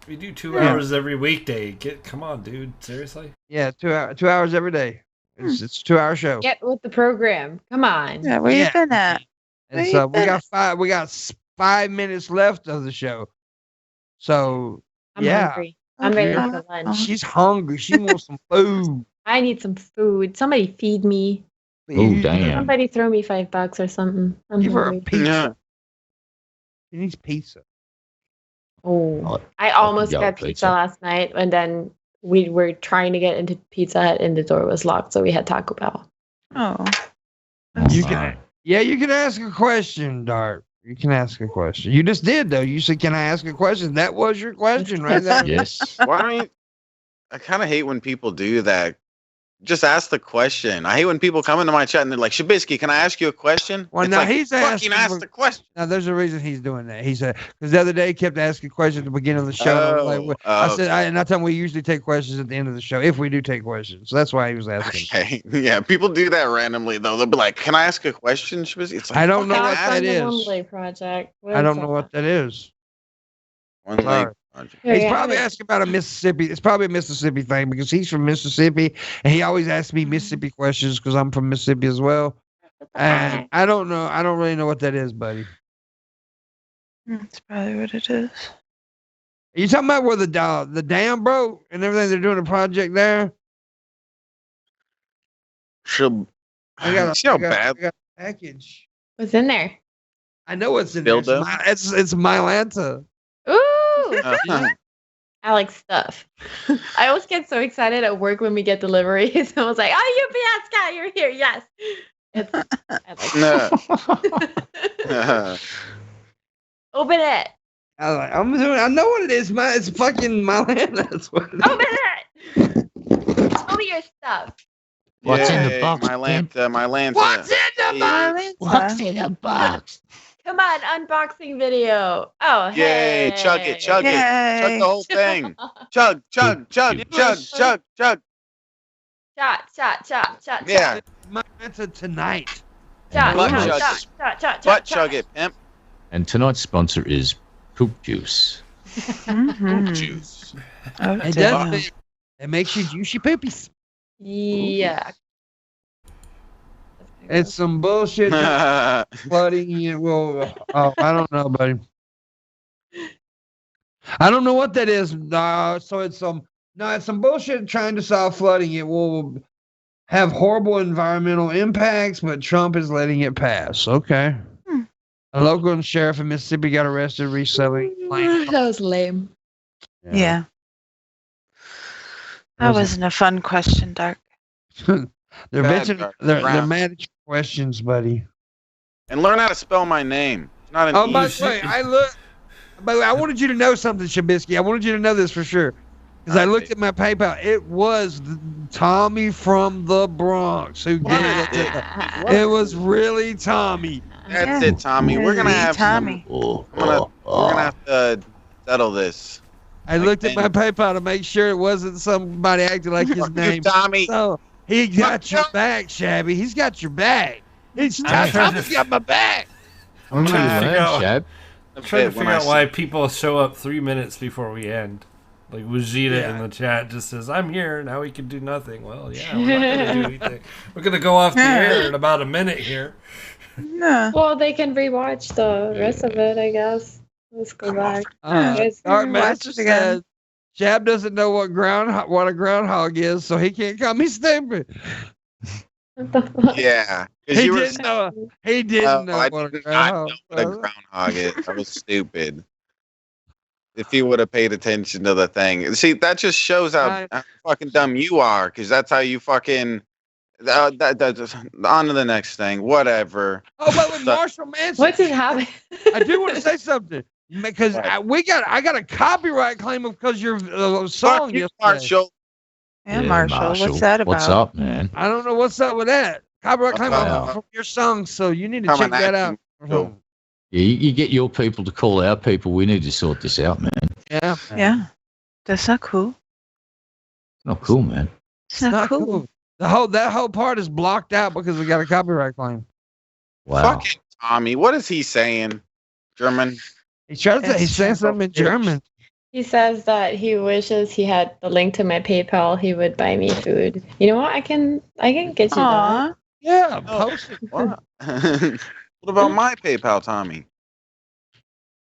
We do 2 Yeah. hours every weekday. Come on, dude. Seriously? yeah, 2 hours every day. It's a 2 hour show. Get with the program. Come on. Yeah, where Yeah. you been at? And so we got 5 minutes left of the show. So I'm yeah, hungry. I'm ready Yeah. for lunch. she's hungry. She wants some food. I need some food. Somebody feed me. Oh, damn. Somebody throw me $5 or something. I'm Give her a hungry. pizza. Yeah. She needs pizza. Oh, I almost yell got pizza. pizza last night, and then we were trying to get into Pizza Hut, and the door was locked, so we had Taco Bell. Oh. You can, yeah, you can ask a question, Dart. You can ask a question. You just did though. You said, "Can I ask a question?" That was your question, right there. Yes. Why? I kind of hate when people do that. Just ask the question. I hate when people come into my chat and they're like, "Shabisky, can I ask you a question?" Well, It's now like, he's fucking asking ask for- the question. Now, there's a reason he's doing that. He said because the other day he kept asking questions at the beginning of the show. And I was like, what- I said, okay. and I tell him we usually take questions at the end of the show if we do take questions. So that's why he was asking. Okay. Yeah, people do that randomly though. They'll be like, "Can I ask a question, Shabisky?" It's like, I don't know fucking what ask that the is. Wembley Project. I don't know what that is. one leg Sorry. project. He's probably asking about a Mississippi. It's probably a Mississippi thing because he's from Mississippi, and he always asks me Mississippi questions because I'm from Mississippi as well. And I don't know. I don't really know what that is, buddy. That's probably what it is. Are you talking about where the dam broke and everything? They're doing a project there. Should I got see how I bad. got a package. What's in there? I know what's in there. Dildo? It's Mylanta. Ooh, Uh, I like stuff. I always get so excited at work when we get deliveries. I was like, "Oh, UPS guy, you're here!" Yes. It's, I like no. Open it. I know what it is. It's fucking Mylanta. That's what it is. Open it. Show me your stuff. What's in the Yay, box, My Lanta, my Lanta. What's in the box? What's in the box? Come on, unboxing video. Oh, Yay, hey. chug it, chug it. Chug Yay. the whole thing. Chug, chug, chug, chug, chug, chug. Shot. Yeah, Mylanta tonight. Shot. Butt Shot. chug it, pimp. And tonight's sponsor is Poop Juice. Mhm. Juice. Oh, It damn. does. It makes you juicy poopies. Yeah. It's some bullshit. Flooding you will. Oh, I don't know, buddy. I don't know what that is. So it's it's some bullshit trying to solve flooding. It will have horrible environmental impacts, but Trump is letting it pass. Okay. A local sheriff in Mississippi got arrested reselling land. That was lame. Yeah. That wasn't a fun question, Dark. They're Bad, bitching. Dark. They're Brown. mad at your questions, buddy. And learn how to spell my name. It's not an Oh, by easy. the way, By the way, I wanted you to know something, Shabisky. I wanted you to know this for sure. Because I looked at my PayPal. It was Tommy from the Bronx who did it. It was really Tommy. That's it, Tommy. We're gonna have Tommy. we're gonna have to settle this. I looked at my PayPal to make sure it wasn't somebody acting like his Fuck you, name. Tommy. So he got Fuck your you. back, Shabby. He's got your back. I'm trying Tommy's to- got my back. I'm trying to figure out, Shab. I'm trying to When figure I out see- why people show up 3 minutes before we end. Like Vegeta in the chat just says, "I'm here now. We can do nothing." Well, yeah, we're not gonna do anything. We're gonna go off the air in about a minute here. No. Well, they can rewatch the rest of it, I guess. Let's go back. Guys, Dark watch Master it again. says Shab doesn't know what a groundhog is, so he can't call me stupid. what the fuck? Yeah, because He you were. didn't know. He didn't know I what a did not know groundhog what a was. groundhog is. I was stupid. If he would have paid attention to the thing, see, that just shows how fucking dumb you are. Because that's how you fucking. On to the next thing. Whatever. Oh, but with So- Marshall Manson, What's it happening? I do want to say something because I got a copyright claim because your song Fuck you, yesterday. Marshall. Yeah, Marshall. What's that about? What's up, man? I don't know what's up with that copyright claim Wow. from your song, so you need to Coming check that at out. you, Marshall. Yeah, you get your people to call our people. We need to sort this out, man. Yeah, Yeah. That's not cool. Not cool, man. It's not cool. That whole part is blocked out because we got a copyright claim. Wow. Fucking Tommy. What is he saying? German. He's trying to he's saying something in German. He says that he wishes he had the link to my PayPal. He would buy me food. You know what? I can get you that. Aw. Yeah, post it. What? What about my PayPal, Tommy?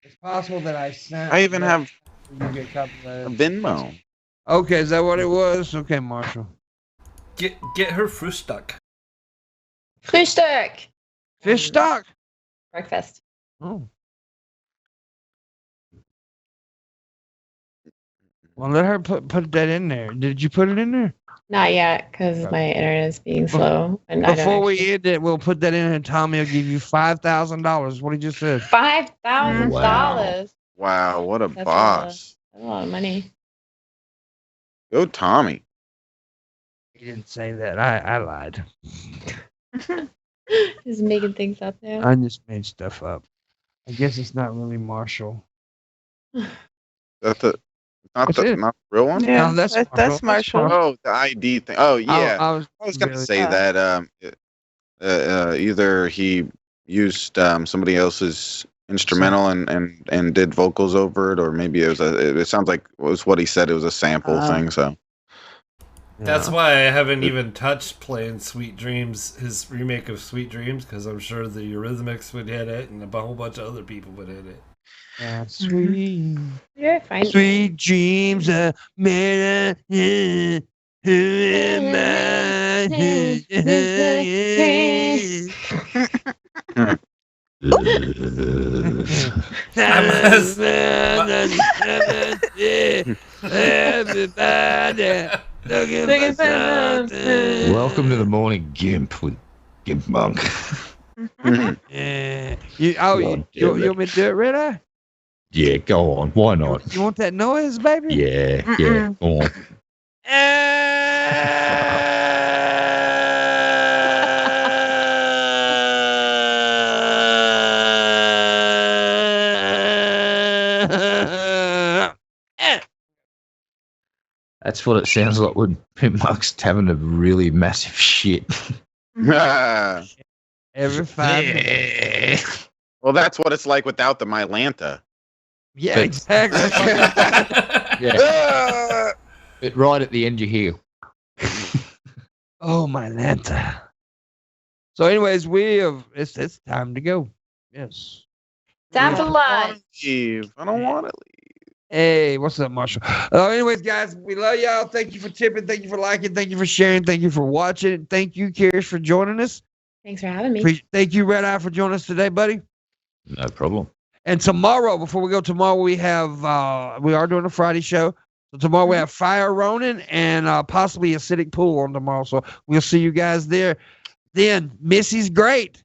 It's possible that I sent. I even have You get a copyrighted. Venmo. Okay, is that what it was? Okay, Marshall. Get her Frühstück. Frühstück! Fish stock. Breakfast. Oh. Well, let her put that in there. Did you put it in there? Not yet, because my internet is being slow. And I don't Before we actually- end it, we'll put that in, and Tommy will give you $5,000. What he just said. $5,000. Wow, what a That's boss. That's a lot of money. Go, Tommy. He didn't say that. I lied. Just making things up there. I just made stuff up. I guess it's not really Marshall. That's the not That's it. the real one. Yeah, No, that's that's Marshall. Marshall. Oh, the ID thing. Oh yeah, I I was gonna really- say that either he used somebody else's instrumental and did vocals over it, or maybe it sounds like it was what he said. It was a sample thing. So That's why I haven't even touched playing Sweet Dreams, his remake of Sweet Dreams, because I'm sure the Eurythmics would hit it and a whole bunch of other people would hit it. Sweet, You're fine. sweet dreams of man. Who am Everybody looking for something. Welcome to the morning gimp with Pimpmunk. Yeah. God You damn it. want me to do it, Red Eye? Yeah, go on. Why not? You want that noise, baby? Yeah, yeah. Go on. That's what it sounds like when Pimpmunk's having a really massive shit. Every 5 minutes. well, that's what it's like without the Mylanta. Yeah, exactly. Yeah. Ah! But right at the end, you hear. Oh, my Lanta. So, anyways, it's time to go. Yes. Time for I don't wanna lunch. leave. I don't want to leave. Hey, what's up, Marshall? Anyways, guys, we love y'all. Thank you for tipping. Thank you for liking. Thank you for sharing. Thank you for watching. Thank you, Kirish, for joining us. Thanks for having me. Thank you, Red Eye, for joining us today, buddy. No problem. And tomorrow, before we go tomorrow, we are doing a Friday show. So tomorrow we have Fire Ronin and possibly Acidic Pool on tomorrow. So we'll see you guys there. Then Missy's great.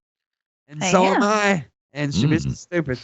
And so am I. And Missy's stupid.